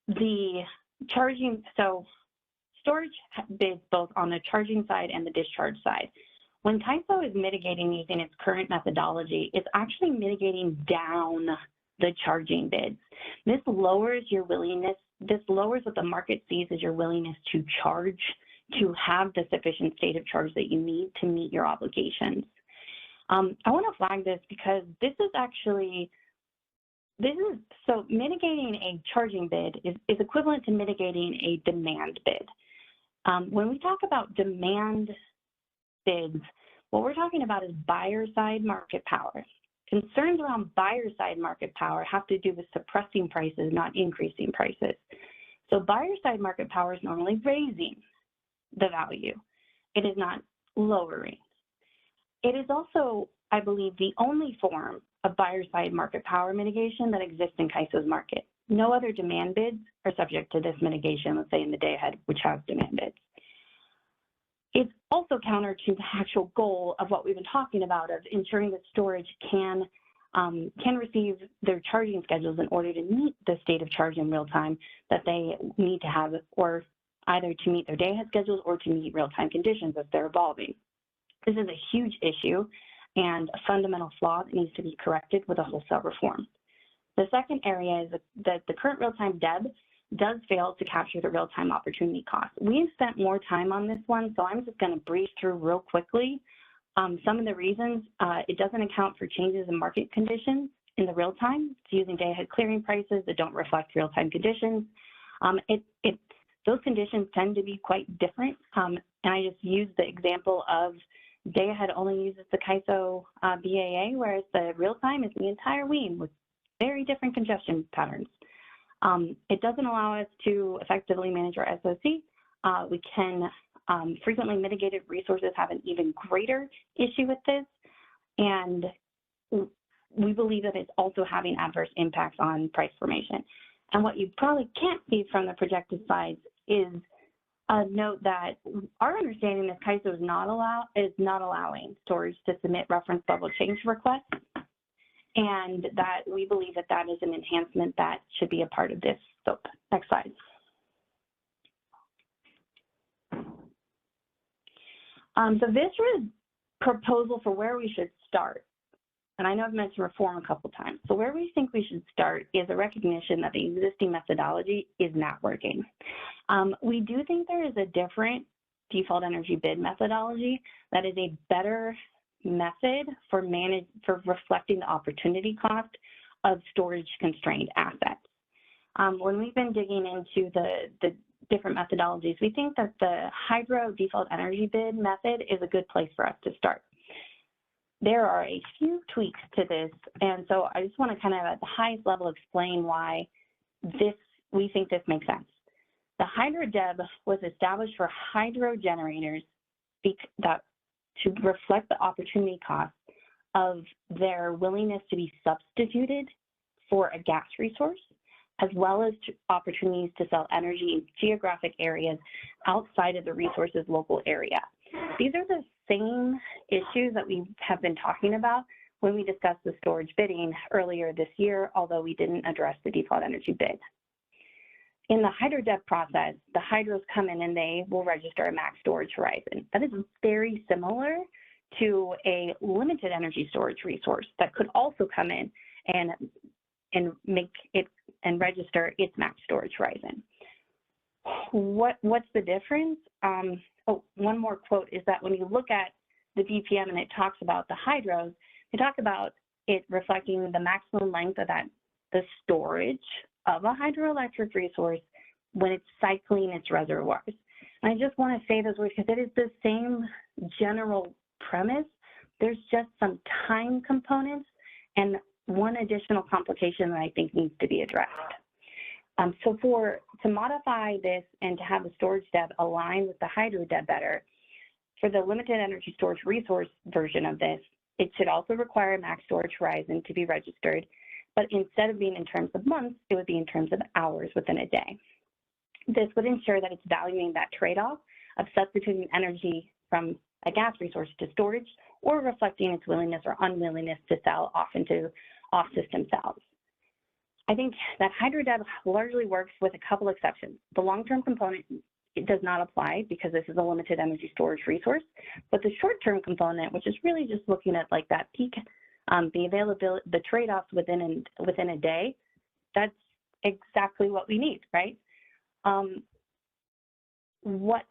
The charging, so storage bids both on the charging side and the discharge side. When TISO is mitigating using its current methodology, it's actually mitigating down the charging bids. This lowers your willingness, this lowers what the market sees as your willingness to charge, to have the sufficient state of charge that you need to meet your obligations. I want to flag this because this is actually, so mitigating a charging bid is equivalent to mitigating a demand bid. When we talk about demand bids, what we're talking about is buyer side market power. concerns around buyer side market power have to do with suppressing prices, not increasing prices. So buyer side market power is normally raising the value. It is not lowering. It is also, I believe, the only form of buyer side market power mitigation that exists in CAISO's market. No other demand bids are subject to this mitigation, let's say in the day ahead, which has demand bids. It's also counter to the actual goal of what we've been talking about of ensuring that storage can receive their charging schedules in order to meet the state of charge in real time that they need to have, or either to meet their day ahead schedules or to meet real time conditions as they're evolving. This is a huge issue and a fundamental flaw that needs to be corrected with a wholesale reform. The second area is that the current real-time DEB does fail to capture the real-time opportunity cost. We've spent more time on this one, so I'm just going to breeze through real quickly. Some of the reasons it doesn't account for changes in market conditions in the real time. It's using day-ahead clearing prices that don't reflect real-time conditions. Those conditions tend to be quite different, and I just used the example of day-ahead only uses the CAISO BAA, whereas the real-time is the entire WEAM with very different congestion patterns. It doesn't allow us to effectively manage our SOC. We can frequently mitigated resources have an even greater issue with this, and we believe that it's also having adverse impacts on price formation. And what you probably can't see from the projected slides is a note that our understanding is CAISO is not allowing storage to submit reference level change requests, and that we believe that that is an enhancement that should be a part of this scope. Next slide. So this is a proposal for where we should start. And I know I've mentioned reform a couple times. So where we think we should start is a recognition that the existing methodology is not working. We do think there is a different default energy bid methodology that is a better method for reflecting the opportunity cost of storage constrained assets. When we've been digging into the different methodologies, we think that the hydro default energy bid method is a good place for us to start. There are a few tweaks to this, and so I just want to kind of at the highest level explain why we think this makes sense. The hydro DEB was established for hydro generators to reflect the opportunity cost of their willingness to be substituted for a gas resource, as well as opportunities to sell energy in geographic areas outside of the resource's local area. These are the same issues that we have been talking about when we discussed the storage bidding earlier this year, although we didn't address the default energy bid. In the hydro DEB process, the hydros come in and they will register a max storage horizon. That is very similar to a limited energy storage resource that could also come in and make it and register its max storage horizon. What's the difference? One more quote is that when you look at the DPM and it talks about the hydros, they talk about it reflecting the maximum length of the storage of a hydroelectric resource when it's cycling its reservoirs. And I just want to say those words because it is the same general premise. There's just some time components and one additional complication that I think needs to be addressed. So to modify this and to have the storage DEB align with the hydro DEB better, for the limited energy storage resource version of this, it should also require a max storage horizon to be registered, but instead of being in terms of months, it would be in terms of hours within a day. This would ensure that it's valuing that trade-off of substituting energy from a gas resource to storage or reflecting its willingness or unwillingness to sell off into off-system cells. I think that hydro DEB largely works with a couple exceptions. The long-term component, it does not apply because this is a limited energy storage resource, but the short-term component, which is really just looking at like that peak, the availability, the trade-offs within a day, that's exactly what we need, right? What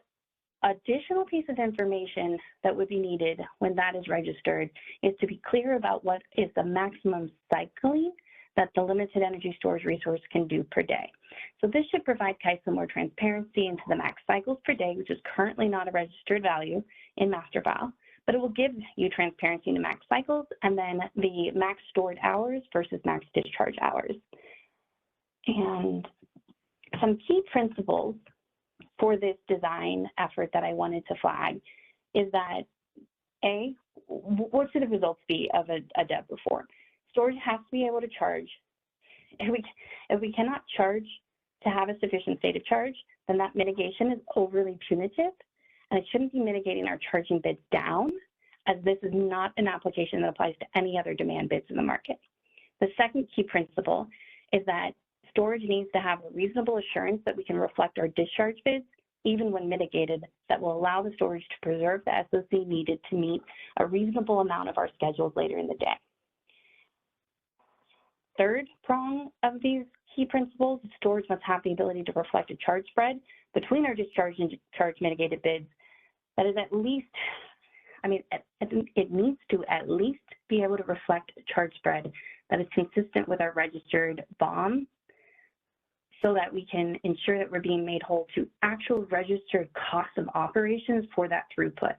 additional piece of information that would be needed when that is registered is to be clear about what is the maximum cycling that the limited energy storage resource can do per day. So this should provide CAISO more transparency into the max cycles per day, which is currently not a registered value in master file, but it will give you transparency into max cycles and then the max stored hours versus max discharge hours. And some key principles for this design effort that I wanted to flag is that A, what should the results be of a DEB reform? Storage has to be able to charge. If we cannot charge to have a sufficient state of charge, then that mitigation is overly punitive, and it shouldn't be mitigating our charging bids down, as this is not an application that applies to any other demand bids in the market. The second key principle is that storage needs to have a reasonable assurance that we can reflect our discharge bids, even when mitigated, that will allow the storage to preserve the SOC needed to meet a reasonable amount of our schedules later in the day. Third prong of these key principles, storage must have the ability to reflect a charge spread between our discharge and charge mitigated bids that is at least, it needs to at least be able to reflect a charge spread that is consistent with our registered BOM, so that we can ensure that we're being made whole to actual registered costs of operations for that throughput.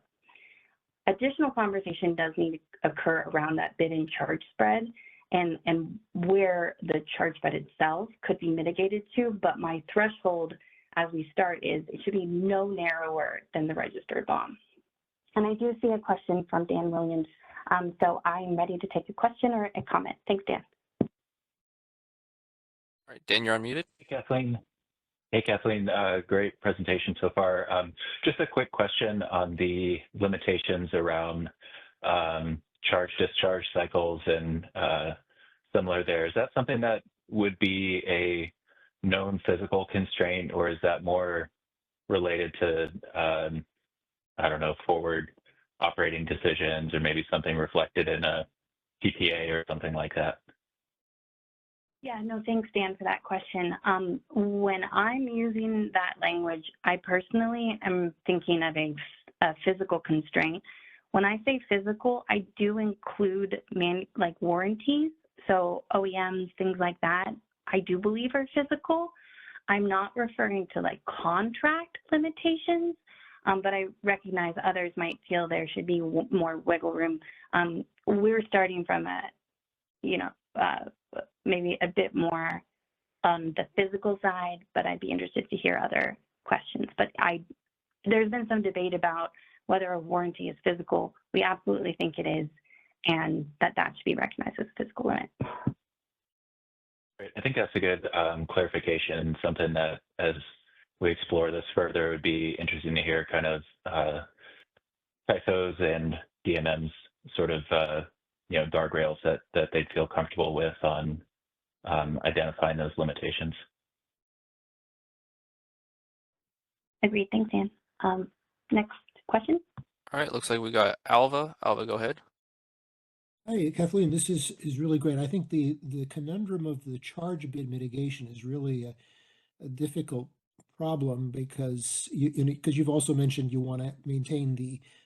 Additional conversation does need to occur around that bid and charge spread and where the charge spread itself could be mitigated to, but my threshold as we start is it should be no narrower than the registered BOM. And I do see a question from Dan Williams, so I'm ready to take a question or a comment. Thanks, Dan. All right, Dan, you're unmuted. Hey, Kathleen. Hey, Kathleen, great presentation so far. Just a quick question on the limitations around charge-discharge cycles and similar there. Is that something that would be a known physical constraint, or is that more related to, I don't know, forward operating decisions, or maybe something reflected in a PPA or something like that? Yeah, no, thanks, Dan, for that question. When I'm using that language, I personally am thinking of a physical constraint. When I say physical, I do include like warranties. So OEMs, things like that, I do believe are physical. I'm not referring to like contract limitations, but I recognize others might feel there should be more wiggle room. We're starting from a, maybe a bit more on the physical side, but I'd be interested to hear other questions. But there's been some debate about whether a warranty is physical. We absolutely think it is, and that should be recognized as a physical limit. Great. I think that's a good clarification, something that as we explore this further, it would be interesting to hear kind of TISOs and DMM's sort of guardrails that they'd feel comfortable with on identifying those limitations. Agreed. Thanks, Dan. Next question. All right, looks like we got Alva. Alva, go ahead. Hi, Kathleen. This is really great. I think the conundrum of the charge bid mitigation is really a difficult problem because you've also mentioned you want to maintain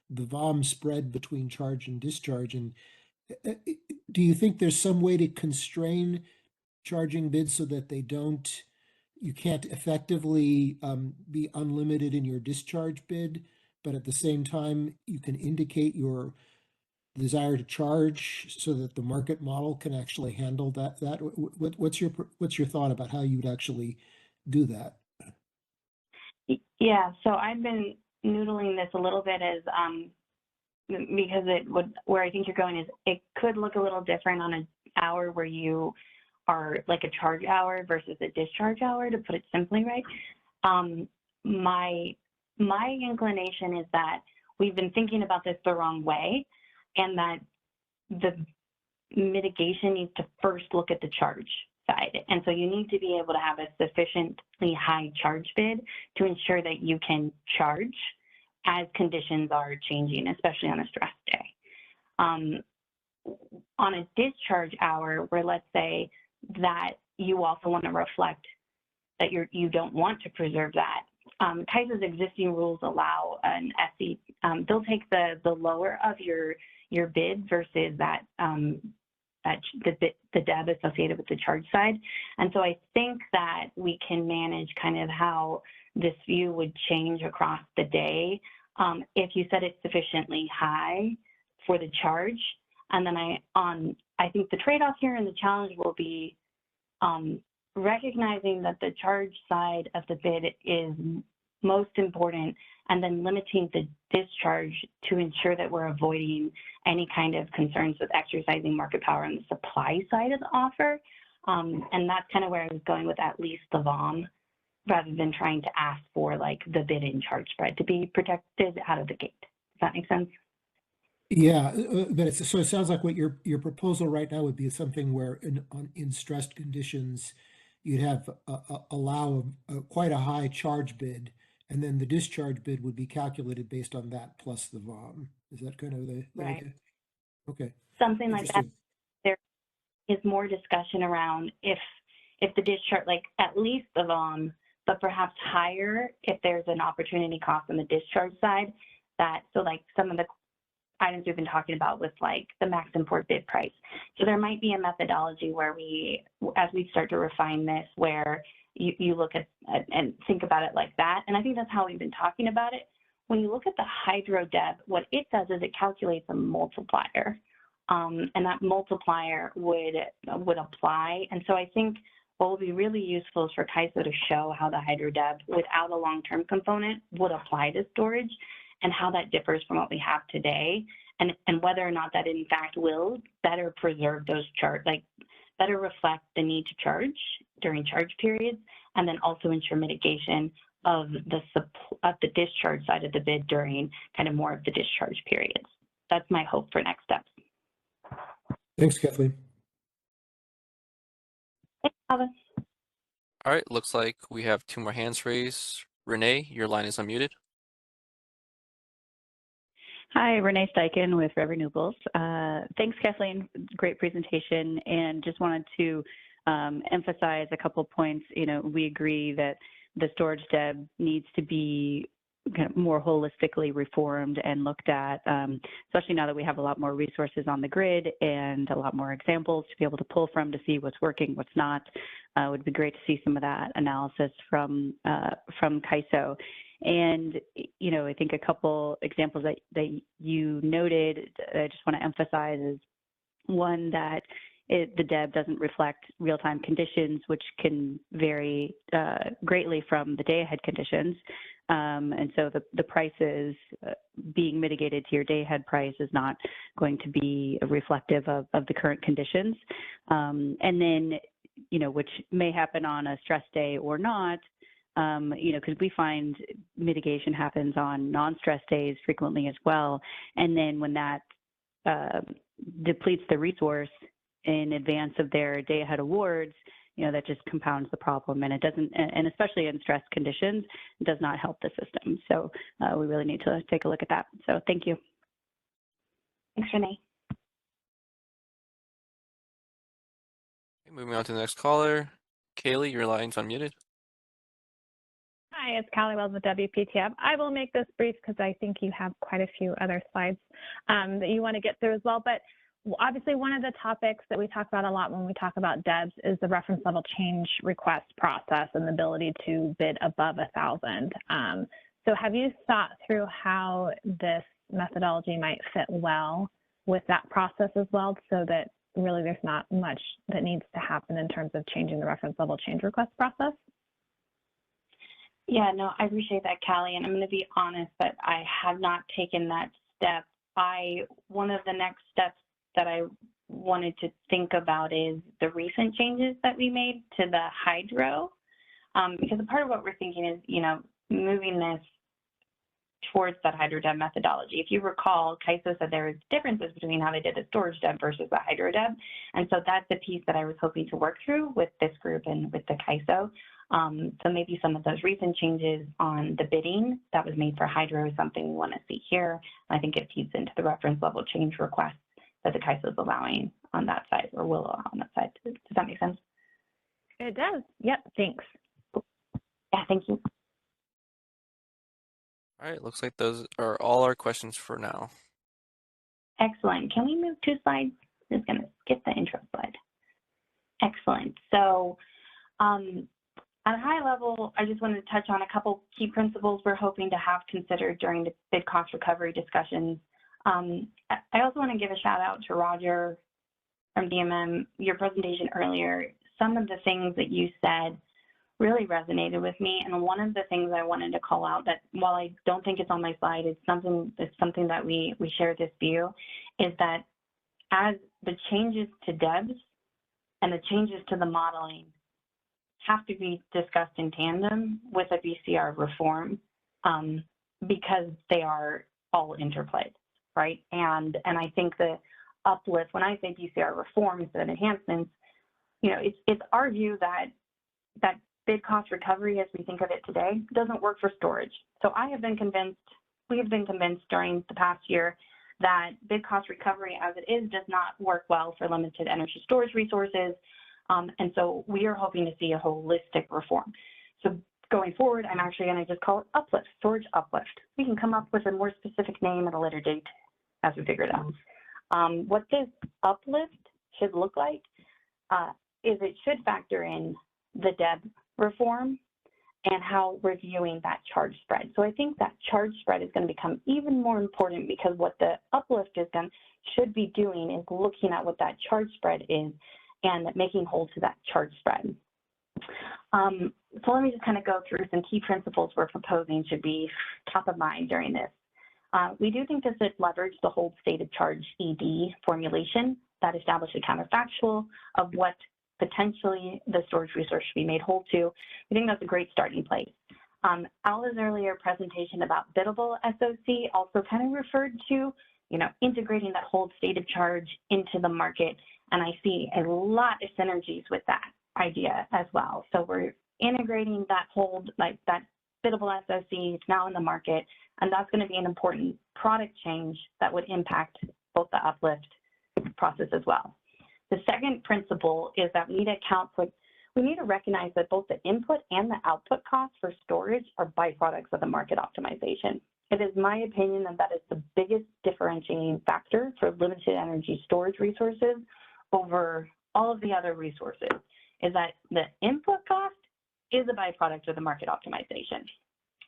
the VOM spread between charge and discharge. And do you think there's some way to constrain charging bids so that you can't effectively be unlimited in your discharge bid, but at the same time you can indicate your desire to charge so that the market model can actually handle that? What's your thought about how you would actually do that? Yeah, so I've been noodling this a little bit as because where I think you're going is it could look a little different on an hour where you are like a charge hour versus a discharge hour, to put it simply, right? My inclination is that we've been thinking about this the wrong way, and that the mitigation needs to first look at the charge side. And so you need to be able to have a sufficiently high charge bid to ensure that you can charge as conditions are changing, especially on a stress day. On a discharge hour, where let's say that you also want to reflect that you don't want to preserve that, TISA's existing rules allow an SE, they'll take the lower of your bid versus that the DEB associated with the charge side. And so I think that we can manage kind of how this view would change across the day if you set it sufficiently high for the charge. And then I think the trade-off here and the challenge will be recognizing that the charge side of the bid is most important, and then limiting the discharge to ensure that we're avoiding any kind of concerns with exercising market power on the supply side of the offer. And that's kind of where I was going with at least the VOM, rather than trying to ask for like the bid and charge spread to be protected out of the gate. Does that make sense? Yeah, but so it sounds like what your proposal right now would be something where in stressed conditions, you'd have allow quite a high charge bid, and then the discharge bid would be calculated based on that plus the VOM. Is that kind of the right? idea? Okay. Something like that. There is more discussion around if the discharge, like at least the VOM, but perhaps higher if there's an opportunity cost on the discharge side. That so like some of the items we've been talking about with like the max import bid price. So there might be a methodology where we, as we start to refine this, where you look at and think about it like that. And I think that's how we've been talking about it. When you look at the hydro deb, what it does is it calculates a multiplier, and that multiplier would apply. And so I think what will be really useful is for CAISO to show how the hydro deb without a long-term component would apply to storage, and how that differs from what we have today, and whether or not that in fact will better preserve those better reflect the need to charge during charge periods, and then also ensure mitigation of the discharge side of the bid during kind of more of the discharge periods. That's my hope for next steps. Thanks, Kathleen. Thanks, Alvin. All right, looks like we have 2 more hands raised. Renee, your line is unmuted. Hi, Renee Steichen with Red Renewables. Thanks, Kathleen. Great presentation. And just wanted to emphasize a couple points. You know, we agree that the storage deb needs to be kind of more holistically reformed and looked at, especially now that we have a lot more resources on the grid and a lot more examples to be able to pull from to see what's working, what's not. It would be great to see some of that analysis from CAISO. And, you know, I think a couple examples that you noted, I just want to emphasize is one, that the deb doesn't reflect real-time conditions, which can vary greatly from the day-ahead conditions. And so the prices being mitigated to your day-ahead price is not going to be reflective of the current conditions. And then, you know, which may happen on a stress day or not, you know, because we find mitigation happens on non-stress days frequently as well. And then when that depletes the resource in advance of their day-ahead awards, you know, that just compounds the problem, and it doesn't, and especially in stress conditions, it does not help the system. So we really need to take a look at that. So thank you. Thanks, Renee. Okay, moving on to the next caller. Kaylee, your line's unmuted. Hi, it's Callie Wells with WPTF. I will make this brief because I think you have quite a few other slides that you want to get through as well. But obviously, one of the topics that we talk about a lot when we talk about DEBs is the reference level change request process and the ability to bid above 1,000. So have you thought through how this methodology might fit well with that process as well, so that really there's not much that needs to happen in terms of changing the reference level change request process? Yeah, no, I appreciate that, Callie. And I'm going to be honest that I have not taken that step. One of the next steps that I wanted to think about is the recent changes that we made to the hydro, because a part of what we're thinking is, you know, moving this towards that hydro deb methodology. If you recall, CAISO said there was differences between how they did the storage deb versus the hydro deb. And so that's the piece that I was hoping to work through with this group and with the CAISO. So maybe some of those recent changes on the bidding that was made for hydro is something we want to see here. I think it feeds into the reference level change request that the CAISO is allowing on that side, or will allow on that side. Does that make sense? It does. Yep. Thanks. Yeah, thank you. All right, looks like those are all our questions for now. Excellent. Can we move 2 slides? I'm just going to skip the intro slide. Excellent. So At a high level, I just wanted to touch on a couple key principles we're hoping to have considered during the bid cost recovery discussions. I also want to give a shout out to Roger from DMM. Your presentation earlier, some of the things that you said really resonated with me. And one of the things I wanted to call out that while I don't think it's on my slide, it's something that we share this view, is that as the changes to DEBs and the changes to the modeling have to be discussed in tandem with a BCR reform because they are all interplayed, right? And I think the uplift, when I say BCR reform instead of enhancements, it's our view that bid cost recovery as we think of it today doesn't work for storage. So we have been convinced during the past year that bid cost recovery as it is does not work well for limited energy storage resources. And so we are hoping to see a holistic reform. So going forward, I'm actually going to just call it uplift, storage uplift. We can come up with a more specific name at a later date as we figure it out. What this uplift should look like is it should factor in the DEB reform and how we're viewing that charge spread. So I think that charge spread is going to become even more important because what the uplift should be doing is looking at what that charge spread is and making whole to that charge spread. So let me just kind of go through some key principles we're proposing should be top of mind during this. We do think this would leverage the hold state of charge ED formulation that establishes a counterfactual of what potentially the storage resource should be made whole to. We think that's a great starting place. Ala's earlier presentation about biddable SOC also kind of referred to, integrating that hold state of charge into the market. And I see a lot of synergies with that idea as well. So we're integrating that hold, like that biddable SOC is now in the market, and that's going to be an important product change that would impact both the uplift process as well. The second principle is that we need to recognize that both the input and the output costs for storage are byproducts of the market optimization. It is my opinion that is the biggest differentiating factor for limited energy storage resources over all of the other resources, is that the input cost is a byproduct of the market optimization.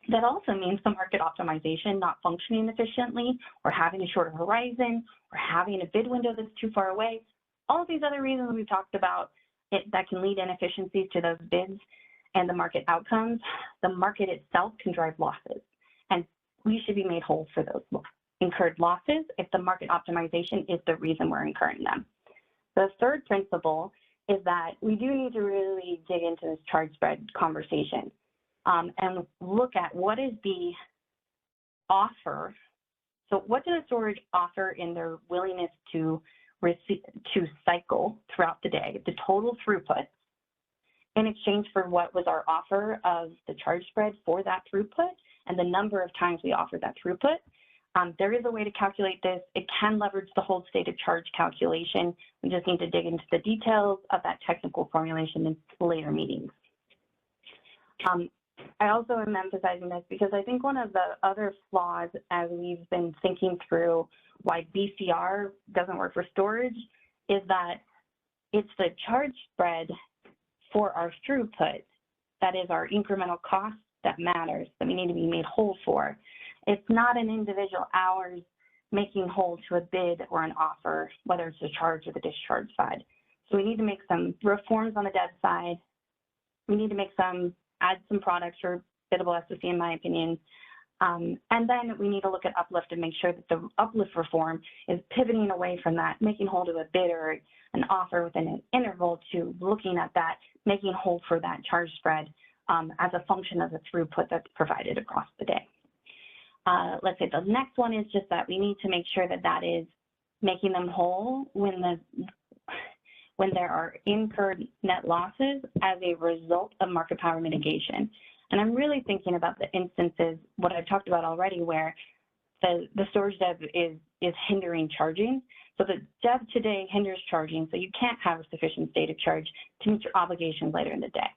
That also means the market optimization not functioning efficiently, or having a shorter horizon, or having a bid window that's too far away. All of these other reasons we've talked about that can lead inefficiencies to those bids and the market outcomes. The market itself can drive losses, and we should be made whole for those incurred losses if the market optimization is the reason we're incurring them. The third principle is that we do need to really dig into this charge spread conversation and look at what is the offer. So what does storage offer in their willingness to cycle throughout the day, the total throughput, in exchange for what was our offer of the charge spread for that throughput and the number of times we offered that throughput. There is a way to calculate this. It can leverage the hold state of charge calculation. We just need to dig into the details of that technical formulation in later meetings. I also am emphasizing this because I think one of the other flaws as we've been thinking through why BCR doesn't work for storage is that it's the charge spread for our throughput that is our incremental cost that matters, that we need to be made whole for. It's not an individual hours making whole to a bid or an offer, whether it's the charge or the discharge side. So we need to make some reforms on the debt side. We need to add some products for biddable SOC, in my opinion. And then we need to look at uplift and make sure that the uplift reform is pivoting away from that, making whole to a bid or an offer within an interval, to looking at that, making whole for that charge spread as a function of the throughput that's provided across the day. Let's say the next one is just that we need to make sure that that is making them whole when there are incurred net losses as a result of market power mitigation. And I'm really thinking about the instances, what I've talked about already, where the storage DEB is hindering charging. So the DEB today hinders charging, so you can't have a sufficient state of charge to meet your obligations later in the day.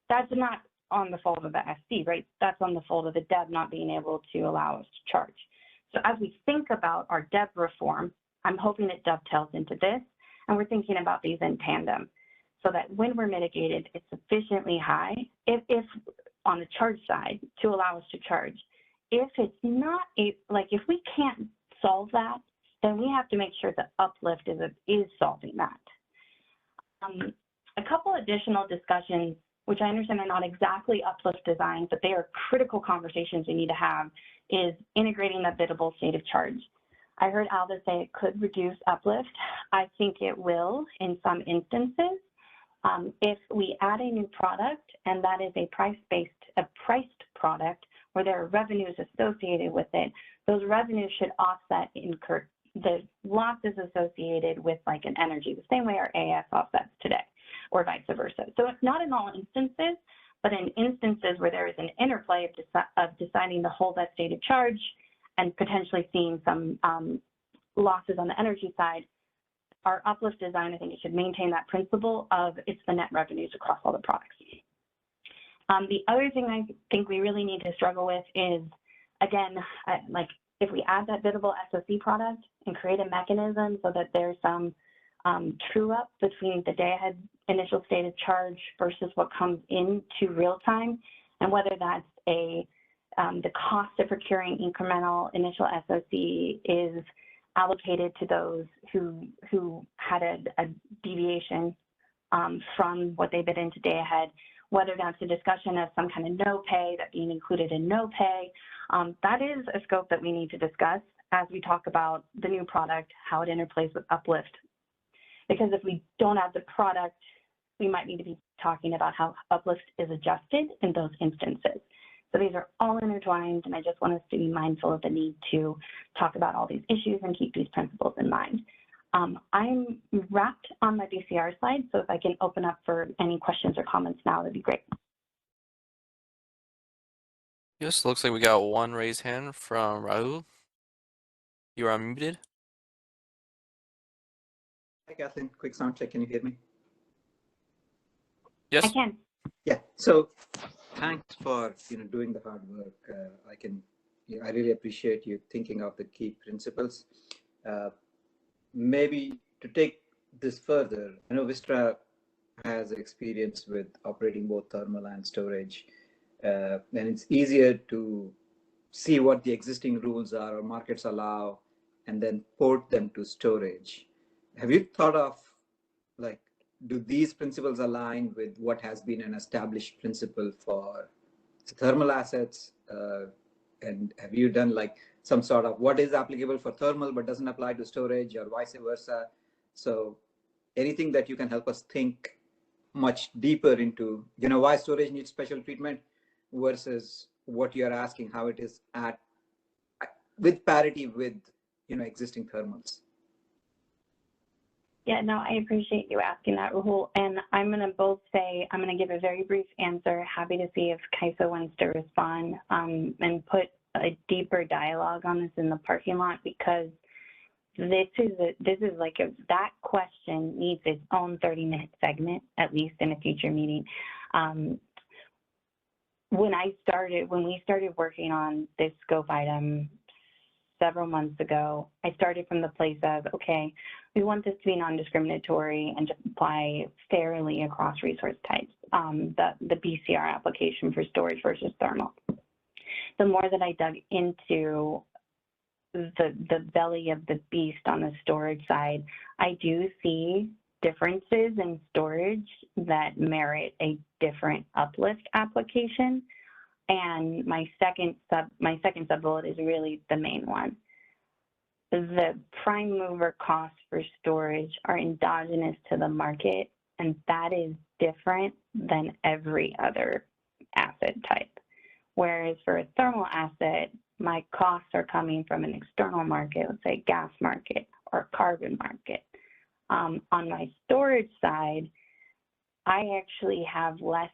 That's not on the fault of the SC, right? That's on the fault of the DEB not being able to allow us to charge. So as we think about our DEB reform, I'm hoping it dovetails into this, and we're thinking about these in tandem. so that when we're mitigated, it's sufficiently high, if on the charge side, to allow us to charge. If it's not, if we can't solve that, then we have to make sure that uplift is solving that. A couple additional discussions, which I understand are not exactly uplift design, but they are critical conversations we need to have, is integrating that biddable state of charge. I heard Alva say it could reduce uplift. I think it will in some instances. If we add a new product and that is a priced product where there are revenues associated with it, those revenues should offset the losses associated with like an energy, the same way our AS offsets today, or vice versa. So it's not in all instances, but in instances where there is an interplay of deciding to hold that state of charge and potentially seeing some losses on the energy side, our uplift design, I think it should maintain that principle of it's the net revenues across all the products. The other thing I think we really need to struggle with is, again, like if we add that biddable SOC product and create a mechanism so that there's some true up between the day ahead initial state of charge versus what comes into real time, and whether that's the cost of procuring incremental initial SOC is allocated to those who had a deviation from what they bid into day ahead, whether that's a discussion of some kind of no pay, that being included in no pay. That is a scope that we need to discuss as we talk about the new product, how it interplays with uplift. Because if we don't add the product, we might need to be talking about how uplift is adjusted in those instances. So these are all intertwined, and I just want us to be mindful of the need to talk about all these issues and keep these principles in mind. I'm wrapped on my BCR slide, so if I can open up for any questions or comments now, that'd be great. Yes, looks like we got one raised hand from Rahul. You are unmuted. Hi, Kathleen. Quick sound check. Can you hear me? Yes. I can. Yeah. So thanks for doing the hard work. I really appreciate you thinking of the key principles. Maybe to take this further, I know Vistra has experience with operating both thermal and storage, and it's easier to see what the existing rules are or markets allow, and then port them to storage. Have you thought of, like, do these principles align with what has been an established principle for thermal assets? And have you done like some sort of what is applicable for thermal but doesn't apply to storage, or vice versa? So anything that you can help us think much deeper into, why storage needs special treatment versus what you're asking, how it is with parity with, existing thermals. Yeah, no, I appreciate you asking that, Rahul. And I'm going to both say, I'm going to give a very brief answer. Happy to see if Kaisa wants to respond and put a deeper dialogue on this in the parking lot, because that question needs its own 30-minute segment, at least in a future meeting. When we started working on this scope item several months ago, I started from the place of, okay, we want this to be non-discriminatory and just apply fairly across resource types, the BCR application for storage versus thermal. The more that I dug into the belly of the beast on the storage side, I do see differences in storage that merit a different uplift application. And my second sub-bullet is really the main one. The prime mover costs for storage are endogenous to the market, and that is different than every other asset type. Whereas for a thermal asset, my costs are coming from an external market, let's say gas market or carbon market. On my storage side, I actually have less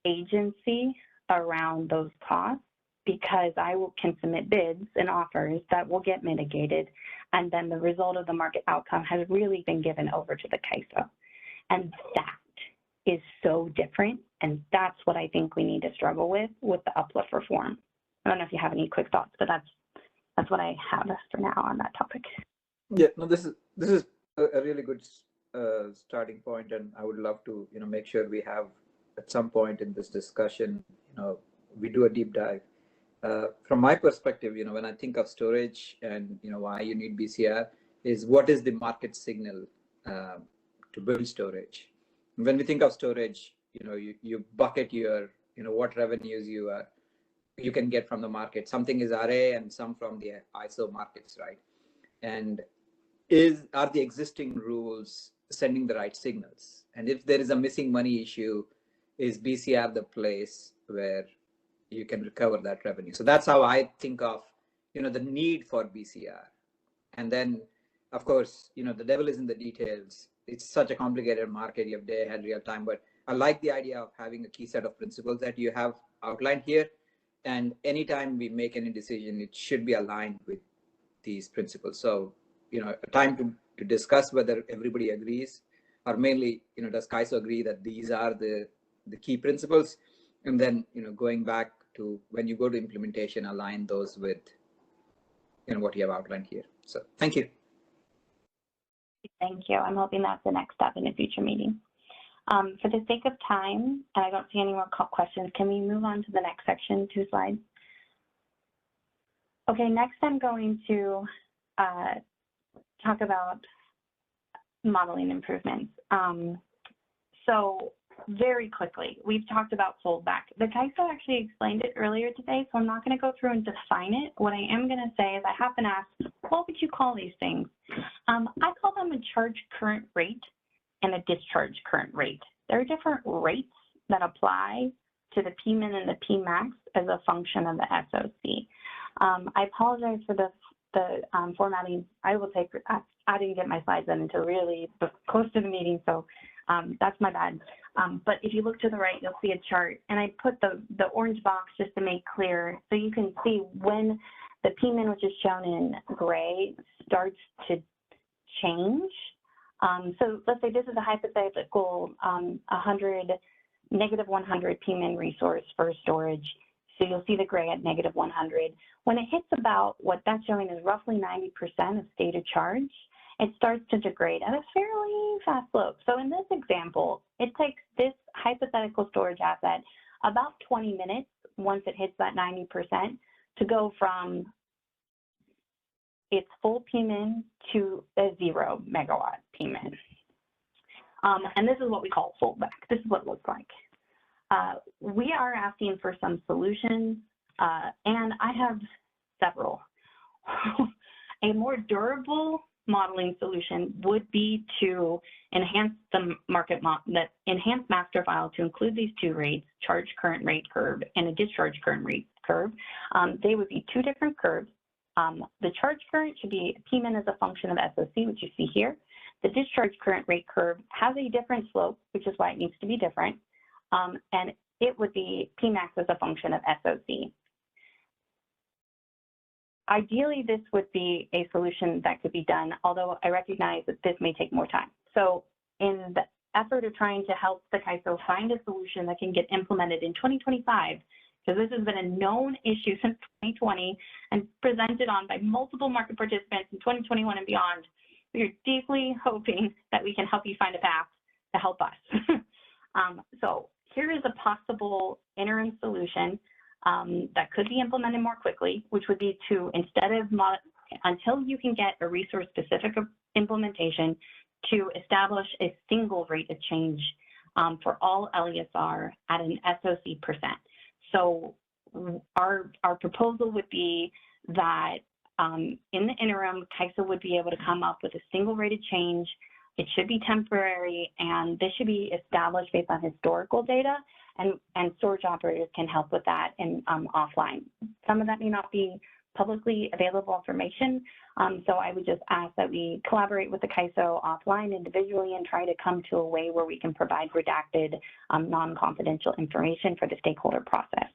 agency around those costs, because I can submit bids and offers that will get mitigated, and then the result of the market outcome has really been given over to the CAISO. And that is so different, and that's what I think we need to struggle with the uplift reform. I don't know if you have any quick thoughts, but that's what I have for now on that topic. Yeah, no, this is a really good starting point, and I would love to, make sure we have at some point in this discussion, we do a deep dive. From my perspective, when I think of storage and why you need BCR is what is the market signal to build storage. When we think of storage, you bucket your, what revenues you can get from the market. Something is RA and some from the ISO markets, right? And are the existing rules sending the right signals? And if there is a missing money issue, is BCR the place where you can recover that revenue? So that's how I think of, the need for BCR. And then, of course, the devil is in the details. It's such a complicated market. You have day ahead, real time, but I like the idea of having a key set of principles that you have outlined here. And anytime we make any decision, it should be aligned with these principles. So, a time to discuss whether everybody agrees, or mainly, does CAISO agree that these are the key principles? And then, going back to when you go to implementation, align those with, what you have outlined here. So thank you. Thank you. I'm hoping that's the next step in a future meeting. For the sake of time, and I don't see any more questions, can we move on to the next section, 2 slides? Okay, next I'm going to talk about modeling improvements. So very quickly, we've talked about foldback. The CAISO actually explained it earlier today, so I'm not going to go through and define it. What I am going to say is I have been asked, what would you call these things? I call them a charge current rate and a discharge current rate. There are different rates that apply to the PMIN and the PMAX as a function of the SOC. I apologize for the formatting. I will take, I didn't get my slides in until really close to the meeting, so that's my bad. But if you look to the right, you'll see a chart, and I put the orange box just to make clear, so you can see when the PMIN, which is shown in gray, starts to change. So let's say this is a hypothetical negative 100 PMIN resource for storage. So you'll see the gray at negative 100. When it hits about what that's showing is roughly 90% of stated charge, it starts to degrade at a fairly fast slope. So in this example, it takes this hypothetical storage asset about 20 minutes once it hits that 90% to go from its full PMIN to a 0 megawatt PMIN. And this is what we call foldback. This is what it looks like. We are asking for some solutions, and I have several. A more durable modeling solution would be to enhance the enhance master file to include these 2 rates, charge current rate curve and a discharge current rate curve. They would be 2 different curves. The charge current should be PMIN as a function of SOC, which you see here. The discharge current rate curve has a different slope, which is why it needs to be different. And it would be PMAX as a function of SOC. Ideally, this would be a solution that could be done, although I recognize that this may take more time. So in the effort of trying to help the CAISO find a solution that can get implemented in 2025, because this has been a known issue since 2020 and presented on by multiple market participants in 2021 and beyond, we are deeply hoping that we can help you find a path to help us. So here is a possible interim solution that could be implemented more quickly, which would be to, instead of, until you can get a resource-specific implementation, to establish a single rate of change for all LESR at an SOC percent. So our proposal would be that in the interim, CAISO would be able to come up with a single rate of change. It should be temporary, and this should be established based on historical data, and storage operators can help with that and offline. Some of that may not be publicly available information, so I would just ask that we collaborate with the CAISO offline individually and try to come to a way where we can provide redacted, non-confidential information for the stakeholder process.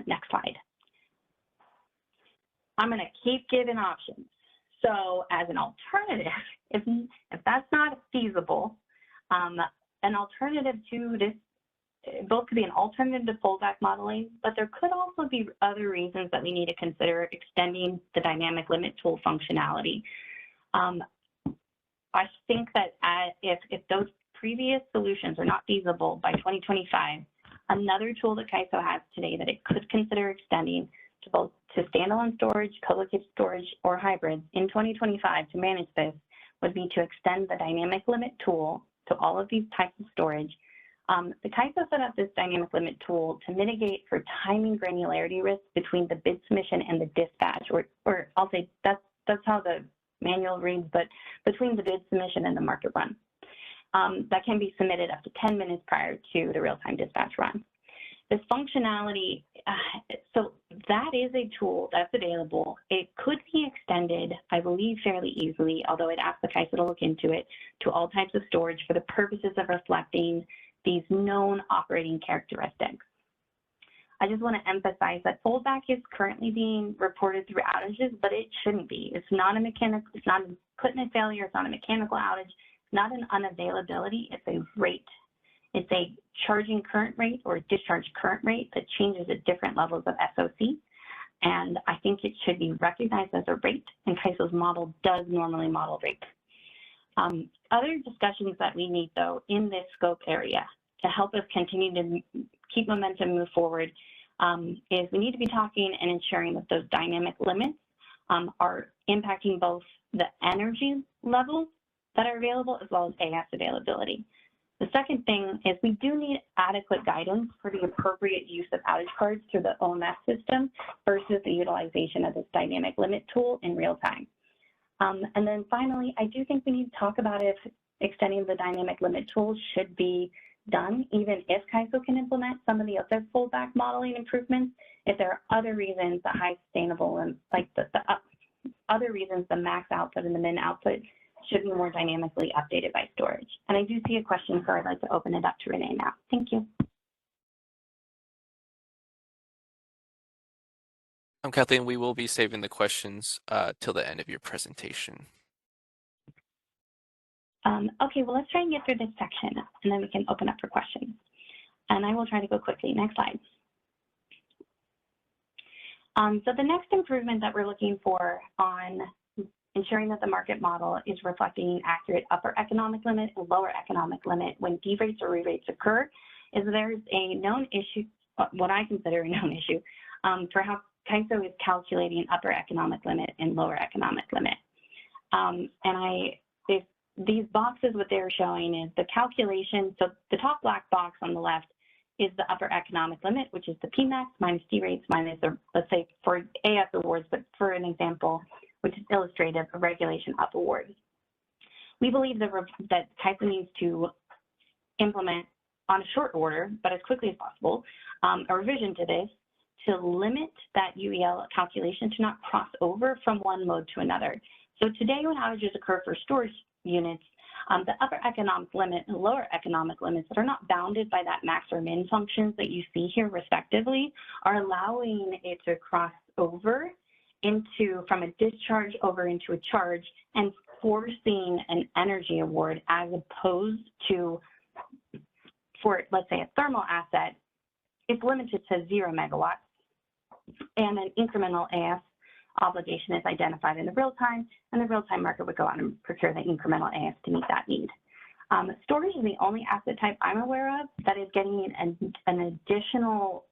Next slide. I'm going to keep giving options. So as an alternative, if that's not feasible, an alternative to this, both could be an alternative to foldback modeling, but there could also be other reasons that we need to consider extending the dynamic limit tool functionality. I think that if those previous solutions are not feasible by 2025, another tool that CAISO has today that it could consider extending to both to standalone storage, co-located storage, or hybrids in 2025 to manage this would be to extend the dynamic limit tool to all of these types of storage. The CAISO set up this dynamic limit tool to mitigate for timing granularity risk between the bid submission and the dispatch, or I'll say that's how the manual reads, but between the bid submission and the market run. That can be submitted up to 10 minutes prior to the real-time dispatch run. This functionality, so that is a tool that's available. It could be extended, I believe, fairly easily, although I'd ask the CAISO to look into it, to all types of storage for the purposes of reflecting these known operating characteristics. I just want to emphasize that foldback is currently being reported through outages, but it shouldn't be. It's not a it's not an equipment failure, it's not a mechanical outage, it's not an unavailability, it's a rate. It's a charging current rate or discharge current rate that changes at different levels of SOC. And I think it should be recognized as a rate, and CAISO's model does normally model rate. Other discussions that we need, though, in this scope area to help us continue to keep momentum move forward is we need to be talking and ensuring that those dynamic limits are impacting both the energy levels that are available as well as AS availability. The second thing is we do need adequate guidance for the appropriate use of outage cards through the OMS system versus the utilization of this dynamic limit tool in real time. And then finally, I do think we need to talk about if extending the dynamic limit tool should be done, even if CAISO can implement some of the other foldback modeling improvements, if there are other reasons the high sustainable and like the other reasons the max output and the min output should be more dynamically updated by storage. And I do see a question, so I'd like to open it up to Renee now. Thank you. Kathleen, we will be saving the questions till the end of your presentation. Okay, well, let's try and get through this section, and then we can open up for questions. And I will try to go quickly. Next slide. So the next improvement that we're looking for on ensuring that the market model is reflecting accurate upper economic limit and lower economic limit when derates or re-rates occur is there's a known issue, what I consider a known issue, for how CAISO is calculating upper economic limit and lower economic limit. These boxes, what they're showing is the calculation. So the top black box on the left is the upper economic limit, which is the PMAX minus derates minus the, let's say for AS awards, but for an example, which is illustrative, a regulation up award. We believe that CAISO needs to implement on a short order, but as quickly as possible, a revision to this to limit that UEL calculation to not cross over from one mode to another. So today when outages occur for storage units, the upper economic limit and lower economic limits that are not bounded by that max or min functions that you see here respectively are allowing it to cross over from a discharge over into a charge and forcing an energy award as opposed to, for let's say a thermal asset, it's limited to 0 megawatts and an incremental AS obligation is identified in the real time, and the real time market would go out and procure the incremental AS to meet that need. Storage is the only asset type I'm aware of that is getting an additional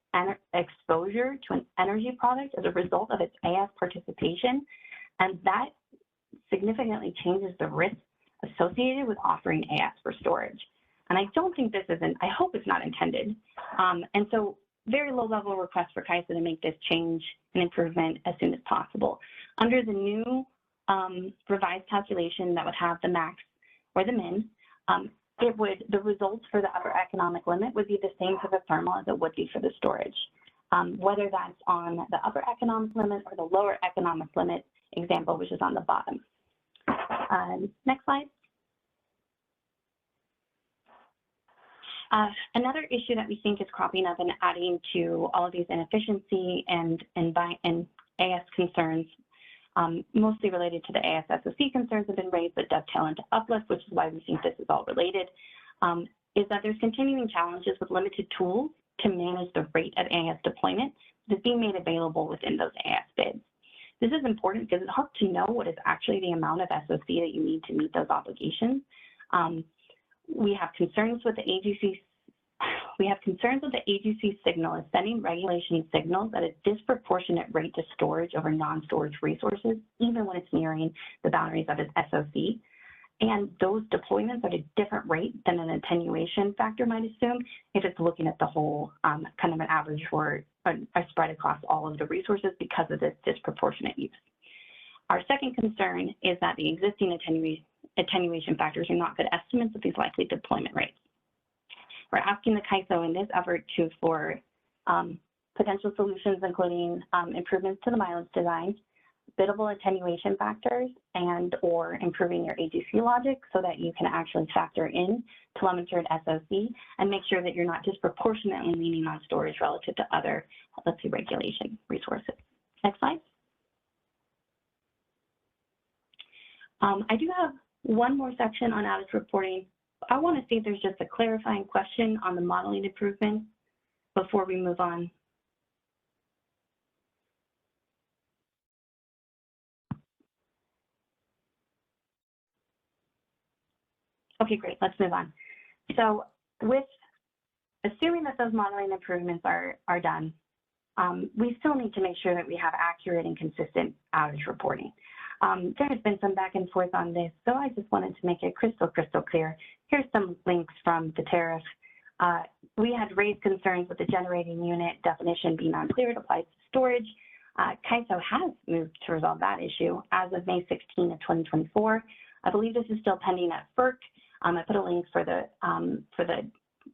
exposure to an energy product as a result of its AS participation, and that significantly changes the risk associated with offering AS for storage. And I don't think this is, I hope it's not intended. And so very low level request for CAISO to make this change and improvement as soon as possible. Under the new revised calculation that would have the max or the min, the results for the upper economic limit would be the same for the thermal as it would be for the storage. Whether that's on the upper economic limit or the lower economic limit example, which is on the bottom. Next slide. Another issue that we think is cropping up and adding to all of these inefficiency and AS concerns, mostly related to the AS SOC concerns have been raised that dovetail into uplift, which is why we think this is all related, is that there's continuing challenges with limited tools to manage the rate of AS deployment that is being made available within those AS bids. This is important because it's hard to know what is actually the amount of SOC that you need to meet those obligations. We have concerns with the agency. We have concerns with the agency signal is sending regulation signals at a disproportionate rate to storage over non-storage resources, even when it's nearing the boundaries of its SOC. And those deployments are at a different rate than an attenuation factor might assume if it's looking at the whole kind of an average or a spread across all of the resources because of this disproportionate use. Our second concern is that the existing attenuation factors are not good estimates of these likely deployment rates. We're asking the CAISO in this effort to explore potential solutions, including improvements to the mileage design, biddable attenuation factors, and or improving your AGC logic so that you can actually factor in telemetered SOC and make sure that you're not disproportionately leaning on storage relative to other, let's say, regulation resources. Next slide. I do have one more section on outage reporting. I want to see if there's just a clarifying question on the modeling improvement before we move on. Okay, great, let's move on. So with assuming that those modeling improvements are done, we still need to make sure that we have accurate and consistent outage reporting. There has been some back and forth on this, so I just wanted to make it crystal clear. Here's some links from the tariff. We had raised concerns with the generating unit definition being unclear. It applies to storage. CAISO has moved to resolve that issue as of May 16 of 2024. I believe this is still pending at FERC. I put a link for the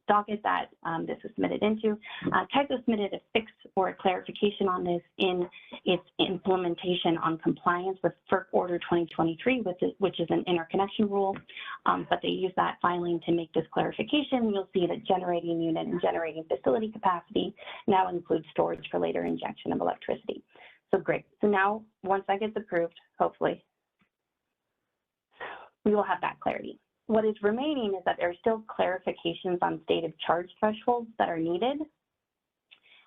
docket that this was submitted into. CAISO submitted a fix or a clarification on this in its implementation on compliance with FERC Order 2023, which is an interconnection rule, but they use that filing to make this clarification. You'll see that generating unit and generating facility capacity now includes storage for later injection of electricity. So great. So now, once that gets approved, hopefully, we will have that clarity. What is remaining is that there are still clarifications on stated charge thresholds that are needed.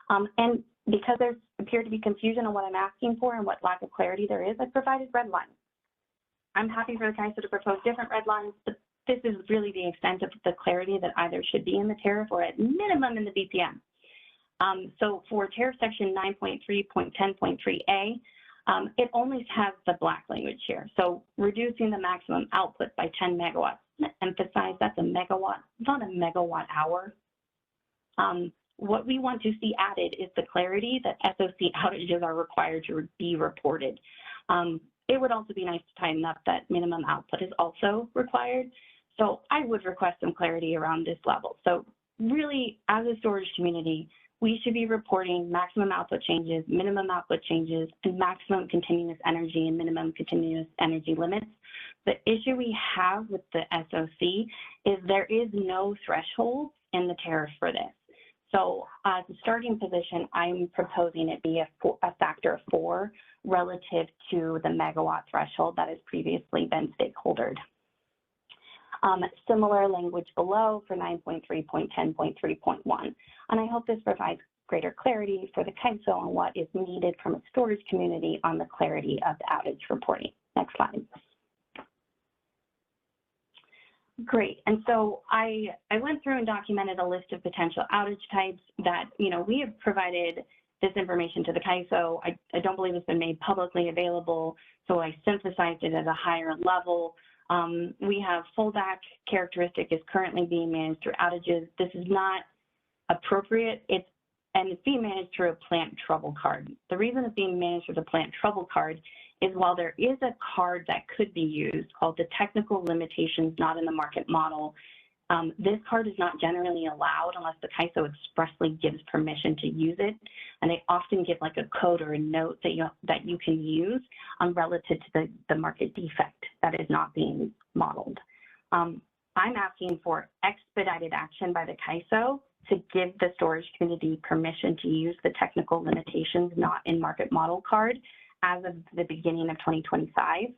And because there appear to be confusion on what I'm asking for and what lack of clarity there is, I provided red lines. I'm happy for the CAISO to propose different red lines, but this is really the extent of the clarity that either should be in the tariff or at minimum in the BPM. So for tariff section 9.3.10.3A, it only has the black language here. So reducing the maximum output by 10 megawatts. Emphasize that's a megawatt, not a megawatt hour. What we want to see added is the clarity that SOC outages are required to be reported. It would also be nice to tighten up that minimum output is also required. So I would request some clarity around this level. So really, as a storage community, we should be reporting maximum output changes, minimum output changes, and maximum continuous energy and minimum continuous energy limits. The issue we have with the SOC is there is no threshold in the tariff for this. So as a starting position, I'm proposing it be a factor of 4 relative to the megawatt threshold that has previously been stakeholdered. Similar language below for 9.3.10.3.1. And I hope this provides greater clarity for the CAISO on what is needed from a storage community on the clarity of the outage reporting. Next slide. Great, and so I went through and documented a list of potential outage types that, we have provided this information to the CAISO. I don't believe it's been made publicly available, so I synthesized it at a higher level. We have fallback characteristic is currently being managed through outages. This is not appropriate, and it's being managed through a plant trouble card. The reason it's being managed through the plant trouble card is while there is a card that could be used called the technical limitations not in the market model, this card is not generally allowed unless the CAISO expressly gives permission to use it. And they often give like a code or a note that you can use relative to the market defect that is not being modeled. I'm asking for expedited action by the CAISO to give the storage community permission to use the technical limitations not in market model card as of the beginning of 2025.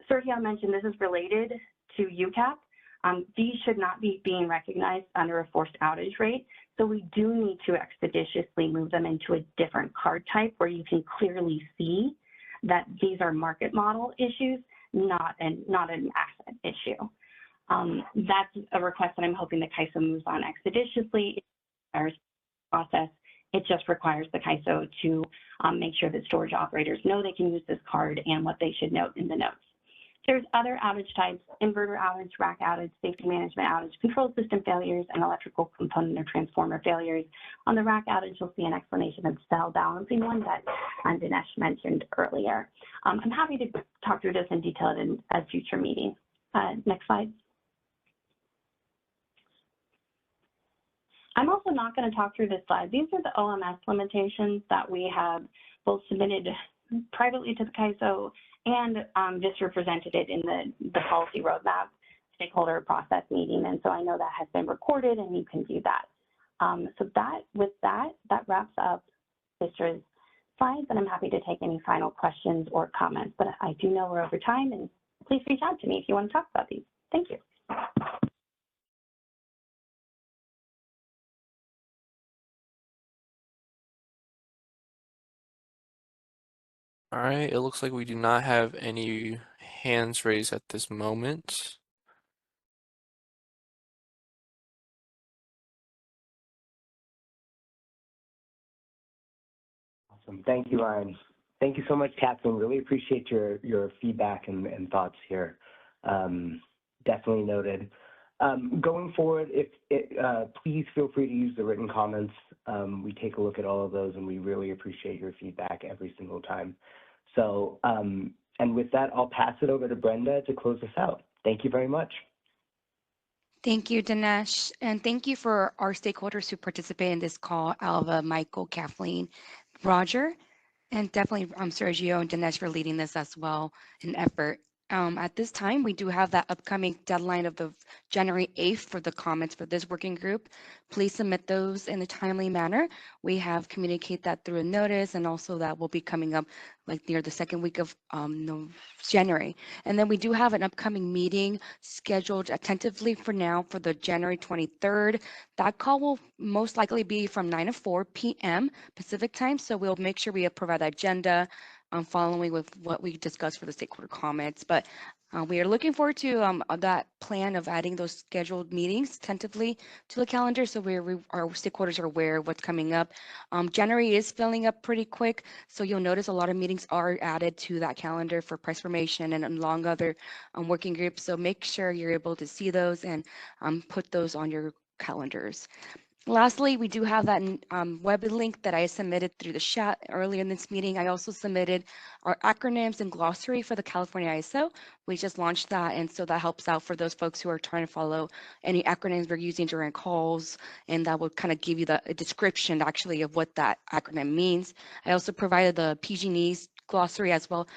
Sergio mentioned this is related to UCAP. These should not be being recognized under a forced outage rate. So we do need to expeditiously move them into a different card type where you can clearly see that these are market model issues, not an asset issue. That's a request that I'm hoping the CAISO moves on expeditiously. It requires process. It just requires the CAISO to make sure that storage operators know they can use this card and what they should note in the notes. There's other outage types: inverter outage, rack outage, safety management outage, control system failures, and electrical component or transformer failures. On the rack outage, you'll see an explanation of cell balancing one that Dinesh mentioned earlier. I'm happy to talk through this in detail in a future meeting. Next slide. I'm also not going to talk through this slide. These are the OMS limitations that we have both submitted privately to the CAISO and Vistra presented it in the policy roadmap stakeholder process meeting. And so I know that has been recorded and you can view that. With that wraps up Vistra's slides, and I'm happy to take any final questions or comments, but I do know we're over time, and please reach out to me if you want to talk about these. Thank you. All right, it looks like we do not have any hands raised at this moment. Awesome. Thank you, Ryan. Thank you so much, Catherine. Really appreciate your feedback and thoughts here. Definitely noted. Going forward, please feel free to use the written comments. We take a look at all of those, and we really appreciate your feedback every single time. So, and with that, I'll pass it over to Brenda to close us out. Thank you very much. Thank you, Dinesh. And thank you for our stakeholders who participate in this call: Alva, Michael, Kathleen, Roger, and definitely Sergio and Dinesh for leading this as well in effort. At this time, we do have that upcoming deadline of the January 8th for the comments for this working group. Please submit those in a timely manner. We have communicated that through a notice, and also that will be coming up like near the second week of January. And then we do have an upcoming meeting scheduled attentively for now for the January 23rd. That call will most likely be from 9 to 4 p.m. Pacific time. So we'll make sure we provide the agenda following with what we discussed for the stakeholder comments. But we are looking forward to that plan of adding those scheduled meetings tentatively to the calendar, so our stakeholders are aware of what's coming up. January is filling up pretty quick, so you'll notice a lot of meetings are added to that calendar for price formation and along other working groups. So make sure you're able to see those and put those on your calendars. Lastly, we do have that web link that I submitted through the chat earlier in this meeting. I also submitted our acronyms and glossary for the California ISO. We just launched that, and so that helps out for those folks who are trying to follow any acronyms we're using during calls, and that will kind of give you a description actually of what that acronym means. I also provided the PG&E's glossary as well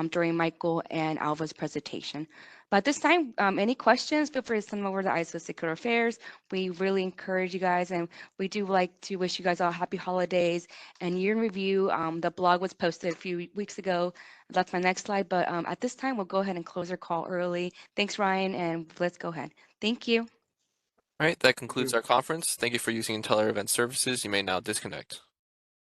during Michael and Alva's presentation. But this time, any questions, feel free to send them over to ISO Secure Affairs. We really encourage you guys, and we do like to wish you guys all happy holidays and year in review. The blog was posted a few weeks ago. That's my next slide, but at this time, we'll go ahead and close our call early. Thanks, Ryan, and let's go ahead. Thank you. All right, that concludes our conference. Thank you for using Inteller Event Services. You may now disconnect.